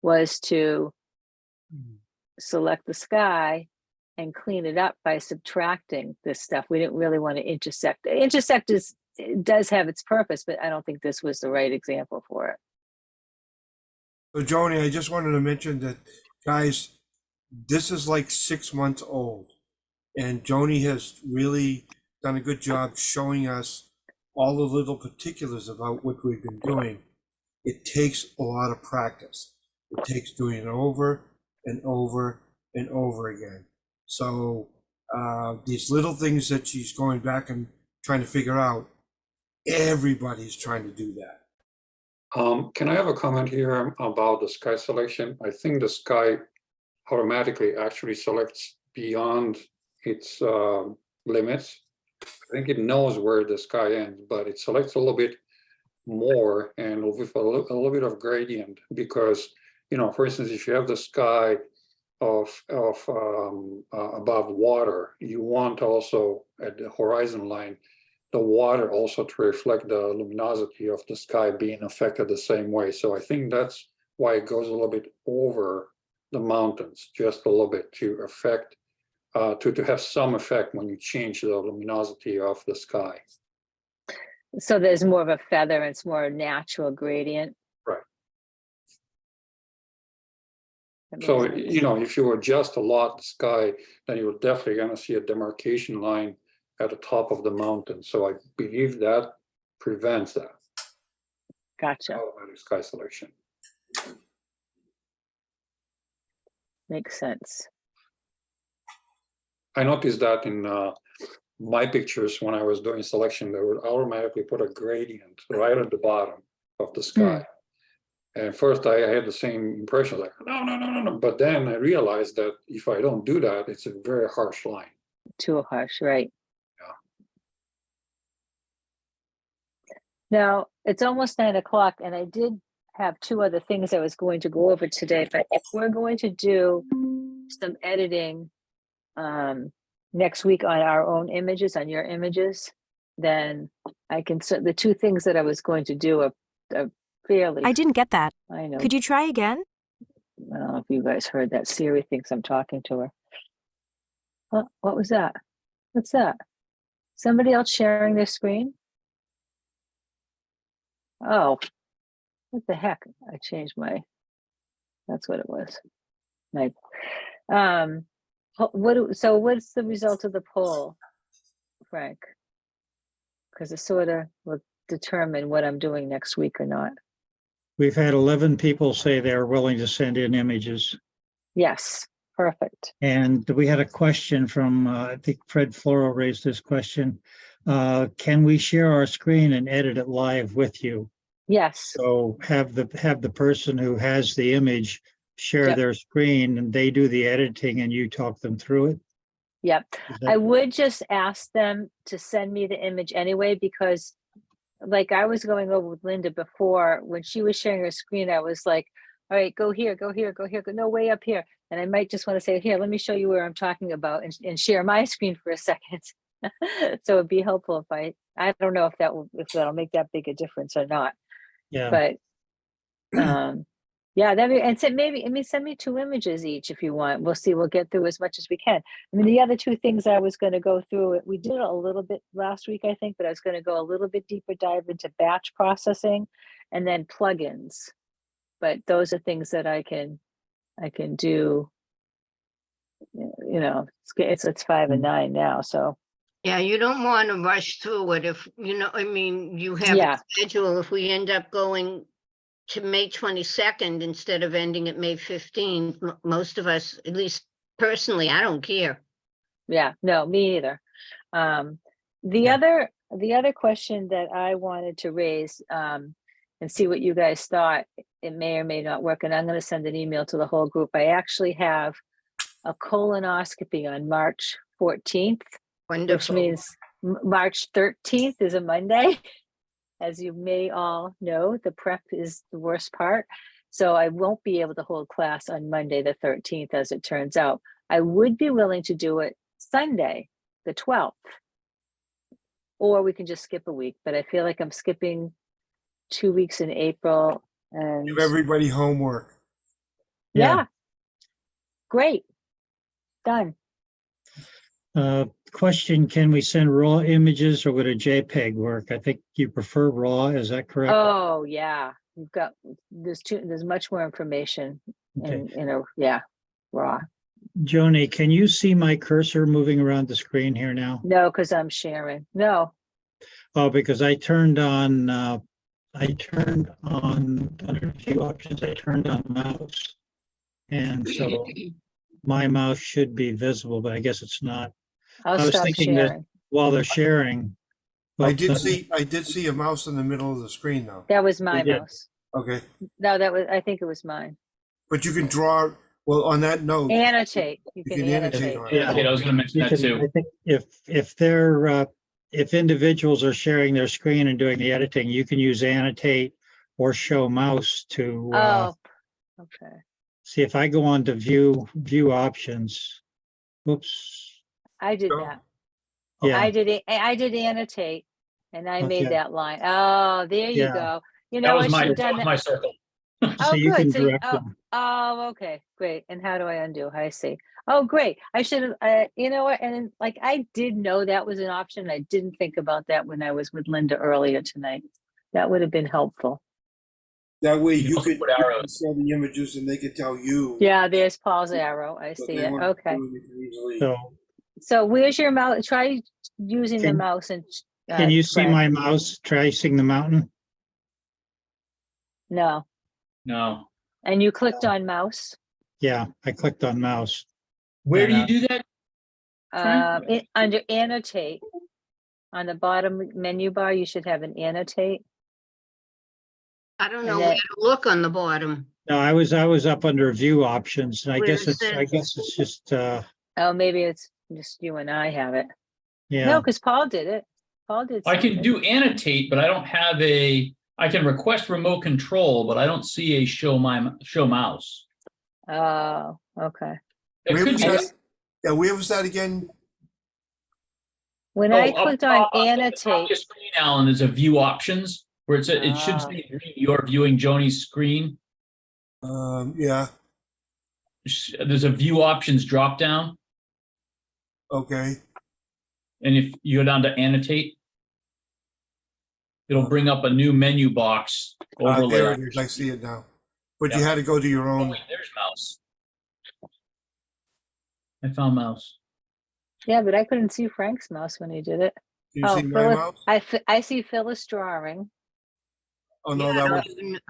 was to select the sky and clean it up by subtracting this stuff. We didn't really want to intersect. Intersect it does have its purpose, but I don't think this was the right example for it. So Joni, I just wanted to mention that, guys, this is like 6 months old, and Joni has really done a good job showing us all the little particulars about what we've been doing. It takes a lot of practice. It takes doing it over and over and over again. So these little things that she's going back and trying to figure out, everybody's trying to do that. Can I have a comment here about the sky selection? I think the sky automatically actually selects beyond its limits. I think it knows where the sky ends, but it selects a little bit more and with a little bit of gradient, because, you know, for instance, if you have the sky of above water, you want also at the horizon line the water also to reflect the luminosity of the sky being affected the same way. So I think that's why it goes a little bit over the mountains, just a little bit, to affect to have some effect when you change the luminosity of the sky. So there's more of a feather, and it's more natural gradient. Right. That makes So, sense. you know, if you adjust a lot the sky, then you're definitely going to see a demarcation line at the top of the mountain. So I believe that prevents that. Gotcha. Automatic sky selection. Makes sense. I noticed that in my pictures when I was doing selection, they would automatically put a gradient right at the bottom of the sky. And first I had the same impression, like, no. But then I realized that if I don't do that, it's a very harsh line. Too harsh, right? Yeah. Now, it's almost 9 o'clock, and I did have 2 other things I was going to go over today, but if we're going to do some editing next week on our own images, on your images, then I can, the 2 things that I was going to do are fairly. I didn't get that. I know. Could you try again? I don't know if you guys heard that. Siri thinks I'm talking to her. What was that? What's that? Somebody else sharing their screen? Oh, what the heck? I changed my, that's what it was. Like, so what's the result of the poll, Frank? Because it sort of will determine what I'm doing next week or not. We've had 11 people say they're willing to send in images. Yes, perfect. And we had a question from, I think Fred Floro raised this question. Can we share our screen and edit it live with you? Yes. So have the person who has the image share Yep. their screen, and they do the editing and you talk them through it? Yep. Is that- I would just ask them to send me the image anyway, because like I was going over with Linda before, when she was sharing her screen, I was like, all right, go here, go here, go here, go no, way up here. And I might just want to say, here, let me show you where I'm talking about, and share my screen for a second. So it'd be helpful if I don't know if that'll make that big a difference or not. Yeah. But yeah, send me 2 images each if you want. We'll see, we'll get through as much as we can. I mean, the other 2 things I was going to go through, we did a little bit last week, I think, but I was going to go a little bit deeper dive into batch processing and then plugins. But those are things that I can do. You know, it's 5 and 9 now, so. Yeah, you don't want to rush through it if, you know, I mean, you have Yeah. a schedule. If we end up going to May 22nd instead of ending at May 15th, most of us, at least personally, I don't care. Yeah, no, me either. The other question that I wanted to raise and see what you guys thought. It may or may not work, and I'm gonna send an email to the whole group. I actually have a colonoscopy on March 14th, which Wonderful. means March 13th is a Monday. As you may all know, the prep is the worst part. So I won't be able to hold class on Monday, the 13th, as it turns out. I would be willing to do it Sunday, the 12th. Or we can just skip a week, but I feel like I'm skipping 2 weeks in April and Give everybody homework. yeah. Great. Done. Question, can we send raw images or would a JPEG work? I think you prefer raw, is that correct? Oh, yeah. You've got, there's much more information Okay. yeah, raw. Joni, can you see my cursor moving around the screen here now? No, because I'm sharing. No. Oh, because I turned on under view options, I turned on mouse. And so my mouse should be visible, but I guess it's not. I I'll was stop thinking that sharing. while they're sharing. I did see a mouse in the middle of the screen though. That was my You did. mouse. Okay, No, I think it was mine. but you can draw, well, on that note, Annotate. You can annotate. on it. Yeah, I was gonna mention that too. I think if individuals are sharing their screen and doing the editing, you can use annotate or show mouse to Oh, okay. see. If I go on to view options, whoops, I did Go. that. yeah, I did annotate and I made Okay. that line. Oh, there you Yeah. go. You That know, was I my, should have that done was that. my circle. so Oh, you can good. So, direct them. oh, okay, great. And how do I undo? I see. Oh, great. I should have, you know what? And like, I did know that was an option. I didn't think about that when I was with Linda earlier tonight. That would have been helpful. That way You you also could put arrows. show the images and they could tell you. Yeah, there's Paul's arrow. I what see they it. want to Okay. do, and you can easily- So So where's your mouse? Try using the Can- mouse and. can you see Fred. my mouse tracing the mountain? No. No. And you clicked on mouse. Yeah, I clicked on mouse. Where do And, you do that? Frank? Under annotate, on the bottom menu bar, you should have an annotate. I don't And know that- where to look on the bottom. No, I was up under view options, and I Where guess it it's just Oh, maybe it's just you and I have it. yeah. No, because Paul did it. Paul did. I can something. do annotate, but I don't have I can request remote control, but I don't see a show mouse. Oh, okay. It Where could was be. that? Yeah, where was that again? When Oh, I up clicked top, on up at the top of annotate, your screen, Alan, there's a view options where it should Ah. say you're viewing Joni's screen. Yeah, There's a view options drop down, okay. and if you go down to annotate, it'll bring up a new menu box overlay. There it is, I see it now. But you Yeah. had to go to your Oh, own, wait, there's mouse. I found mouse. yeah, but I couldn't see Frank's mouse when he did it. do you Oh, see my Phyllis, mouse? I see Phyllis drawing. Oh, no, Yeah, I that don't was, even-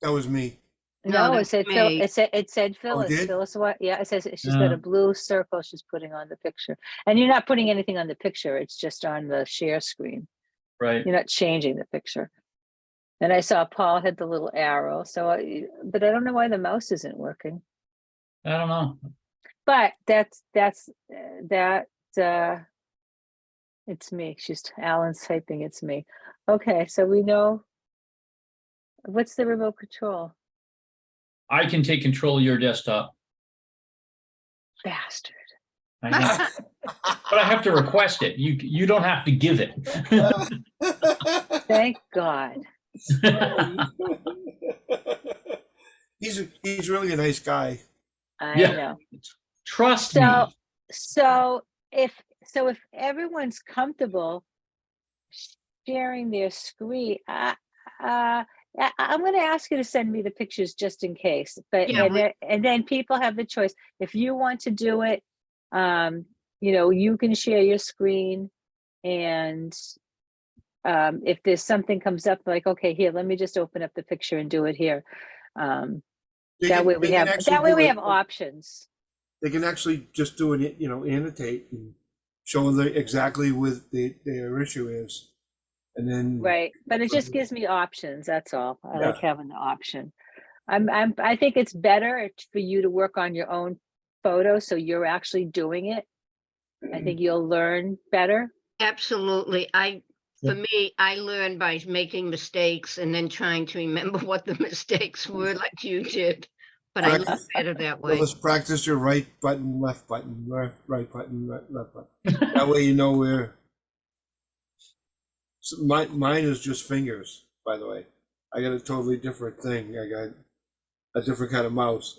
that was me. No, No, it that's said me. it said Phyllis. did? Phyllis, what? Yeah, it says she's got Yeah. a blue circle she's putting on the picture. And you're not putting anything on the picture, it's just on the share screen. Right. You're not changing the picture. And I saw Paul had the little arrow, but I don't know why the mouse isn't working. I don't know. But it's me. Alan's typing, it's me. Okay, so we know. What's the remote control? I can take control of your desktop. Bastard. I know. But I have to request it. You don't have to give it. Thank God. He's really a nice guy. I Yeah. know. Trust So, me. so if everyone's comfortable sharing their screen, I'm going to ask you to send me the pictures just in case. But Yeah, and then people have the choice. If you want to do it, you can share your screen, and if there's something comes up like, okay, here, let me just open up the picture and do it here. They That can- way they we can have actually that way do we it- have options. They can actually just do an, annotate and show exactly what their issue is. And then. Right, but it just gives me options, that's all. I like Yeah. having the option. I think it's better for you to work on your own photo, so you're actually doing it. I think you'll learn better. Absolutely. For me, I learn by making mistakes and then trying to remember what the mistakes were like you did. But I learn Practice. better that Well, way. let's practice your right button, left button, right button, left button. That way you know where. So mine is just fingers, by the way. I got a totally different thing. I got a different kind of mouse.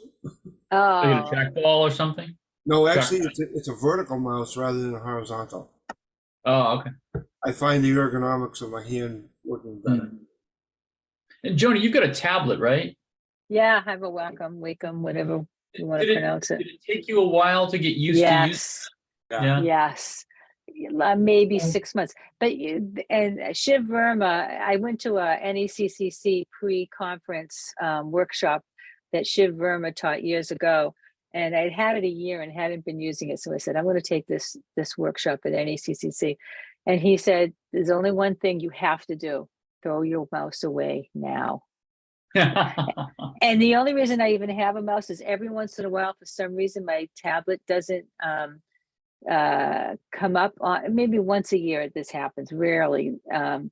Are you Oh, a trackball or something? No, actually, it's a vertical mouse rather than a horizontal. Oh, okay. I find the ergonomics of my hand working better. And Joni, you've got a tablet, right? yeah, have a Wacom, whatever you want to Did pronounce it. Did it take you a while to get used to use? Yes, yes. Maybe 6 months, but and Shiv Verma, I went to a NECCC pre-conference workshop that Shiv Verma taught years ago, and I'd had it a year and hadn't been using it. So I said, I'm going to take this workshop at NECCC, and he said, there's only one thing you have to do: throw your mouse away now. And the only reason I even have a mouse is every once in a while, for some reason, my tablet doesn't come up on, maybe once a year this happens, rarely.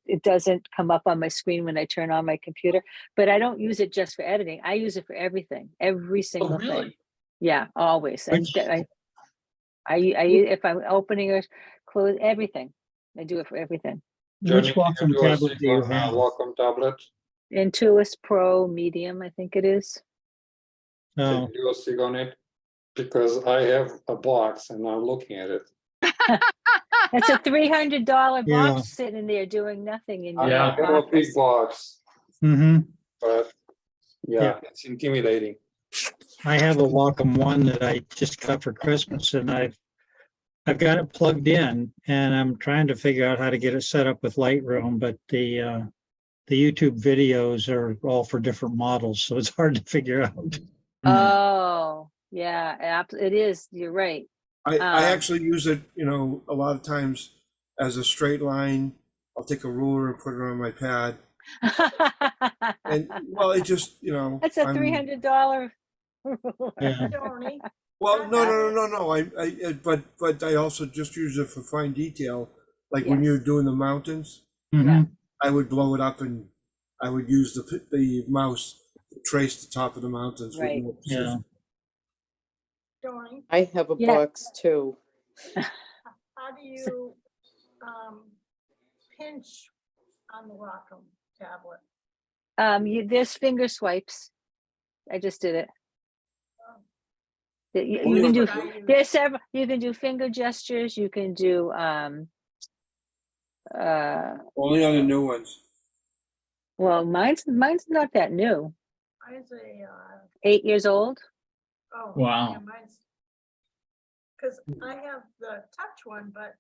It doesn't come up on my screen when I turn on my computer, but I don't use it just for editing. I use it for everything, every single thing. really? Yeah, always. And Which- I if I'm opening or close everything, I do it for everything. Which Johnny, can Wacom you do a tablet do you SIG on, have? Wacom tablet? Intuos Pro Medium, I think it is. Can Oh, you do a SIG on it? Because I have a box and I'm looking at it. It's a $300 box Yeah. sitting there doing nothing in I your Yeah. have a big office. box, mm-hmm. but Yeah. yeah, it's intimidating. I have a Wacom one that I just got for Christmas, and I've got it plugged in, and I'm trying to figure out how to get it set up with Lightroom, but the YouTube videos are all for different models, so it's hard to figure out. Oh, yeah, it is. You're right. I actually use it, a lot of times as a straight line. I'll take a ruler and put it on my pad. And well, it just, That's a I'm- $300. Yeah. Tony, Well, no. But I also just use it for fine detail. Like when Yes. you're doing the mountains, Mhm. I would blow it up and I would use the mouse to trace the top of the mountains. with Right. more Yeah. precision. Tony, I have a Yeah. box too. how do you pinch on the Wacom tablet? There's finger swipes. I just did it. You Oh, can yeah. do, there's several, you can do finger gestures, you can do Only on the new ones. well, mine's not that new. Mine's a 8 years old. oh Wow. yeah, mine's because I have the touch one, but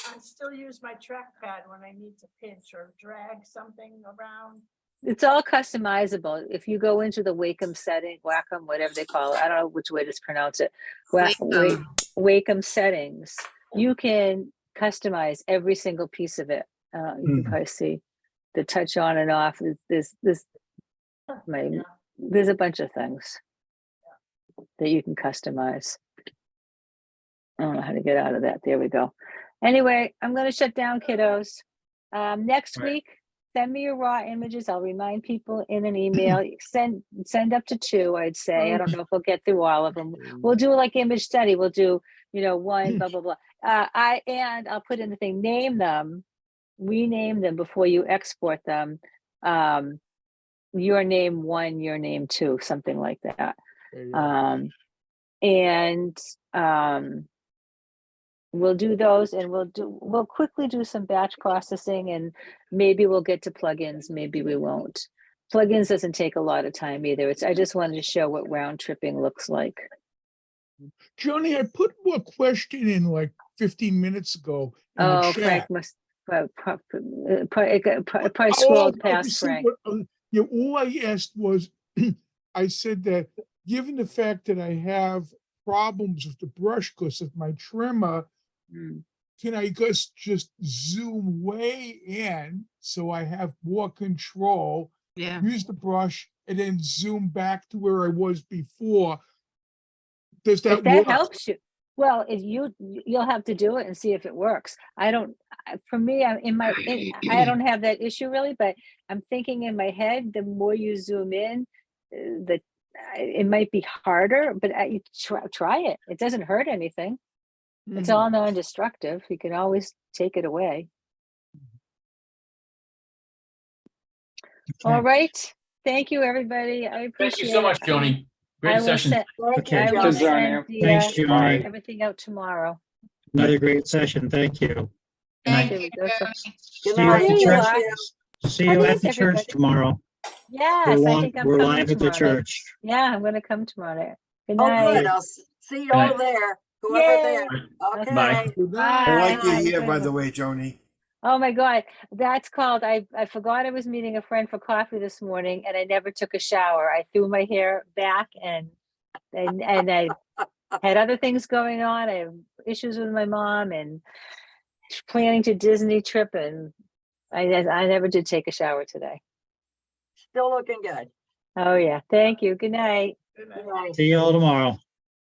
I still use my trackpad when I need to pinch or drag something around. It's all customizable. If you go into the Wacom setting, Wacom, whatever they call it, I don't know which way to pronounce it. Wacom settings, you can customize every single piece of it. You can probably see the touch on and off. There's a bunch of things that you can customize. I don't know how to get out of that. There we go. Anyway, I'm going to shut down, kiddos. Next Right. week, send me your raw images. I'll remind people in an email. Send up to 2, I'd say. I don't know if we'll get through all of them. We'll do like image study. We'll do, one, blah, blah, blah. I'll put in the thing, name them, rename them before you export them. Your name 1, your name 2, something like that. We'll do those, and we'll quickly do some batch processing, and maybe we'll get to plugins, maybe we won't. Plugins doesn't take a lot of time either. I just wanted to show what round tripping looks like. Joni, I put a question in like 15 minutes ago. In the Oh, chat. Frank must probably scrolled past Frank. All I asked was, I said that given the fact that I have problems with the brush because of my trimmer, can I just zoom way in so I have more control, Yeah. use the brush, and then zoom back to where I was before? Does that If that work? helps you, well, if you'll have to do it and see if it works. I don't, for me, I don't have that issue really, but I'm thinking in my head, the more you zoom in, it might be harder, but you try it. It doesn't hurt anything. It's all non-destructive. You can always take it away. All Okay. right. Thank you, everybody. I appreciate it. Thank you so much, Joni. Great session. Thank Okay. you, I will Johnny. send Thanks, Joni. everything out tomorrow. Another great session. Thank you. Good night. Thank you. Good Good See you at night. the There you church. are. See Oh, you at there's the church everybody. tomorrow. Yes, I think I'm We're coming live at the tomorrow night. church. Yeah, I'm gonna come tomorrow night. Good Oh, night. good. I'll see you Good night. all there, whoever there. Okay. Bye. Okay. Good Bye. night. I like you Bye. here, by the way, Joni. Oh my God, that's called, I forgot I was meeting a friend for coffee this morning and I never took a shower. I threw my hair back and I had other things going on. I have issues with my mom and planning to Disney trip and I never did take a shower today. Still looking good. Oh yeah, thank you. Good night. Good Good night. night. See you all tomorrow.